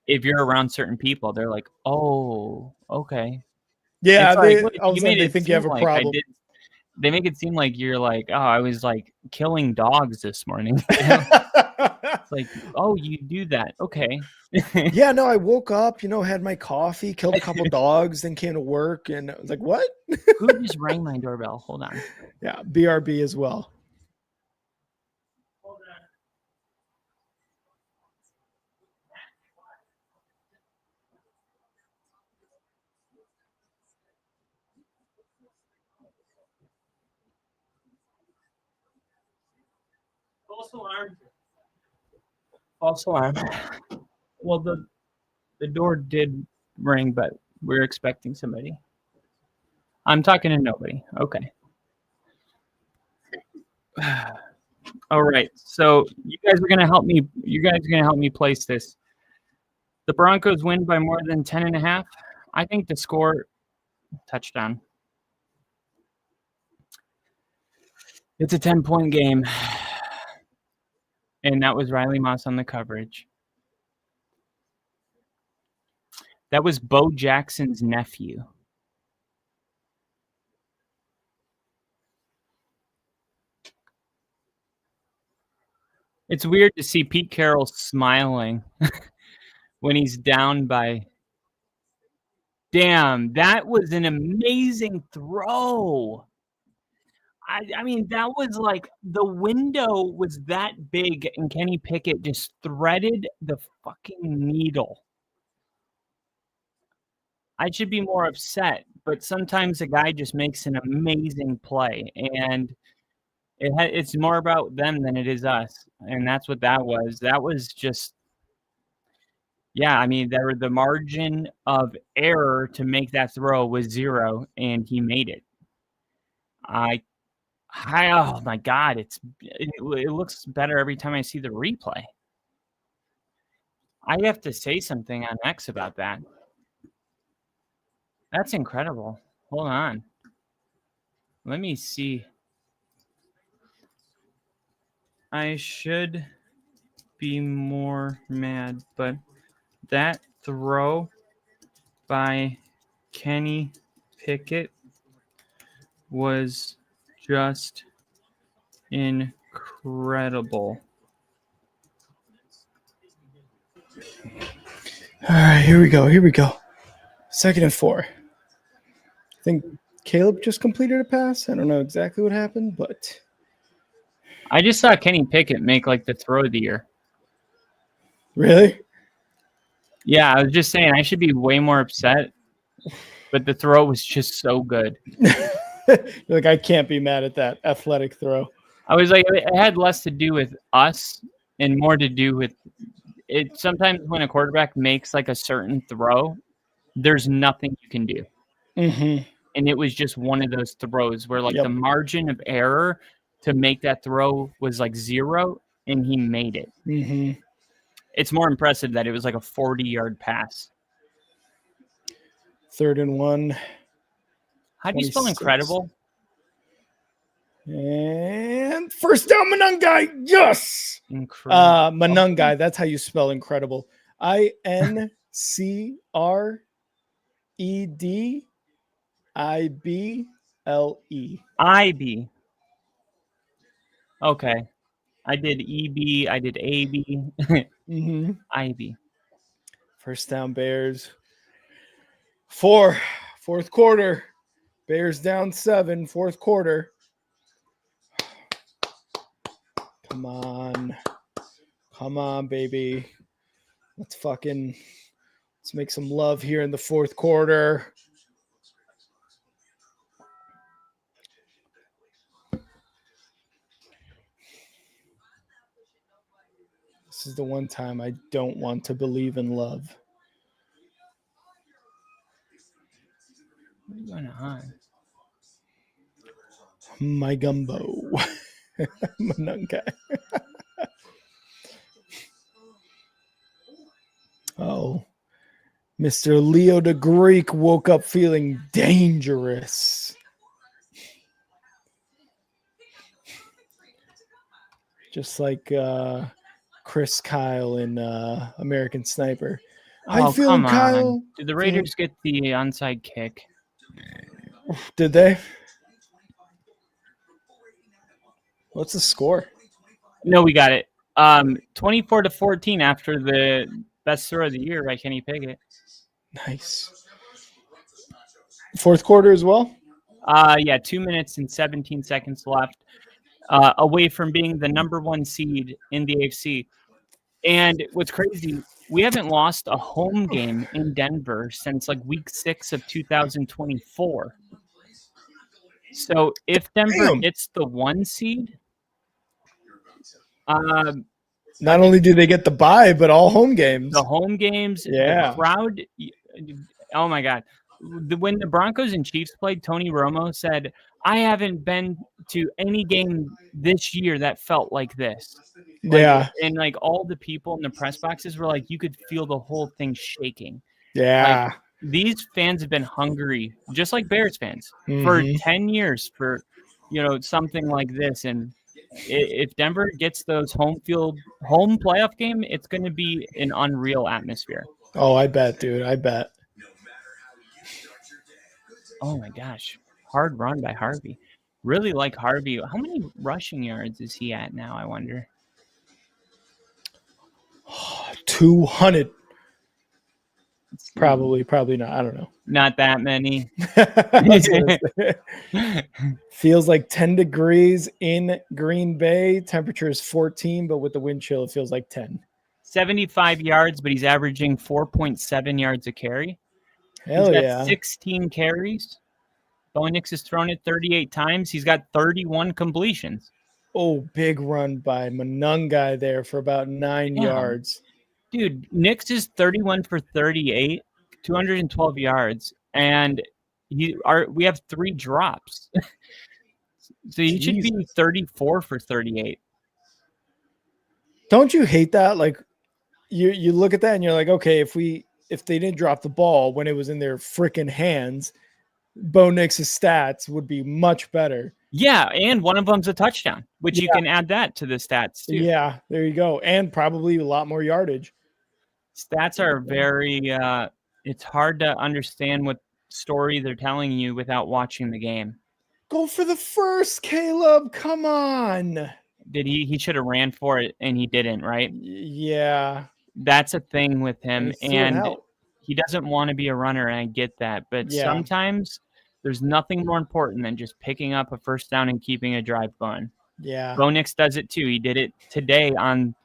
if you're around certain people, they're like, "Oh, okay." Yeah, they think you have a problem. They make it seem like you're like, "Oh, I was like killing dogs this morning." It's like, "Oh, you do that, okay." Yeah, no, I woke up, had my coffee, killed a couple dogs, then came to work, and I was like, "What?" Who just rang my doorbell? Hold on. Yeah, BRB as well. False alarm. Well, the door did ring, but we're expecting somebody. I'm talking to nobody. Okay. All right. So you guys are gonna help me. You guys are gonna help me place this. The Broncos win by more than 10.5. I think the score touchdown. It's a 10-point game. And that was Riley Moss on the coverage. That was Bo Jackson's nephew. It's weird to see Pete Carroll smiling when he's down by. Damn, that was an amazing throw. I mean, that was like the window was that big, and Kenny Pickett just threaded the fucking needle. I should be more upset, but sometimes a guy just makes an amazing play, and it's more about them than it is us, and that's what that was. That was just, yeah. I mean, the margin of error to make that throw was 0, and he made it. Oh my God, it looks better every time I see the replay. I have to say something on X about that. That's incredible. Hold on. Let me see. I should be more mad, but that throw by Kenny Pickett was just incredible. All right, here we go. 2nd and 4. I think Caleb just completed a pass. I don't know exactly what happened, but I just saw Kenny Pickett make like the throw of the year. Really? Yeah, I was just saying I should be way more upset, but the throw was just so good. Like, I can't be mad at that athletic throw. I was like, it had less to do with us and more to do with it. Sometimes when a quarterback makes like a certain throw, there's nothing you can do. Mm-hmm. And it was just one of those throws where like the margin of error to make that throw was like 0, and he made it. Mm-hmm. It's more impressive that it was like a 40-yard pass. 3rd and 1. How do you spell incredible? And first down, Manungai. Yes. Incredible. Manungai. That's how you spell incredible. INCREDIBLE. IB. Okay. I did EB. I did AB. Mm-hmm. IB. First down, Bears. Fourth quarter. Bears down 7, fourth quarter. Come on. Come on, baby. Let's make some love here in the fourth quarter. This is the one time I don't want to believe in love. What's going on? My gumbo. Manunga. Oh. Mr. Leo the Greek woke up feeling dangerous. Just like Chris Kyle in American Sniper. How you feeling, come Kyle? on. Did the Raiders get the onside kick? Did they? What's the score? No, we got it. 24-14 after the best throw of the year by Kenny Pickett. Nice. Fourth quarter as well? Yeah, 2 minutes and 17 seconds left. Away from being the number 1 seed in the AFC. And what's crazy, we haven't lost a home game in Denver since like week 6 of 2024. So if Denver gets the 1 seed, not only do they get the bye, but all home games. The home games, yeah. The crowd. Oh my God. When the Broncos and Chiefs played, Tony Romo said, I haven't been to any game this year that felt like this. Yeah. And like all the people in the press boxes were like, you could feel the whole thing shaking. Yeah. Like, these fans have been hungry, just like Bears fans, for 10 years for, something like this. And if Denver gets those home playoff game, it's going to be an unreal atmosphere. Oh, I bet, dude. I bet. Oh my gosh. Hard run by Harvey. Really like Harvey. How many rushing yards is he at now, I wonder? 200. Probably not. I don't know. Not that many. Feels like 10 degrees in Green Bay. Temperature is 14, but with the wind chill, it feels like 10. 75 yards, but he's averaging 4.7 yards a carry. Hell he's got 16 carries. Bo Nix has thrown it 38 times. He's got 31 completions. Oh, big run by Manunga there for about 9 yards. Dude, Nix is 31 for 38, 212 yards, and we have 3 drops. So he should be 34 for 38. Don't you hate that? Like, you look at that and you're like, okay, if they didn't drop the ball when it was in their freaking hands, Bo Nix's stats would be much better. Yeah, and one of them's a touchdown, which you can add that to the stats too. Yeah, there you go. And probably a lot more yardage. Stats are very it's hard to understand what story they're telling you without watching the game. Go for the first, Caleb. Come on. Did he should have ran for it and he didn't, right? Yeah. That's a thing with him. And he doesn't want to be a runner, and I get that. But sometimes there's nothing more important than just picking up a first down and keeping a drive going. Yeah. Bo Nix does it too. He did it today on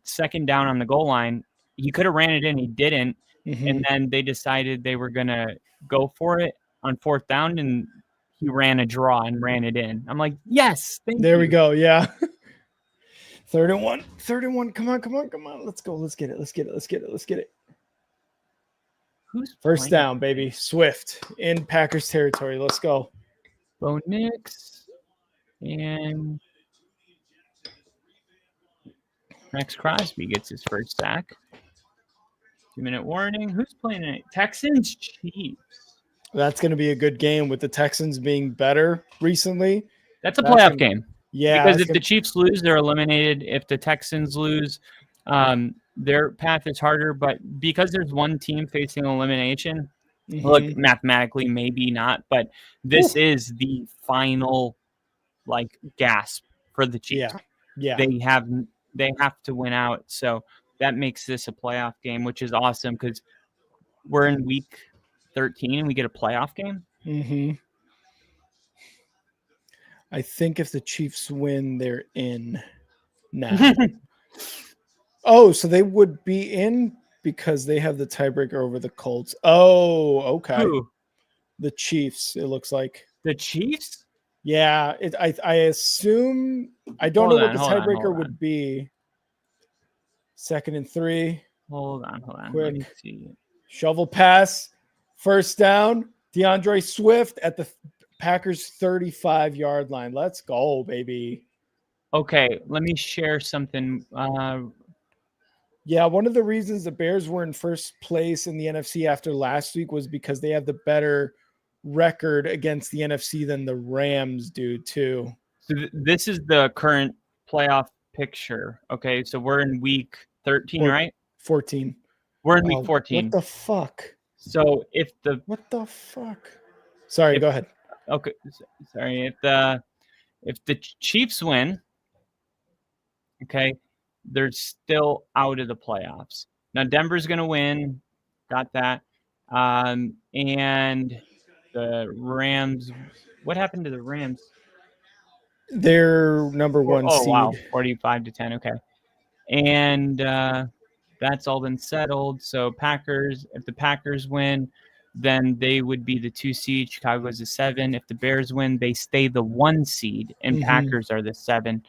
second down on the goal line. He could have ran it in, he didn't. And then they decided they were gonna go for it on fourth down, and he ran a draw and ran it in. I'm like, yes, there we go. Yeah. 31. Come on. Let's go. Let's get it. Who's first down, baby? Swift in Packers territory. Let's go. Bo Nix and Max Crosby gets his first sack. 2-minute warning. Who's playing it? Texans, Chiefs. That's going to be a good game with the Texans being better recently. That's a playoff game. Yeah. Because if the Chiefs lose, they're eliminated. If the Texans lose, their path is harder. But because there's one team facing elimination, look, mathematically, maybe not. But this is the final, gasp for the Chiefs. Yeah. They have to win out. So that makes this a playoff game, which is awesome because we're in week 13 and we get a playoff game. Mm-hmm. I think if the Chiefs win, they're in now. Oh, so they would be in because they have the tiebreaker over the Colts. Oh, okay. Who? The Chiefs, it looks like. The Chiefs? Yeah, I assume I don't know what the tiebreaker would be. 2nd and 3. Hold on. Quick. Let me see. Shovel pass. First down. DeAndre Swift at the Packers 35-yard line. Let's go, baby. Okay, let me share something. Yeah, one of the reasons the Bears were in first place in the NFC after last week was because they have the better record against the NFC than the Rams do, too. So this is the current playoff picture. Okay, so we're in week 13, right? 14. We're in week 14. What the fuck? So if the What the fuck? Sorry, go ahead. Okay, sorry. If the Chiefs win, okay, they're still out of the playoffs. Now Denver's going to win. Got that. And the Rams. What happened to the Rams? They're number one seed. Wow, 45-10. Okay, and that's all been settled. So Packers. If the Packers win, then they would be the 2 seed. Chicago's the 7. If the Bears win, they stay the 1 seed, and Packers are the 7.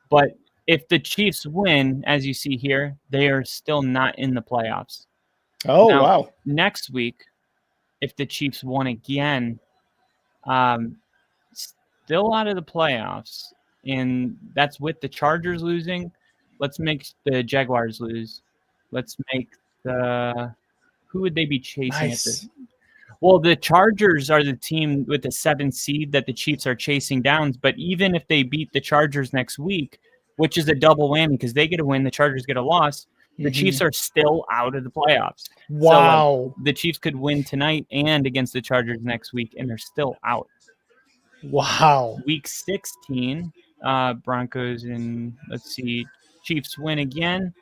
But if the Chiefs win, as you see here, they are still not in the playoffs. Oh, now, wow. Next week, if the Chiefs won again, still out of the playoffs, and that's with the Chargers losing. Let's make the Jaguars lose. Let's make who would they be chasing at this? Well, the Chargers are the team with the 7 seed that the Chiefs are chasing down. But even if they beat the Chargers next week, which is a double whammy because they get a win, the Chargers get a loss, the Chiefs are still out of the playoffs. Wow. So, the Chiefs could win tonight and against the Chargers next week, and they're still out. Wow. Week 16, Broncos and let's see, Chiefs win again.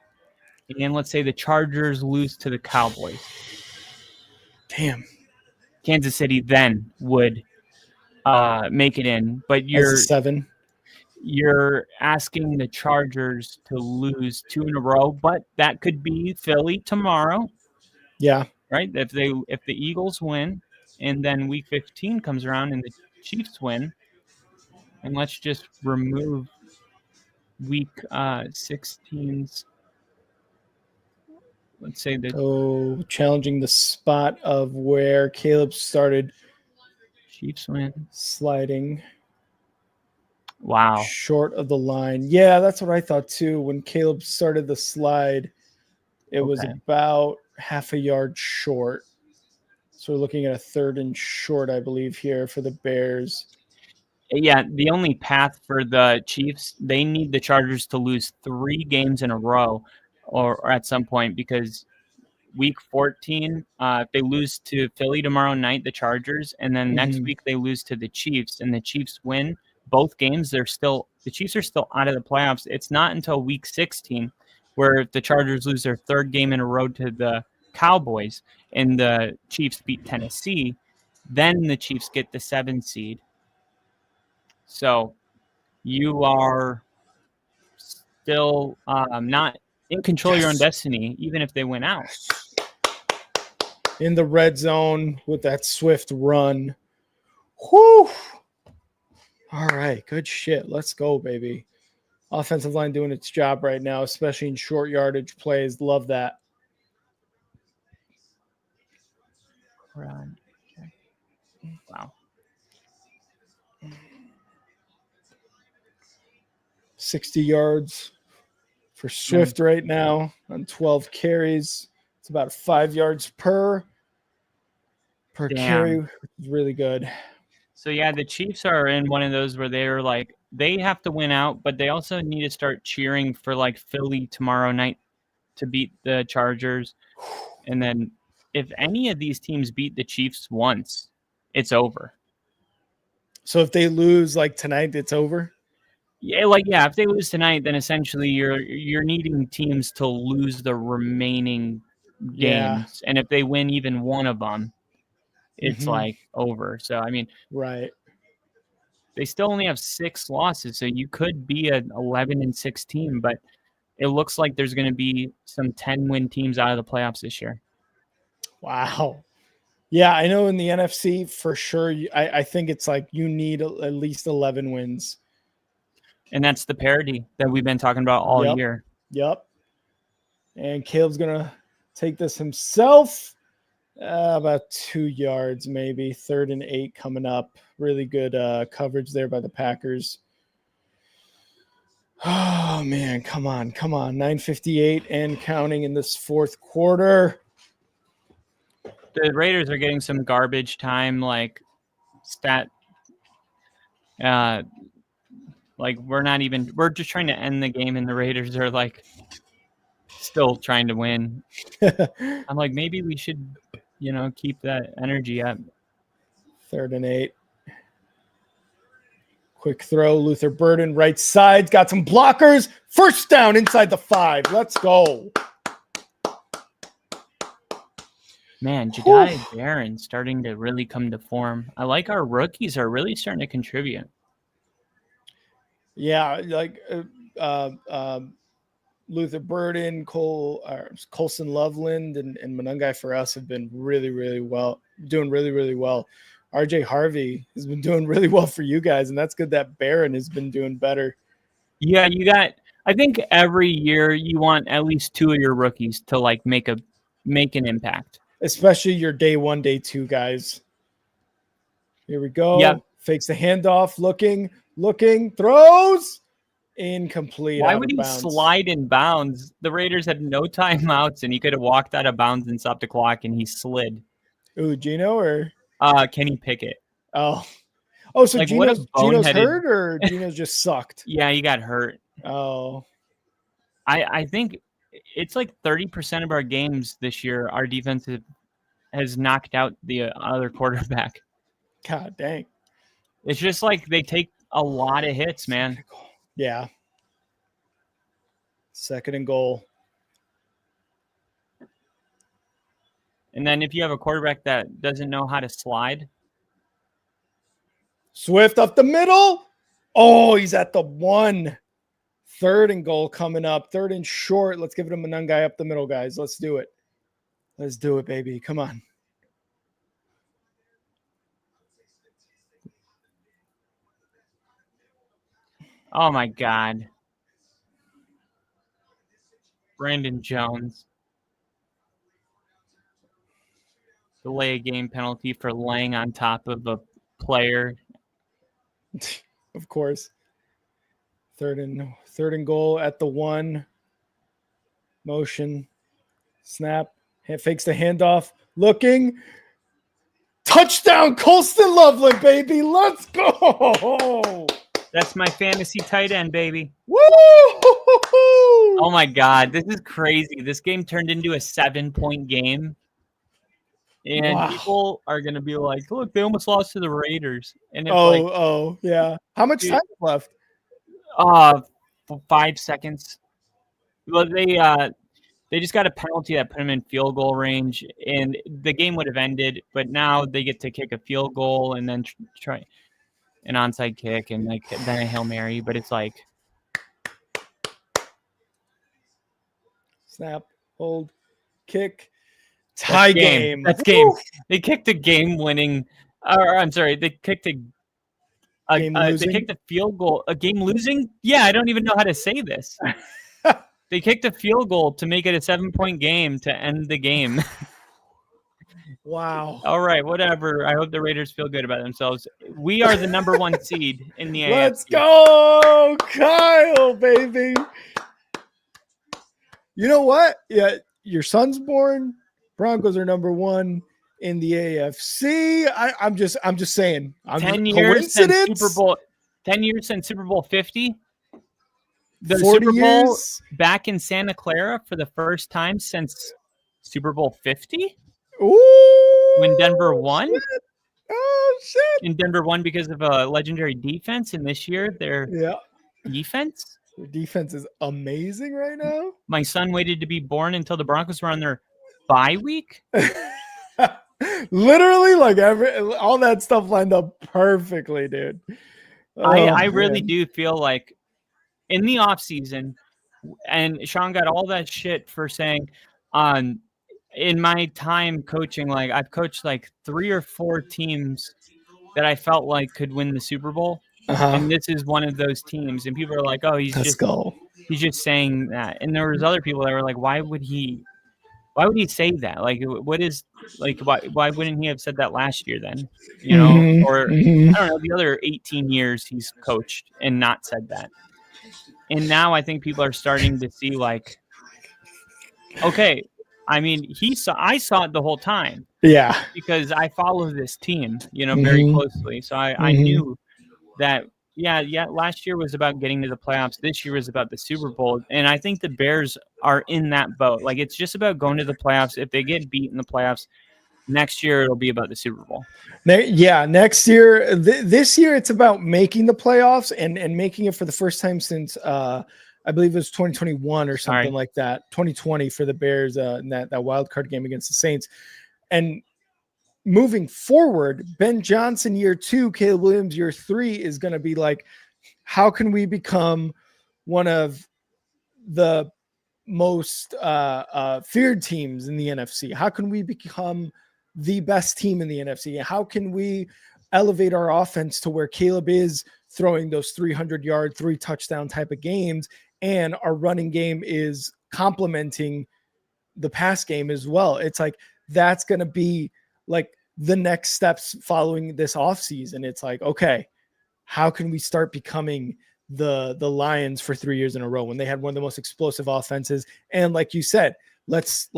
And let's say the Chargers lose to the Cowboys. Damn. Kansas City then would make it in. But you're 7. You're asking the Chargers to lose 2 in a row, but that could be Philly tomorrow. Yeah. Right? If the Eagles win and then week 15 comes around and the Chiefs win, and let's just remove week 16's. Let's say that challenging the spot of where Caleb started. Chiefs win. Sliding. Wow. Short of the line. Yeah, that's what I thought too. When Caleb started the slide, it was about half a yard short. So we're looking at a 3rd and short, I believe, here for the Bears. Yeah, the only path for the Chiefs, they need the Chargers to lose 3 games in a row or at some point, because week 14, if they lose to Philly tomorrow night, the Chargers, and then next week they lose to the Chiefs, and the Chiefs win both games, the Chiefs are still out of the playoffs. It's not until week 16 where if the Chargers lose their 3rd game in a row to the Cowboys and the Chiefs beat Tennessee, then the Chiefs get the 7 seed. So you are still not in control of your own destiny, even if they win out. In the red zone with that swift run. Whew. All right, good shit. Let's go, baby. Offensive line doing its job right now, especially in short yardage plays. Love that. Wow. 60 yards for Swift right now on 12 carries. It's about 5 yards per carry, which is really good. So, yeah, the Chiefs are in one of those where they're like, they have to win out, but they also need to start cheering for like Philly tomorrow night to beat the Chargers. And then if any of these teams beat the Chiefs once, it's over. So if they lose like tonight, it's over? Yeah, if they lose tonight, then essentially you're needing teams to lose the remaining Yeah. games, and if they win even one of them, it's Mhm. like over. So I mean, Right. they still only have 6 losses, so you could be an 11-6 team, but it looks like there's going to be some 10-win teams out of the playoffs this year. Wow. Yeah, I know in the NFC for sure. I think it's like you need at least 11 wins. And that's the parity that we've been talking about all Yep. year. Yep. And Caleb's gonna take this himself. About 2 yards, maybe 3rd and 8 coming up. Really good coverage there by the Packers. Oh man, come on. 9:58 and counting in this fourth quarter. The Raiders are getting some garbage time, like stat. Like we're just trying to end the game, and the Raiders are like still trying to win. I'm like, maybe we should, keep that energy up. 3rd and 8. Quick throw, Luther Burden, right side, got some blockers. First down inside the 5. Let's go. Man, Jediah Barron starting to really come to form. I like our rookies are really starting to contribute. Yeah, like Luther Burden, Colson Loveland, and Monungai for us have been really, really well, doing really, really well. RJ Harvey has been doing really well for you guys, and that's good that Barron has been doing better. Yeah, I think every year you want at least 2 of your rookies to like make an impact. Especially your day 1, day 2 guys. Here we go. Yep. Fakes the handoff, looking, throws. Incomplete. Why would he slide in bounds? The Raiders had no timeouts, and he could have walked out of bounds and stopped the clock, and he slid. Ooh, Gino or Kenny Pickett. So like, Gino's hurt or Gino's just sucked? Yeah, he got hurt. Oh, I think it's like 30% of our games this year, our defense has knocked out the other quarterback. God dang. It's just like they take a lot of hits, man. Yeah. 2nd and goal. And then if you have a quarterback that doesn't know how to slide. Swift up the middle. Oh, he's at the 1. 3rd and goal coming up. 3rd and short. Let's give it a Monungai up the middle, guys. Let's do it. Let's do it, baby. Come on. Oh, my God. Brandon Jones. Delay a game penalty for laying on top of a player. Of course. 3rd and goal at the 1. Motion. Snap. Fakes the handoff. Looking. Touchdown, Colston Loveland, baby. Let's go. That's my fantasy tight end, baby. Woo! Oh, my God. This is crazy. This game turned into a 7-point game. And people are going to be like, look, they almost lost to the Raiders. And it's yeah. How much time left? 5 seconds. Well, they just got a penalty that put them in field goal range, and the game would have ended. But now they get to kick a field goal and then try an onside kick and then a Hail Mary. But it's like snap, hold, kick, tie game. That's game. They kicked a game-winning. Or I'm sorry, they kicked a they kicked a field goal. A game losing? Yeah, I don't even know how to say this. They kicked a field goal to make it a 7-point game to end the game. Wow. All right, whatever. I hope the Raiders feel good about themselves. We are the number 1 seed in the AFC. Let's go, Kyle, baby. You know what? Yeah, your son's born. Broncos are number 1 in the AFC. I'm just saying. 10 years since Super Bowl. 10 years since Super Bowl 50. The 40 Super Bowl years back in Santa Clara for the first time since Super Bowl 50. Ooh, when Denver won. Shit. Oh shit! And Denver won because of a legendary defense. And this year they're defense. Their defense is amazing right now. My son waited to be born until the Broncos were on their bye week. Literally, like all that stuff lined up perfectly, dude. I really do feel like in the offseason, and Sean got all that shit for saying, in my time coaching, like I've coached like 3 or 4 teams that I felt like could win the Super Bowl. And this is one of those teams. And people are like, oh, he's just saying that. And there was other people that were like, why would he say that? Like, what is like, why wouldn't he have said that last year then? You know, or I don't know, the other 18 years he's coached and not said that. And now I think people are starting to see like, okay, I mean, I saw it the whole time. Yeah. Because I follow this team, you know, very closely. So I knew that, yeah, last year was about getting to the playoffs. This year was about the Super Bowl. And I think the Bears are in that boat. Like, it's just about going to the playoffs. If they get beat in the playoffs, next year it'll be about the Super Bowl. Yeah, next year. This year it's about making the playoffs and making it for the first time since I believe it was 2021 or something like that. 2020 for the Bears in that wild card game against the Saints. And moving forward, Ben Johnson year 2, Caleb Williams year 3 is going to be like, how can we become one of the most feared teams in the NFC? How can we become the best team in the NFC? How can we elevate our offense to where Caleb is throwing those 300-yard, 3-touchdown type of games, and our running game is complementing the pass game as well? It's like, that's going to be like the next steps following this offseason. It's like, okay, how can we start becoming the Lions for 3 years in a row when they had one of the most explosive offenses? And like you said, let's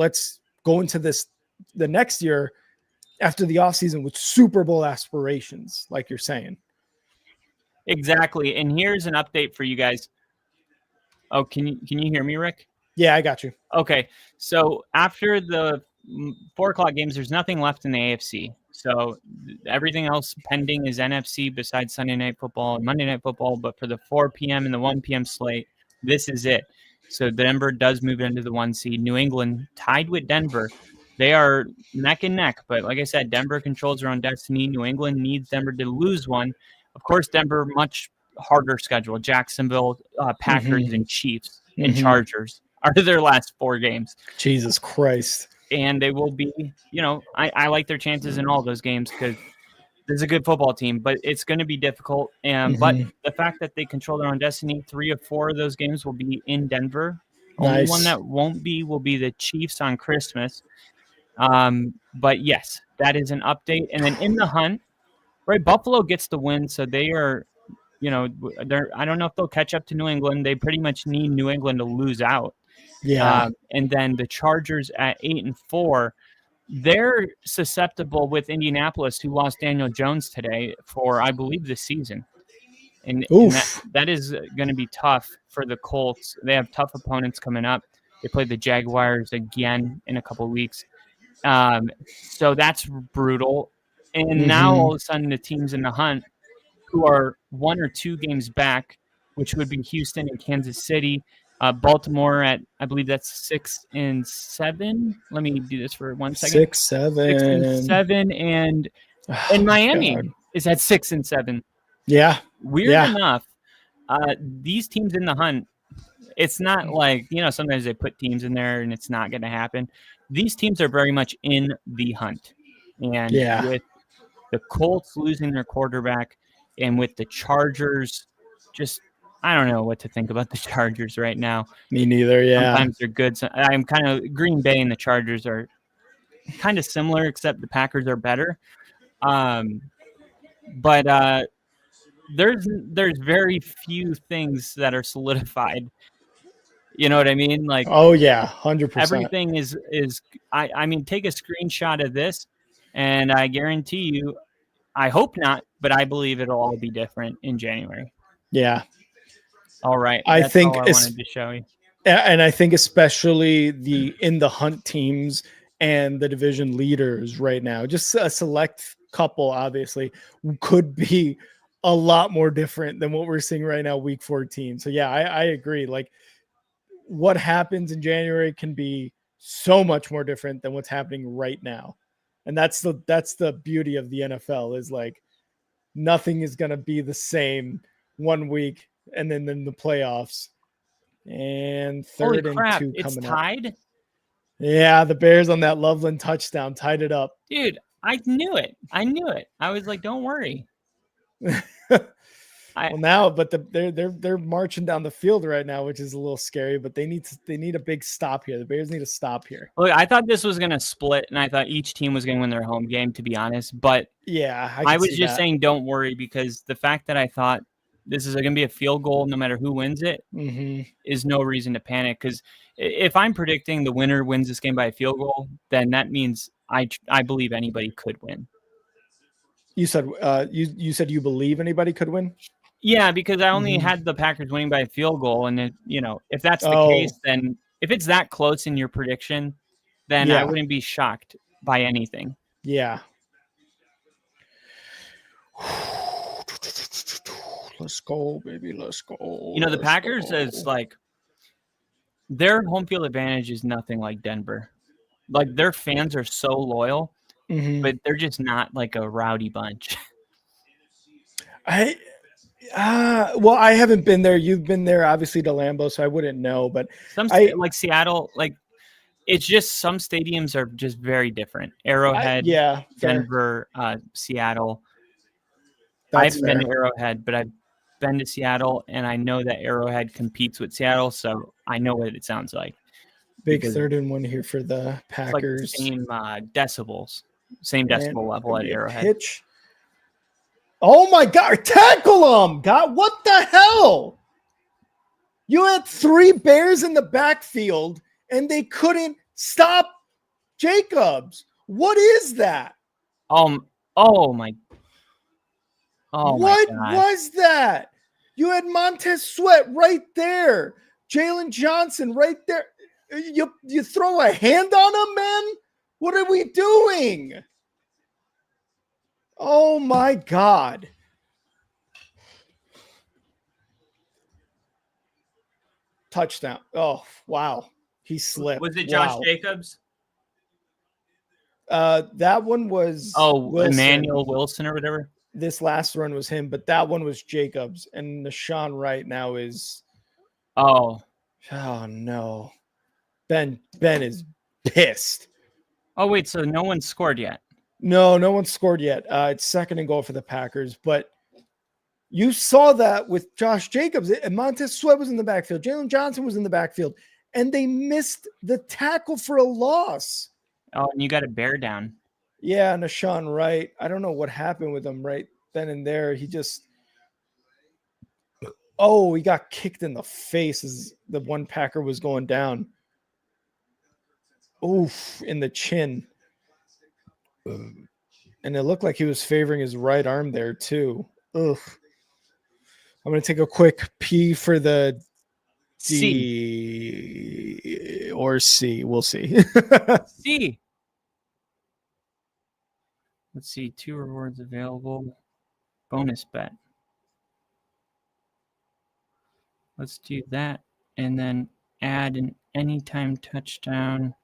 go into the next year after the offseason with Super Bowl aspirations, like you're saying. Exactly. And here's an update for you guys. Oh, can you hear me, Rick? Yeah, I got you. Okay. So after the 4:00 games, there's nothing left in the AFC. So everything else pending is NFC besides Sunday Night Football and Monday Night Football. But for the 4 p.m. and the 1 p.m. slate, this is it. So Denver does move into the 1 seed. New England tied with Denver. They are neck and neck. But like I said, Denver controls their own destiny. New England needs Denver to lose one. Of course, Denver, much harder schedule. Jacksonville, Packers, and Chiefs and Chargers are their last 4 games. Jesus Christ. And they will be, you know, I like their chances in all those games because there's a good football team, but it's going to be difficult. And but the fact that they control their own destiny, 3 or 4 of those games will be in Denver. Only one that won't be will be the Chiefs on Christmas. But yes, that is an update. And then in the hunt, right, Buffalo gets the win, so they are, you know, I don't know if they'll catch up to New England. They pretty much need New England to lose out. Yeah. And then the Chargers at 8-4, they're susceptible with Indianapolis, who lost Daniel Jones today for, I believe, the season. And that is going to be tough for the Colts. They have tough opponents coming up. They play the Jaguars again in a couple of weeks. So that's brutal. And now all of a sudden the teams in the hunt who are 1 or 2 games back, which would be Houston and Kansas City, Baltimore at, I believe that's 6-7. Let me do this for 1 second. 6-7, and Miami is at 6-7. Yeah. Weird enough, these teams in the hunt, it's not like, you know, sometimes they put teams in there and it's not going to happen. These teams are very much in the hunt. And with the Colts losing their quarterback and with the Chargers, just, I don't know what to think about the Chargers right now. Me neither, yeah. Sometimes they're good. So I'm kind of, Green Bay and the Chargers are kind of similar, except the Packers are better. But there's very few things that are solidified. You know what I mean? Like, oh yeah, 100%. Everything is. I mean, take a screenshot of this, and I guarantee you, I hope not, but I believe it'll all be different in January. Yeah. All right. I think all I wanted to show you. And I think especially the in the hunt teams and the division leaders right now, just a select couple, obviously, could be a lot more different than what we're seeing right now, week 14. So yeah, I agree. Like what happens in January can be so much more different than what's happening right now. And that's the beauty of the NFL is like nothing is going to be the same one week and then in the playoffs. And Holy third and crap! 2 It's coming up. tied, Yeah, the Bears on that Loveland touchdown tied it up. dude. I knew it. I was like, don't worry. Well, now, but they're marching down the field right now, which is a little scary. But they need a big stop here. The Bears need a stop here. Look, I thought this was gonna split, and I thought each team was gonna win their home game. To be honest, but Yeah, I was just saying, don't worry, because the fact that I thought this is gonna be a field goal, no matter who wins it, is no reason to panic. Because if I'm predicting the winner wins this game by a field goal, then that means I believe anybody could win. You said you said you believe anybody could win? Yeah, because I only had the Packers winning by a field goal, and if that's the case, then if it's that close in your prediction, then I wouldn't be shocked by anything. Yeah. Let's go, baby. Let's go. The Packers is like their home field advantage is nothing like Denver. Like their fans are so loyal, but they're just not like a rowdy bunch. Well, I haven't been there. You've been there, obviously, to Lambeau, so I wouldn't know. But like Seattle, like it's just some stadiums are just very different. Arrowhead, Denver, Seattle. I haven't been to Arrowhead, but I've been to Seattle, and I know that Arrowhead competes with Seattle, so I know what it sounds like. Big 3rd-and-1 here for the Packers. It's like same decibels, same decibel level at Arrowhead. Pitch. Oh my God! Tackle him! God, what the hell? You had 3 Bears in the backfield, and they couldn't stop Jacobs. What is that? Oh my! Oh what my God. Was that? You had Montez Sweat right there, Jalen Johnson right there. You throw a hand on him, man? What are we doing? Oh my God. Touchdown. Oh, wow. He slipped. Was it Josh Jacobs? That one was Wilson. Emmanuel Wilson or whatever. This last run was him, but that one was Jacobs. And Nashawn right now is oh no. Ben is pissed. Oh wait, so no one scored yet? No one scored yet. It's 2nd and goal for the Packers, but you saw that with Josh Jacobs. And Montez Sweat was in the backfield. Jalen Johnson was in the backfield, and they missed the tackle for a loss. Oh, and you got a bear down. Yeah, Nashawn Wright. I don't know what happened with him right then and there. He got kicked in the face as the one Packer was going down. Oof, in the chin. And it looked like he was favoring his right arm there too. Ugh. I'm going to take a quick pee for the D or C. We'll see. C. Let's see. 2 rewards available. Bonus bet. Let's do that. And then add an anytime touchdown.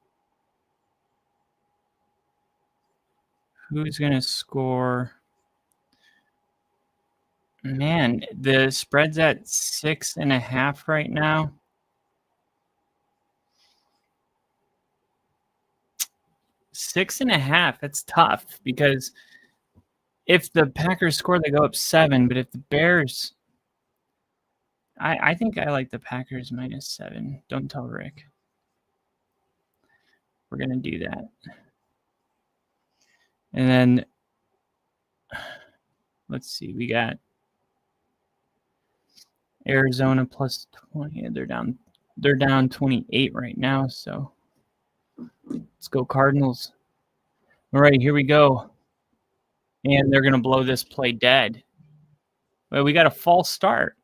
Who's going to score? Man, the spread's at 6.5 right now. Six and a half. That's tough because if the Packers score, they go up 7. But if the Bears, I think I like the Packers -7. Don't tell Rick. We're going to do that. And then let's see. We got Arizona +20. They're down 28 right now, so let's go Cardinals. All right, here we go. And they're going to blow this play dead. Well, we got a false start.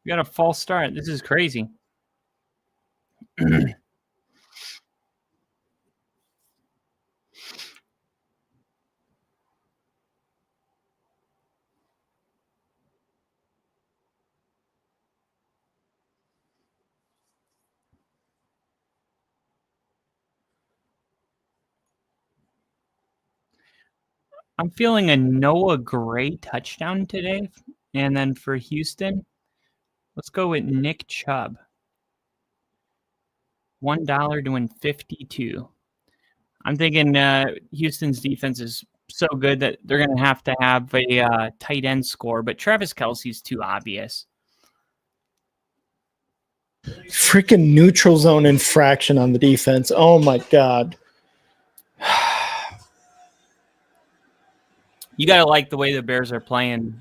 We got a false start. This is crazy. I'm feeling a Noah Gray touchdown today. And then for Houston, let's go with Nick Chubb. $1 to win 52. I'm thinking Houston's defense is so good that they're going to have a tight end score, but Travis Kelce's too obvious. Freaking neutral zone infraction on the defense. Oh my God. You got to like the way the Bears are playing.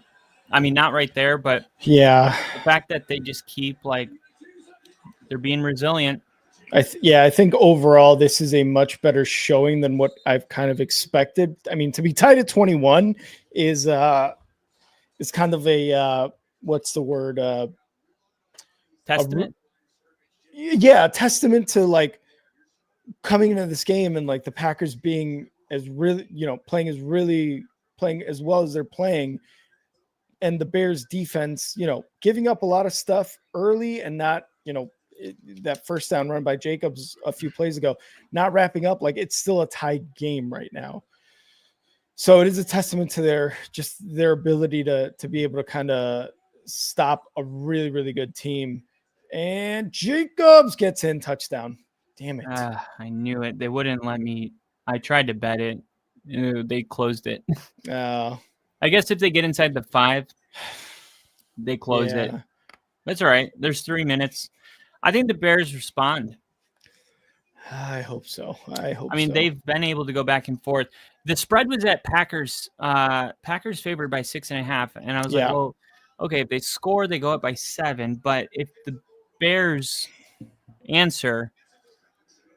I mean, not right there, but Yeah. the fact that they just keep they're being resilient. I think overall this is a much better showing than what I've kind of expected. I mean, to be tied at 21 is kind of a what's the word? Testament. A testament to coming into this game and the Packers being as really, playing as well as they're playing, and the Bears defense, giving up a lot of stuff early and not, that first down run by Jacobs a few plays ago, not wrapping up. It's still a tied game right now. So it is a testament to their ability to be able to kind of stop a really, really good team. And Jacobs gets in, touchdown. Damn it. I knew it. They wouldn't let me. I tried to bet it. They closed it. I guess if they get inside the 5, they close it. That's all right. There's 3 minutes. I think the Bears respond. I hope so. I mean, so. They've been able to go back and forth. The spread was at Packers. Packers favored by 6.5, and I was like, well, okay, if they score, they go up by 7. But if the Bears answer,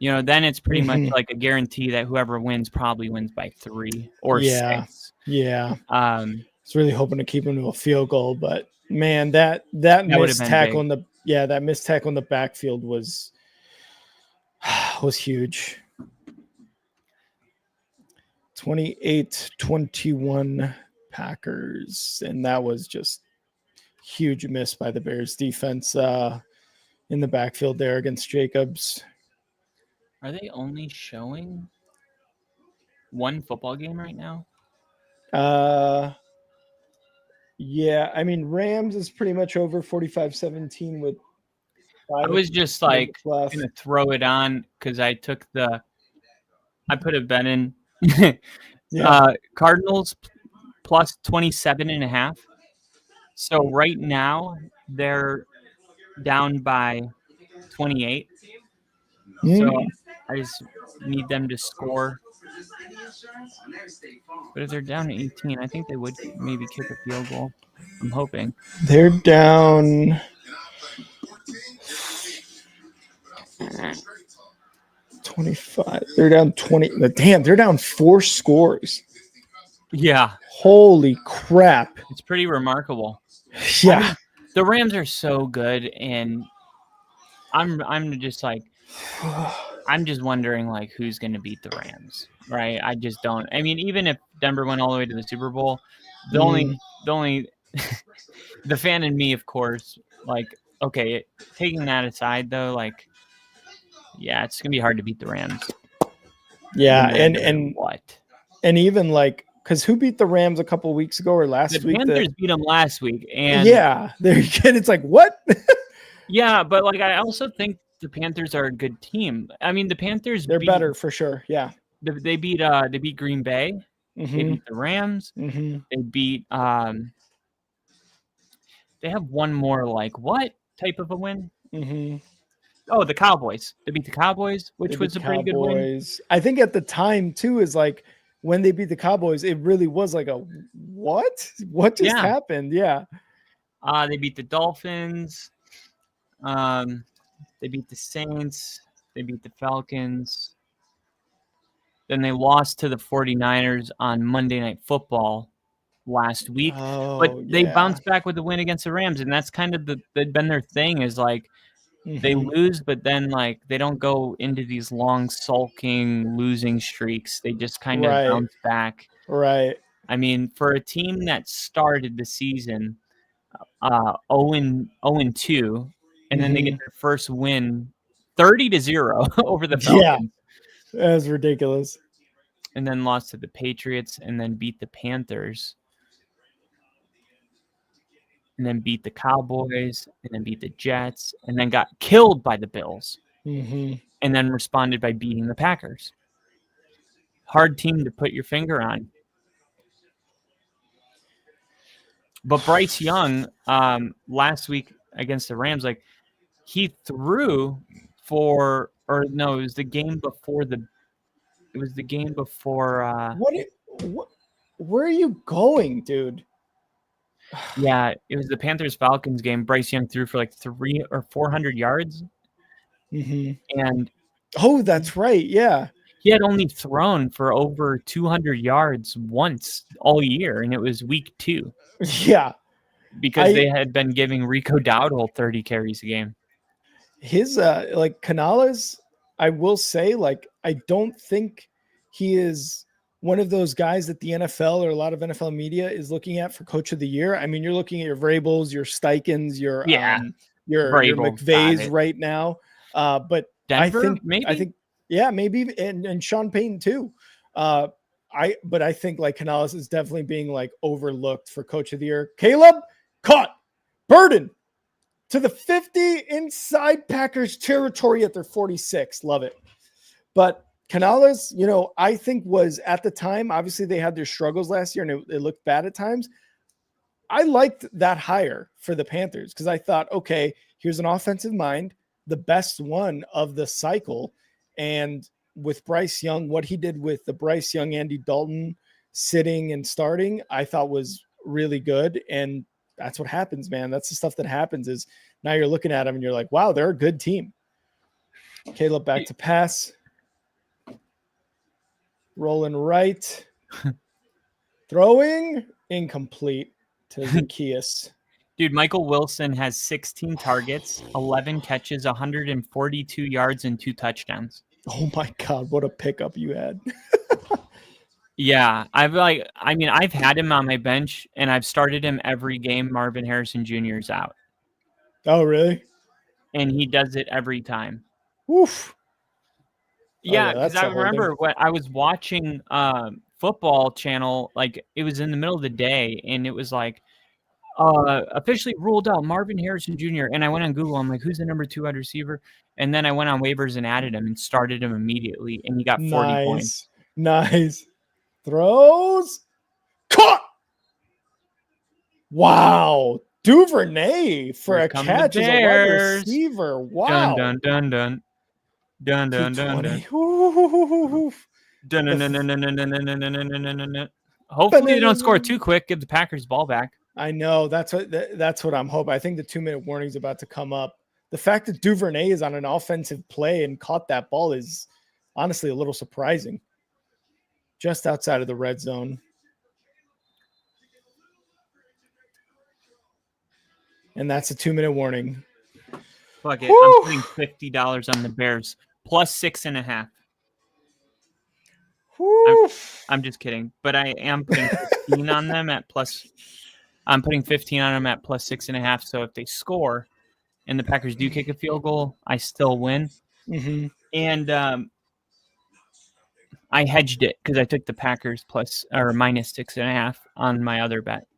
then it's pretty much like a guarantee that whoever wins probably wins by 3 or 6. Yeah. I was really hoping to keep him to a field goal, but man, that missed tackle in that missed tackle in the backfield was huge. 28-21 Packers, and that was just huge miss by the Bears defense in the backfield there against Jacobs. Are they only showing one football game right now? Yeah, I mean, Rams is pretty much over 45-17 with 5. I was just going to throw it on because I put a bet in. Cardinals plus 27.5. So right now they're down by 28. So I just need them to score. But if they're down to 18, I think they would maybe kick a field goal. I'm hoping. They're down 25. They're down 20. Damn, they're down 4 scores. Yeah. Holy crap. It's pretty remarkable. Yeah. I mean, the Rams are so good, and I'm just I'm just wondering who's going to beat the Rams, right? I just don't. I mean, even if Denver went all the way to the Super Bowl, the only the fan in me, of course, okay, taking that aside though, yeah, it's going to be hard to beat the Rams. Yeah, and what? And even because who beat the Rams a couple weeks ago or last week? The Panthers beat them last week, and there again, it's what? Yeah, but I also think the Panthers are a good team. I mean, the Panthers they're better for sure. Yeah, they beat Green Bay. They beat the Rams. They beat they have one more what type of a win? Oh, the Cowboys. They beat the Cowboys, which was a pretty good win. I think at the time too is when they beat the Cowboys, it really was a what? What just happened? Yeah. They beat the Dolphins. They beat the Saints. They beat the Falcons. Then they lost to the 49ers on Monday Night Football last week. But they bounced back with a win against the Rams, and that's kind of they've been their thing is they lose, but then they don't go into these long sulking losing streaks. They just kind of bounce back. Right. I mean, for a team that started the season 0-2, and then they get their first win 30-0 over the Falcons. Yeah, that's ridiculous. and then lost to the Patriots, and then beat the Panthers, and then beat the Cowboys, and then beat the Jets, and then got killed by the Bills, Mm-hmm. and then responded by beating the Packers. Hard team to put your finger on. But Bryce Young, last week against the Rams, like he threw for, or no, it was the game before What? Where are you going, dude? Yeah, it was the Panthers-Falcons game. Bryce Young threw for like 300 or 400 yards, Mm-hmm. and Oh, that's right. Yeah. he had only thrown for over 200 yards once all year, and it was week 2 Yeah. because they had been giving Rico Dowdle 30 carries a game. His like Canales, I will say, like, I don't think he is one of those guys that the NFL or a lot of NFL media is looking at for coach of the year. I mean, you're looking at your Vrabels, your Steichens, your Vrabel, McVays right now. But Denver, I think yeah, maybe and Sean Payton too. But I think like Canales is definitely being like overlooked for coach of the year. Caleb caught Burden to the 50 inside Packers territory at their 46. Love it. But Canales, you know, I think was at the time, obviously they had their struggles last year and it looked bad at times. I liked that hire for the Panthers because I thought, okay, here's an offensive mind, the best one of the cycle. And with Bryce Young, what he did with the Bryce Young, Andy Dalton sitting and starting, I thought was really good. And that's what happens, man. That's the stuff that happens is now you're looking at them and you're like, wow, they're a good team. Caleb back to pass. Rolling right. Throwing incomplete to Zacchaeus. Dude, Michael Wilson has 16 targets, 11 catches, 142 yards, and 2 touchdowns. Oh my God, what a pickup you had. Yeah, I've had him on my bench, and I've started him every game Marvin Harrison Jr. is out. Oh, really? And he does it every time. Oof. Yeah, because I remember when I was watching football channel, like it was in the middle of the day, and it was like, officially ruled out Marvin Harrison Jr. And I went on Google. I'm like, who's the number 2 wide receiver? And then I went on waivers and added him and started him immediately. And he got 40 points. Nice. Throws. Caught. Wow. Duvernay for a catch as a wide receiver. Wow. Dun, dun, dun, dun. Dun, dun, dun, dun. Hopefully they don't score too quick. Give the Packers the ball back. I know that's what I'm hoping. I think the 2-minute warning is about to come up. The fact that Duvernay is on an offensive play and caught that ball is honestly a little surprising. Just outside of the red zone. And that's a 2-minute warning. Fuck it. Woo! I'm putting $50 on the Bears plus 6.5. I'm just kidding, but I am putting 15 on them at plus. I'm putting 15 on them at plus 6.5. So if they score and the Packers do kick a field goal, I still win. Mm-hmm. And I hedged it because I took the Packers plus or minus 6.5 on my other bet.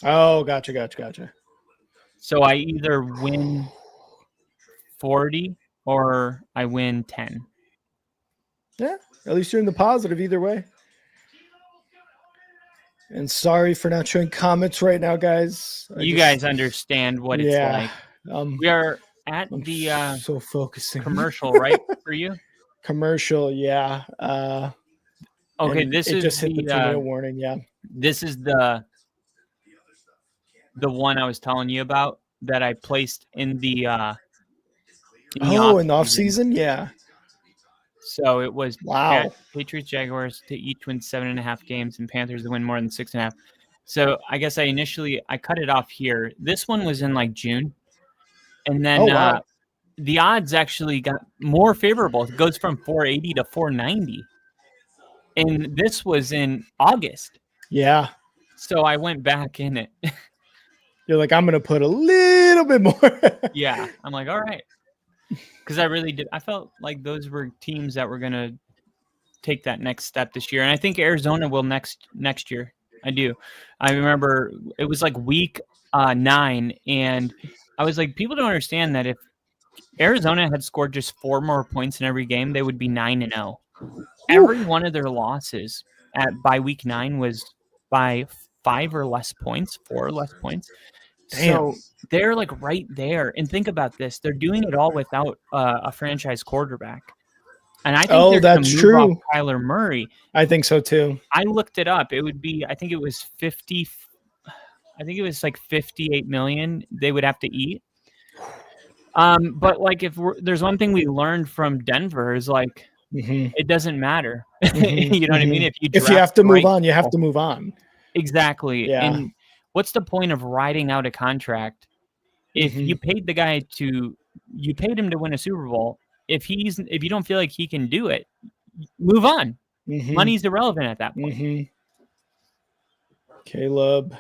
Oh, gotcha. So I either win 40 or I win 10. Yeah, at least you're in the positive either way. And sorry for not showing comments right now, guys. You guys understand what it's like. We are at the so focusing commercial, right, for you? Commercial, yeah. Okay, this is just hit the 2-minute warning. Yeah, this is the one I was telling you about that I placed in the in the off season, yeah. So it was Patriots, Jaguars to each win 7.5 games, and Panthers to win more than 6.5. So I guess I cut it off here. This one was in like June, and then the odds actually got more favorable. It goes from 480 to 490, and this was in August. Yeah. So I went back in it. You're like, I'm gonna put a little bit more. Yeah, I'm like, all right. Because I really did. I felt like those were teams that were going to take that next step this year, and I think Arizona will next year. I do. I remember it was like week 9, and I was like, people don't understand that if Arizona had scored just 4 more points in every game, they would be 9-0. Every one of their losses by week 9 was by 5 or less points, 4 or less points. Damn. So they're like right there. And think about this: they're doing it all without a franchise quarterback. And I think they're going that's to move true. off Kyler Murray. I think so too. I looked it up. It would be, I think it was 50. I think it was like 58 million they would have to eat. But like, there's one thing we learned from Denver is like, it doesn't matter. You know what I mean? If you have to move on, you have to move on. Exactly. Yeah. And what's the point of riding out a contract if you paid the guy you paid him to win a Super Bowl? If you don't feel like he can do it, move on. Money's irrelevant at that point. Caleb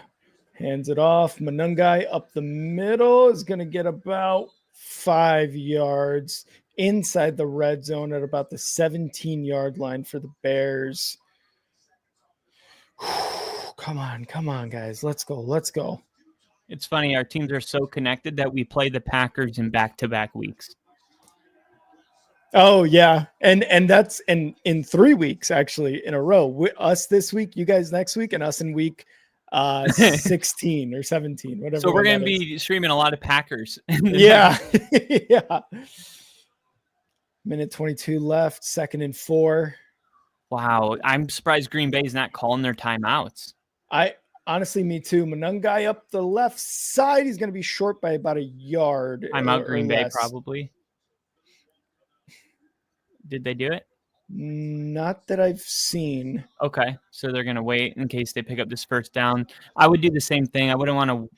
hands it off. Manungai up the middle is going to get about 5 yards inside the red zone at about the 17-yard line for the Bears. Come on, guys. Let's go. It's funny. Our teams are so connected that we play the Packers in back-to-back weeks. Oh, yeah. And that's in 3 weeks, actually, in a row. Us this week, you guys next week, and us in week 16 or 17, whatever. So we're going to be streaming a lot of Packers. Yeah. Yeah. Minute 22 left, 2nd and 4. Wow. I'm surprised Green Bay's not calling their timeouts. Honestly, me too. Manungai up the left side. He's going to be short by about a yard. Timeout Green Bay, probably. Did they do it? Not that I've seen. Okay. So they're going to wait in case they pick up this first down. I would do the same thing. I wouldn't want to.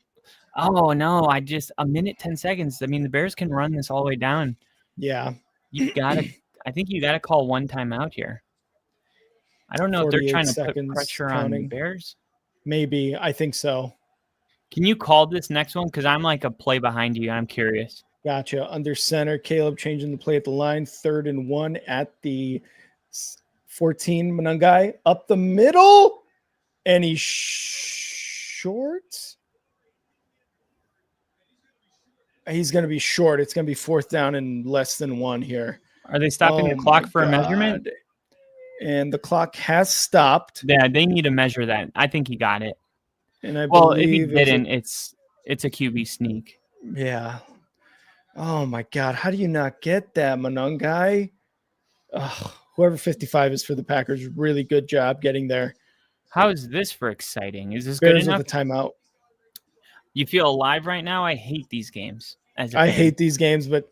Oh, no. A minute, 10 seconds. I mean, the Bears can run this all the way down. Yeah. I think you got to call one timeout here. I don't know if they're trying to put pressure on the Bears. Maybe. I think so. Can you call this next one? Because I'm like a play behind you. I'm curious. Gotcha. Under center, Caleb changing the play at the line. 3rd and 1 at the 14. Manungai up the middle. And he's short. He's going to be short. It's going to be 4th down and less than 1 here. Are they stopping the clock for a measurement? And the clock has stopped. Yeah, they need to measure that. I think he got it. And if he didn't, it's a QB sneak. Yeah. Oh my God. How do you not get that, Manungai? Whoever 55 is for the Packers, really good job getting there. How is this for exciting? Is this Bears good enough? With the timeout. You feel alive right now? I hate these games. I hate these games, but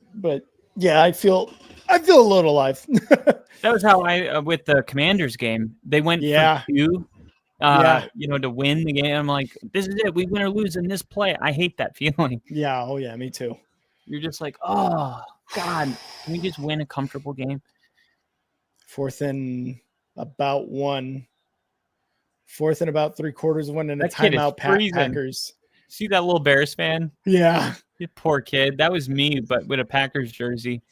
yeah, I feel a little alive. That was how I with the Commanders game. They went for 2, to win the game. I'm like, this is it. We win or lose in this play. I hate that feeling. Yeah. Oh yeah, me too. You're just like, oh God, can we just win a comfortable game? 4th and about 1. 4th and about 3/4 of 1 and a timeout. Packers. See that little Bears fan? Yeah. You poor kid. That was me, but with a Packers jersey.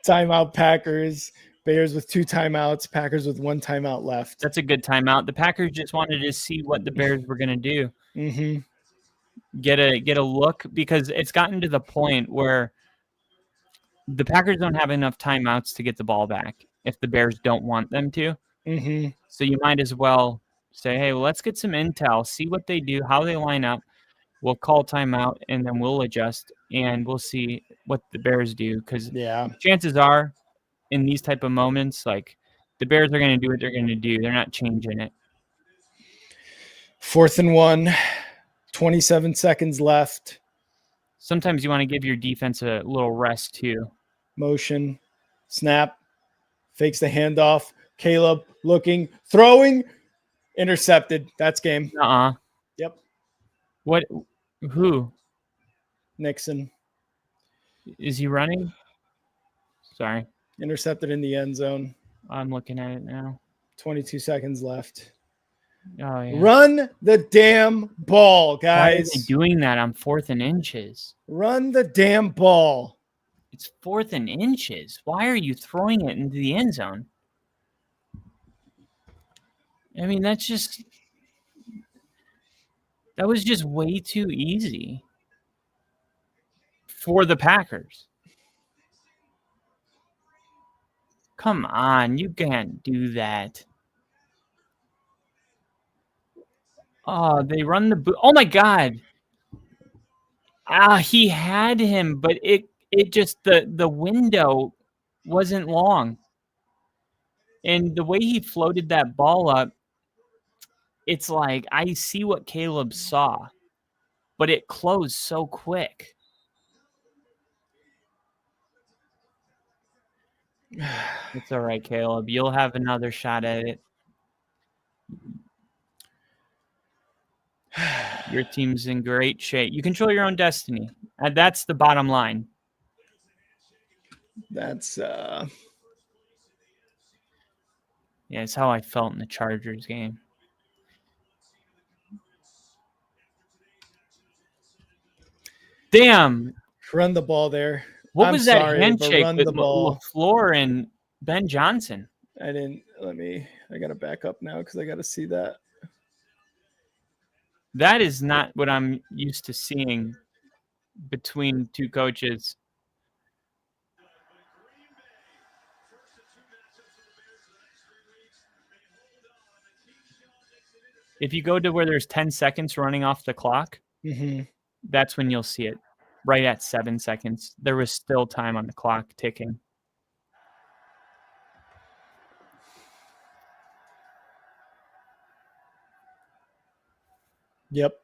Timeout Packers. Bears with 2 timeouts. Packers with 1 timeout left. That's a good timeout. The Packers just wanted to see what the Bears were going to do. Get a look, because it's gotten to the point where the Packers don't have enough timeouts to get the ball back if the Bears don't want them to. So you might as well say, hey, well, let's get some intel, see what they do, how they line up. We'll call timeout, and then we'll adjust, and we'll see what the Bears do. Because chances are, in these type of moments, like, the Bears are going to do what they're going to do. They're not changing it. 4th and 1, 27 seconds left. Sometimes you want to give your defense a little rest too. Motion, snap, fakes the handoff. Caleb looking, throwing, intercepted. That's game. Yep. What? Who? Nixon. Is he running? Sorry. Intercepted in the end zone. I'm looking at it now. 22 seconds left. Oh, yeah. Run the damn ball, guys. Why are they doing that on 4th and inches? Run the damn ball. It's 4th and inches. Why are you throwing it into the end zone? I mean, that was just way too easy for the Packers. Come on, you can't do that. Oh, they run the boot. Oh my God. He had him, but it just the window wasn't long. And the way he floated that ball up, it's like I see what Caleb saw, but it closed so quick. It's all right, Caleb. You'll have another shot at it. Your team's in great shape. You control your own destiny. That's the bottom line. That's Yeah, it's how I felt in the Chargers game. Damn. run the ball there. What I'm was that sorry, but handshake run with the ball. LaFleur and Ben Johnson? I got to back up now because I got to see that. That is not what I'm used to seeing between two coaches. If you go to where there's 10 seconds running off the clock, that's when you'll see it. Right at 7 seconds. There was still time on the clock ticking. Yep.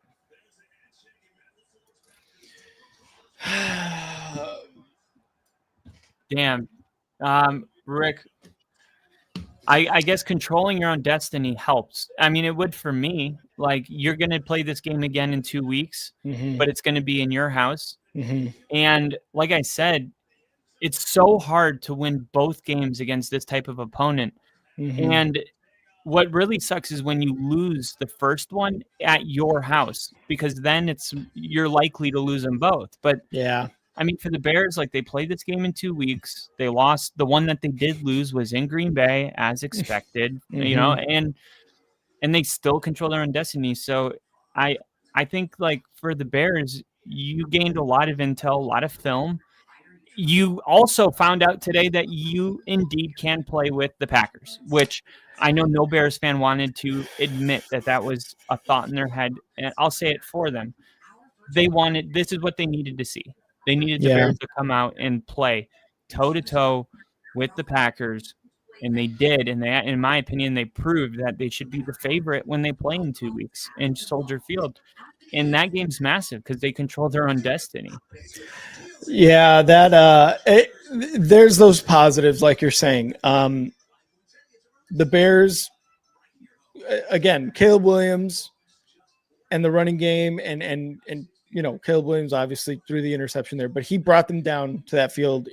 Damn. Rick, I guess controlling your own destiny helps. I mean, it would for me. Like, you're going to play this game again in 2 weeks, but it's going to be in your house. And like I said, it's so hard to win both games against this type of opponent. And what really sucks is when you lose the first one at your house, because then you're likely to lose them both. But yeah, I mean, for the Bears, like, they played this game in 2 weeks. They lost. The one that they did lose was in Green Bay, as expected, you know, and they still control their own destiny. So I think, like, for the Bears, you gained a lot of intel, a lot of film. You also found out today that you indeed can play with the Packers, which I know no Bears fan wanted to admit that was a thought in their head. And I'll say it for them. This is what they needed to see. They needed the Bears to come out and play toe-to-toe with the Packers, and they did. And they, in my opinion, they proved that they should be the favorite when they play in 2 weeks in Soldier Field. And that game's massive because they control their own destiny. Yeah, there's those positives, like you're saying. The Bears, again, Caleb Williams and the running game, and you know, Caleb Williams obviously threw the interception there, but he brought them down to that field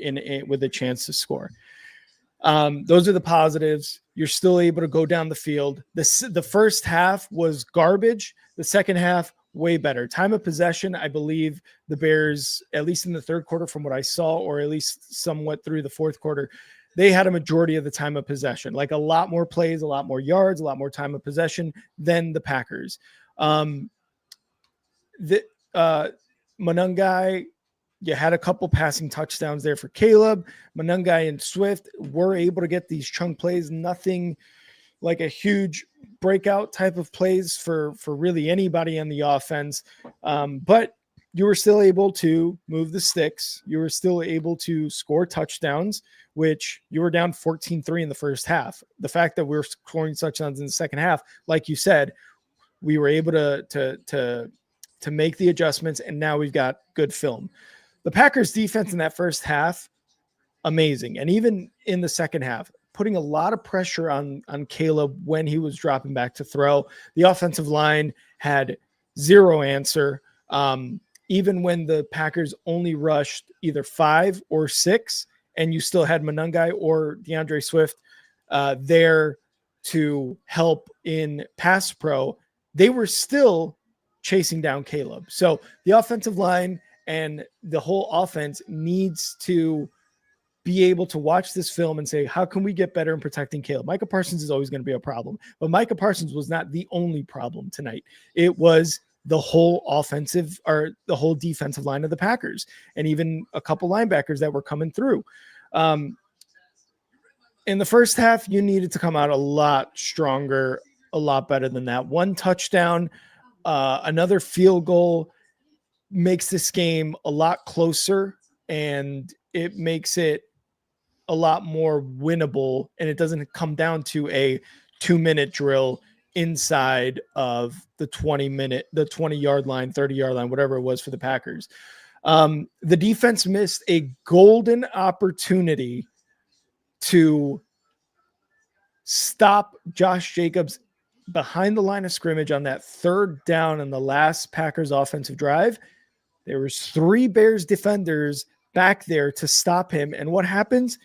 with a chance to score. Those are the positives. You're still able to go down the field. The first half was garbage. The second half, way better. Time of possession, I believe the Bears, at least in the third quarter from what I saw, or at least somewhat through the fourth quarter, they had a majority of the time of possession, like a lot more plays, a lot more yards, a lot more time of possession than the Packers. Monungai, you had a couple passing touchdowns there for Caleb. Monungai and Swift were able to get these chunk plays, nothing like a huge breakout type of plays for really anybody on the offense. But you were still able to move the sticks. You were still able to score touchdowns, which you were down 14-3 in the first half. The fact that we were scoring touchdowns in the second half, like you said, we were able to make the adjustments, and now we've got good film. The Packers defense in that first half, amazing. And even in the second half, putting a lot of pressure on Caleb when he was dropping back to throw. The offensive line had zero answer. Even when the Packers only rushed either 5 or 6, and you still had Monungai or DeAndre Swift there to help in pass pro, they were still chasing down Caleb. So the offensive line and the whole offense needs to be able to watch this film and say, how can we get better in protecting Caleb? Micah Parsons is always going to be a problem, but Micah Parsons was not the only problem tonight. It was the whole offensive or the whole defensive line of the Packers, and even a couple linebackers that were coming through. In the first half, you needed to come out a lot stronger, a lot better than that. One touchdown, another field goal makes this game a lot closer, and it makes it a lot more winnable, and it doesn't come down to a 2-minute drill inside of the 20-yard line, 30-yard line, whatever it was for the Packers. The defense missed a golden opportunity to stop Josh Jacobs behind the line of scrimmage on that third down in the last Packers offensive drive. There was 3 Bears defenders back there to stop him. And what happens?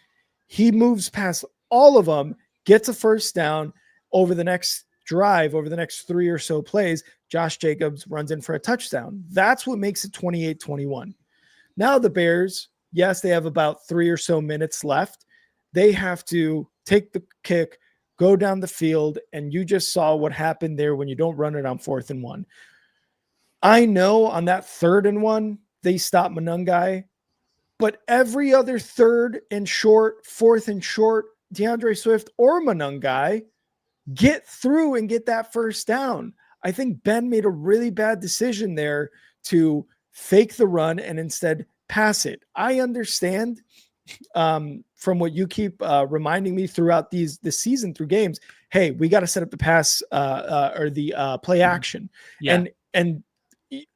He moves past all of them, gets a first down. Over the next drive, over the next 3 or so plays, Josh Jacobs runs in for a touchdown. That's what makes it 28-21. Now the Bears, yes, they have about 3 or so minutes left. They have to take the kick, go down the field, and you just saw what happened there when you don't run it on 4th and 1. I know on that 3rd and 1, they stopped Monangai, but every other 3rd and short, 4th and short, DeAndre Swift or Monangai get through and get that first down. I think Ben made a really bad decision there to fake the run and instead pass it. I understand from what you keep reminding me throughout this season through games, hey, we got to set up the pass or the play action. Yeah. And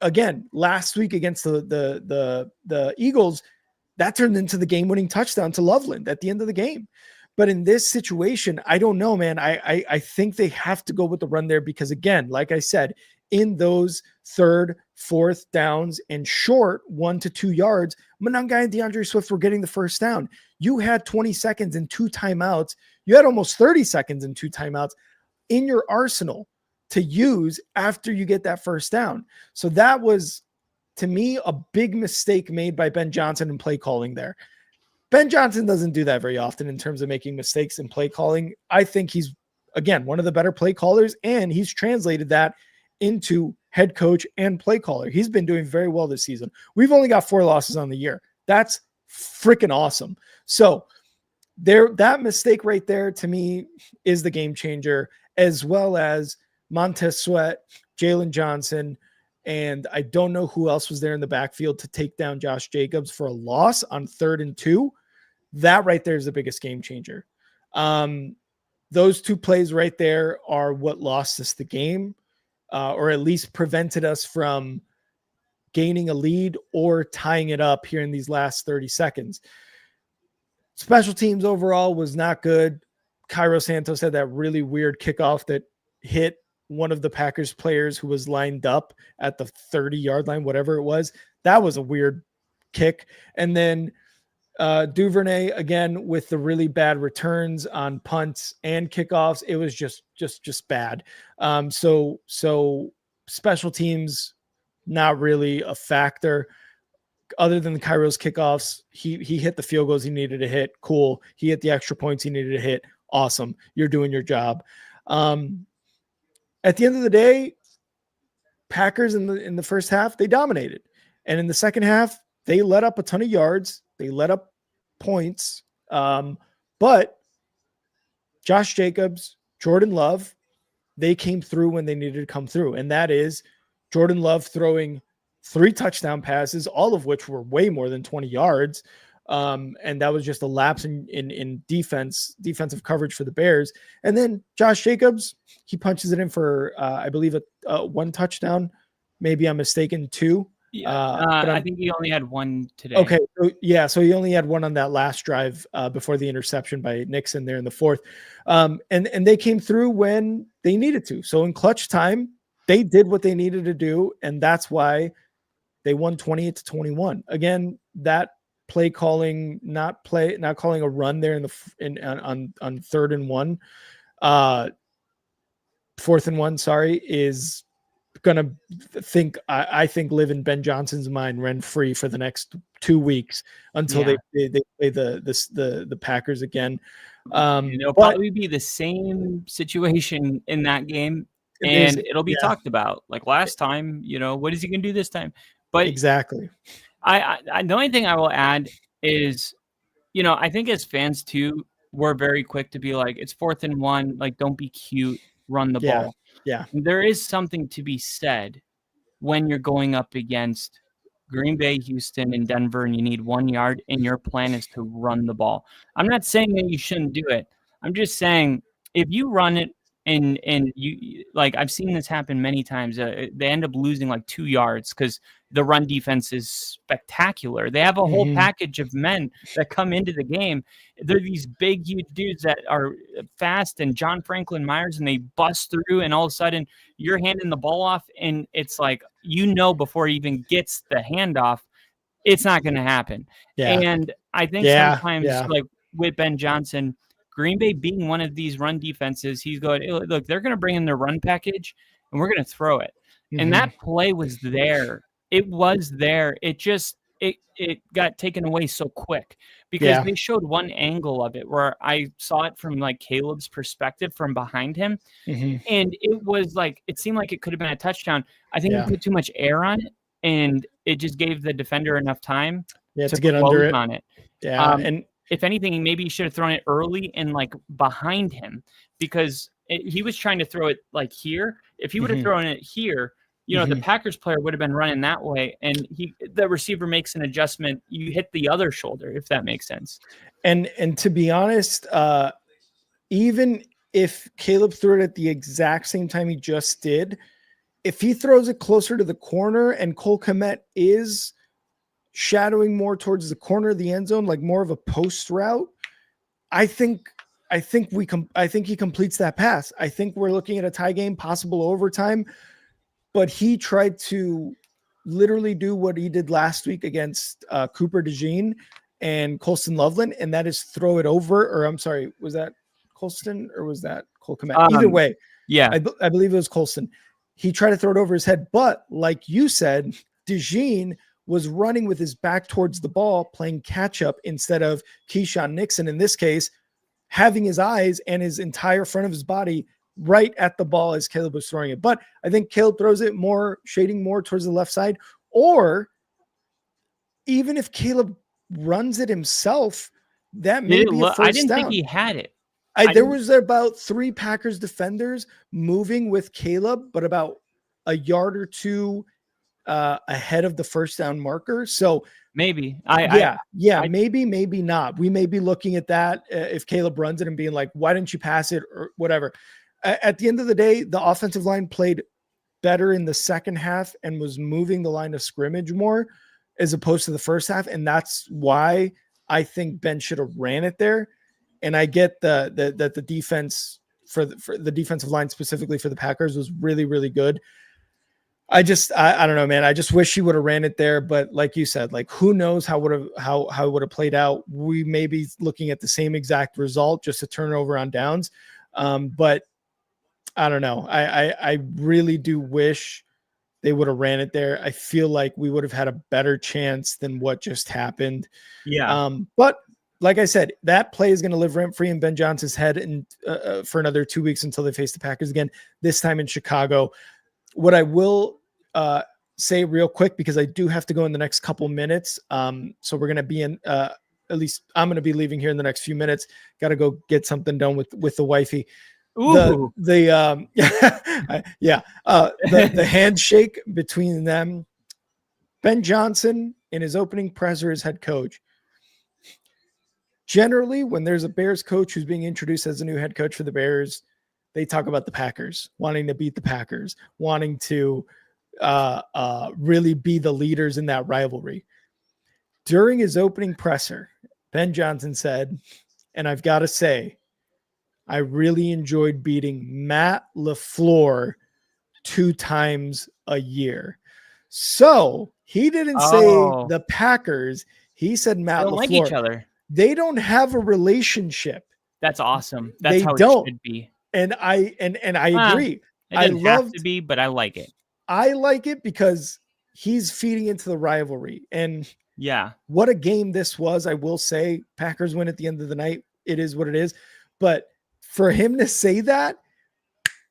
again, last week against the Eagles, that turned into the game-winning touchdown to Loveland at the end of the game. But in this situation, I don't know, man. I think they have to go with the run there because, again, like I said, in those 3rd, 4th downs and short 1 to 2 yards, Monangai and DeAndre Swift were getting the first down. You had 20 seconds and 2 timeouts. You had almost 30 seconds and 2 timeouts in your arsenal to use after you get that first down. So that was, to me, a big mistake made by Ben Johnson in play calling there. Ben Johnson doesn't do that very often in terms of making mistakes in play calling. I think he's, again, one of the better play callers, and he's translated that into head coach and play caller. He's been doing very well this season. We've only got 4 losses on the year. That's freaking awesome. So that mistake right there to me is the game changer, as well as Montez Sweat, Jalen Johnson, and I don't know who else was there in the backfield to take down Josh Jacobs for a loss on 3rd and 2. That right there is the biggest game changer. Those 2 plays right there are what lost us the game, or at least prevented us from gaining a lead or tying it up here in these last 30 seconds. Special teams overall was not good. Cairo Santos had that really weird kickoff that hit one of the Packers players who was lined up at the 30-yard line, whatever it was. That was a weird kick. And then Duvernay, again, with the really bad returns on punts and kickoffs, it was just bad. So special teams, not really a factor. Other than the Cairo's kickoffs, he hit the field goals he needed to hit. Cool. He hit the extra points he needed to hit. Awesome. You're doing your job. At the end of the day, Packers in the first half, they dominated. And in the second half, they let up a ton of yards. They let up points. But Josh Jacobs, Jordan Love, they came through when they needed to come through. And that is Jordan Love throwing 3 touchdown passes, all of which were way more than 20 yards. And that was just a lapse in defensive coverage for the Bears. And then Josh Jacobs, he punches it in for, I believe, a 1 touchdown. Maybe I'm mistaken, 2. But I think he only had 1 today. Okay. So he only had 1 on that last drive before the interception by Nixon there in the 4th. And they came through when they needed to. So in clutch time, they did what they needed to do. And that's why they won 28-21. Again, that play calling, not calling a run there on 3rd and 1, 4th and 1, sorry, is gonna think I think live in Ben Johnson's mind rent free for the next 2 weeks until Yeah. they play the Packers again. And it'll But probably be the same situation in that game, there's and it'll be yeah, talked about like last time. What is he gonna do this time? But exactly. the only thing I will add is, I think as fans too, we're very quick to be like, it's 4th and 1, like don't be cute, run the Yeah. ball. Yeah. There is something to be said when you're going up against Green Bay, Houston, and Denver, and you need 1 yard, and your plan is to run the ball. I'm not saying that you shouldn't do it. I'm just saying if you run it and you like, I've seen this happen many times. They end up losing like 2 yards because the run defense is spectacular. They have a whole package of men that come into the game. They're these big, huge dudes that are fast and John Franklin Myers, and they bust through, and all of a sudden you're handing the ball off, and it's like, before he even gets the handoff, it's not going to happen. Yeah. And I think sometimes, like with Ben Johnson, Green Bay being one of these run defenses, he's going, hey, look, they're going to bring in their run package, and we're going to throw it. And that play was there. It was there. It just it got taken away so quick because they showed one angle of it where I saw it from like Caleb's perspective from behind him. And it was like, it seemed like it could have been a touchdown. I think he put too much air on it, and it just gave the defender enough time to get under it on it. And if anything, maybe he should have thrown it early and like behind him, because he was trying to throw it like here. If he would have thrown it here, the Packers player would have been running that way, and the receiver makes an adjustment. You hit the other shoulder, if that makes sense. And to be honest, even if Caleb threw it at the exact same time he just did, if he throws it closer to the corner and Cole Kmet is shadowing more towards the corner of the end zone, like more of a post route, I think he completes that pass. I think we're looking at a tie game, possible overtime, but he tried to literally do what he did last week against Cooper DeJean and Colston Loveland, and that is throw it over, or I'm sorry, was that Colston or was that Cole Kmet? Either way, I believe it was Colston. He tried to throw it over his head, but like you said, DeJean was running with his back towards the ball, playing catch up instead of Keyshawn Nixon, in this case, having his eyes and his entire front of his body right at the ball as Caleb was throwing it. But I think Caleb throws it more, shading more towards the left side, or even if Caleb runs it himself, that may be a first down. I didn't think he had it. There was about 3 Packers defenders moving with Caleb, but about a yard or two ahead of the first down marker. So maybe maybe not. We may be looking at that if Caleb runs it and being like, why didn't you pass it or whatever. At the end of the day, the offensive line played better in the second half and was moving the line of scrimmage more as opposed to the first half. And that's why I think Ben should have ran it there. And I get that the defense for the defensive line specifically for the Packers was really, really good. I don't know, man. I just wish he would have ran it there. But like you said, like who knows how it would have played out. We may be looking at the same exact result, just a turnover on downs. But I don't know. I really do wish they would have ran it there. I feel like we would have had a better chance than what just happened. Yeah. But like I said, that play is going to live rent free in Ben Johnson's head and for another 2 weeks until they face the Packers again, this time in Chicago. What I will say real quick, because I do have to go in the next couple minutes. So we're going to be in, at least I'm going to be leaving here in the next few minutes. Got to go get something done with the wifey. Ooh. The handshake between them. Ben Johnson in his opening presser as head coach. Generally, when there's a Bears coach who's being introduced as a new head coach for the Bears, they talk about the Packers, wanting to beat the Packers, wanting to really be the leaders in that rivalry. During his opening presser, Ben Johnson said, and I've got to say, I really enjoyed beating Matt LaFleur 2 times a year. So he didn't say the Packers. He said Matt LaFleur. They don't like each other. They don't have a relationship. That's awesome. That's they how don't. it should be. And I agree. It doesn't have to be, but I like it. I like it because he's feeding into the rivalry. And Yeah. what a game this was. I will say Packers win at the end of the night. It is what it is. But for him to say that,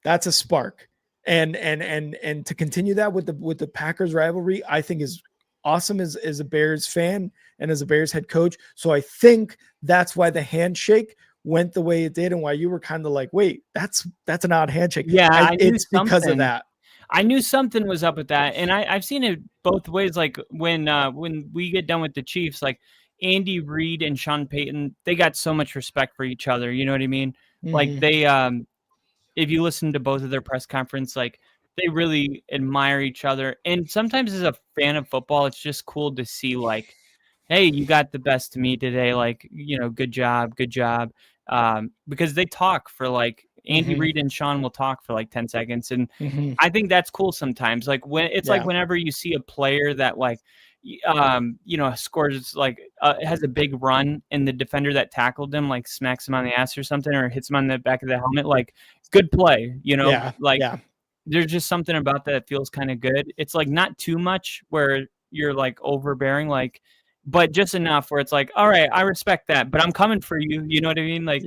that's a spark. And to continue that with the Packers rivalry, I think is awesome as a Bears fan and as a Bears head coach. So I think that's why the handshake went the way it did and why you were kind of like, wait, that's an odd handshake. Yeah, It's because of that. I knew something was up with that, and I've seen it both ways. Like when we get done with the Chiefs, like Andy Reid and Sean Payton, they got so much respect for each other. You know what I mean? Like they, if you listen to both of their press conference, like they really admire each other. And sometimes as a fan of football, it's just cool to see like, hey, you got the best of me today. Like, good job, good job. Because they talk for like Andy Reid and Sean will talk for like 10 seconds. And I think that's cool sometimes. Like when it's like whenever you see a player that like, scores like has a big run and the defender that tackled him like smacks him on the ass or something or hits him on the back of the helmet, like good play, there's just something about that feels kind of good. It's like not too much where you're like overbearing, like, but just enough where it's like, all right, I respect that, but I'm coming for you. You know what I mean? Like,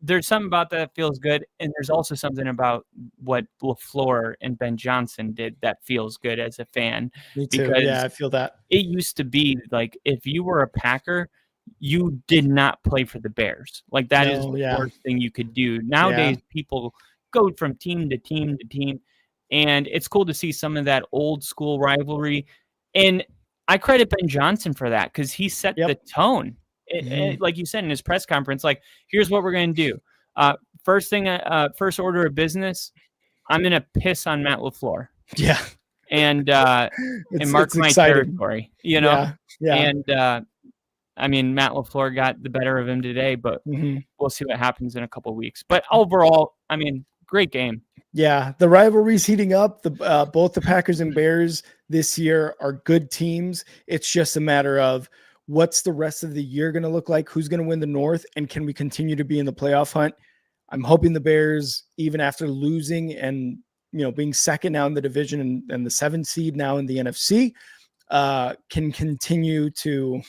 there's something about that feels good. And there's also something about what LaFleur and Ben Johnson did that feels good as a fan. Me too. Because I feel that. It used to be like, if you were a Packer, you did not play for the Bears. Like that is the worst thing you could do. Nowadays, people go from team to team to team. And it's cool to see some of that old school rivalry. And I credit Ben Johnson for that because he set the tone. Like you said in his press conference, like, here's what we're going to do. First order of business, I'm going to piss on Matt LaFleur. Yeah. And mark my territory, Yeah. And I mean, Matt LaFleur got the better of him today, but we'll see what happens in a couple of weeks. But overall, I mean, great game. Yeah, the rivalry's heating up. Both the Packers and Bears this year are good teams. It's just a matter of what's the rest of the year going to look like, who's going to win the North, and can we continue to be in the playoff hunt? I'm hoping the Bears, even after losing and being second now in the division and the 7th seed now in the NFC, can continue to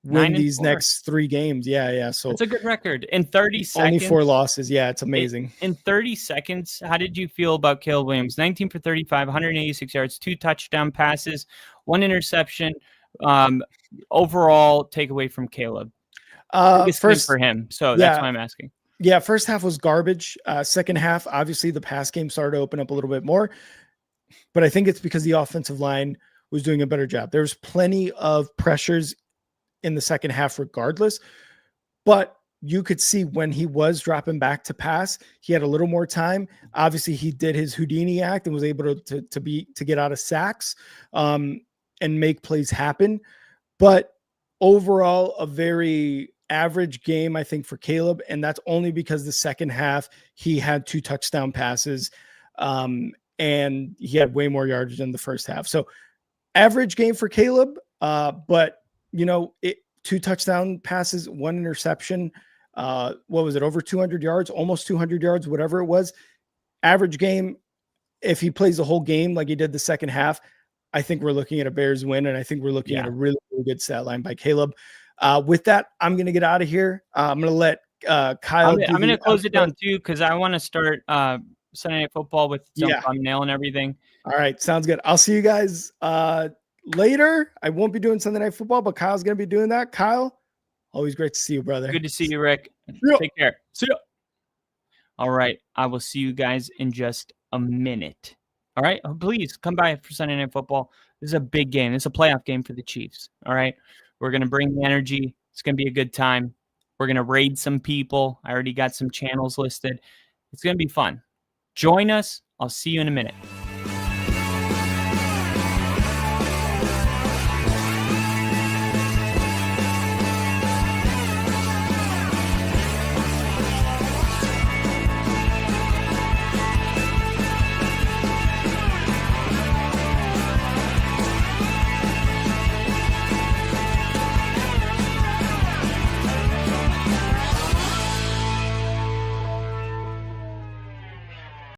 win these next 3 games. Yeah. So it's a good record in 30 seconds. Only 4 losses. Yeah, it's amazing. In 30 seconds, how did you feel about Caleb Williams? 19 for 35, 186 yards, 2 touchdown passes, 1 interception. Overall takeaway from Caleb. First for him. So that's why I'm asking. Yeah, first half was garbage. Second half, obviously the pass game started to open up a little bit more. But I think it's because the offensive line was doing a better job. There's plenty of pressures in the second half regardless, but you could see when he was dropping back to pass, he had a little more time. Obviously he did his Houdini act and was able to get out of sacks and make plays happen. But overall, a very average game, I think, for Caleb. And that's only because the second half he had 2 touchdown passes and he had way more yardage than the first half. So average game for Caleb, but 2 touchdown passes, 1 interception. What was it? Over 200 yards, almost 200 yards, whatever it was. Average game. If he plays the whole game like he did the second half, I think we're looking at a Bears win. And I think we're looking at a really, really good stat line by Caleb. With that, I'm going to get out of here. I'm going to let Kyle. I'm going to close it down too, because I want to start Sunday Night Football with some thumbnail and everything. All right. Sounds good. I'll see you guys later. I won't be doing Sunday Night Football, but Kyle's going to be doing that. Kyle, always great to see you, brother. Good to see you, Rick. Take care. See ya. All right. I will see you guys in just a minute. All right. Please come by for Sunday Night Football. This is a big game. This is a playoff game for the Chiefs. All right. We're going to bring the energy. It's going to be a good time. We're going to raid some people. I already got some channels listed. It's going to be fun. Join us. I'll see you in a minute.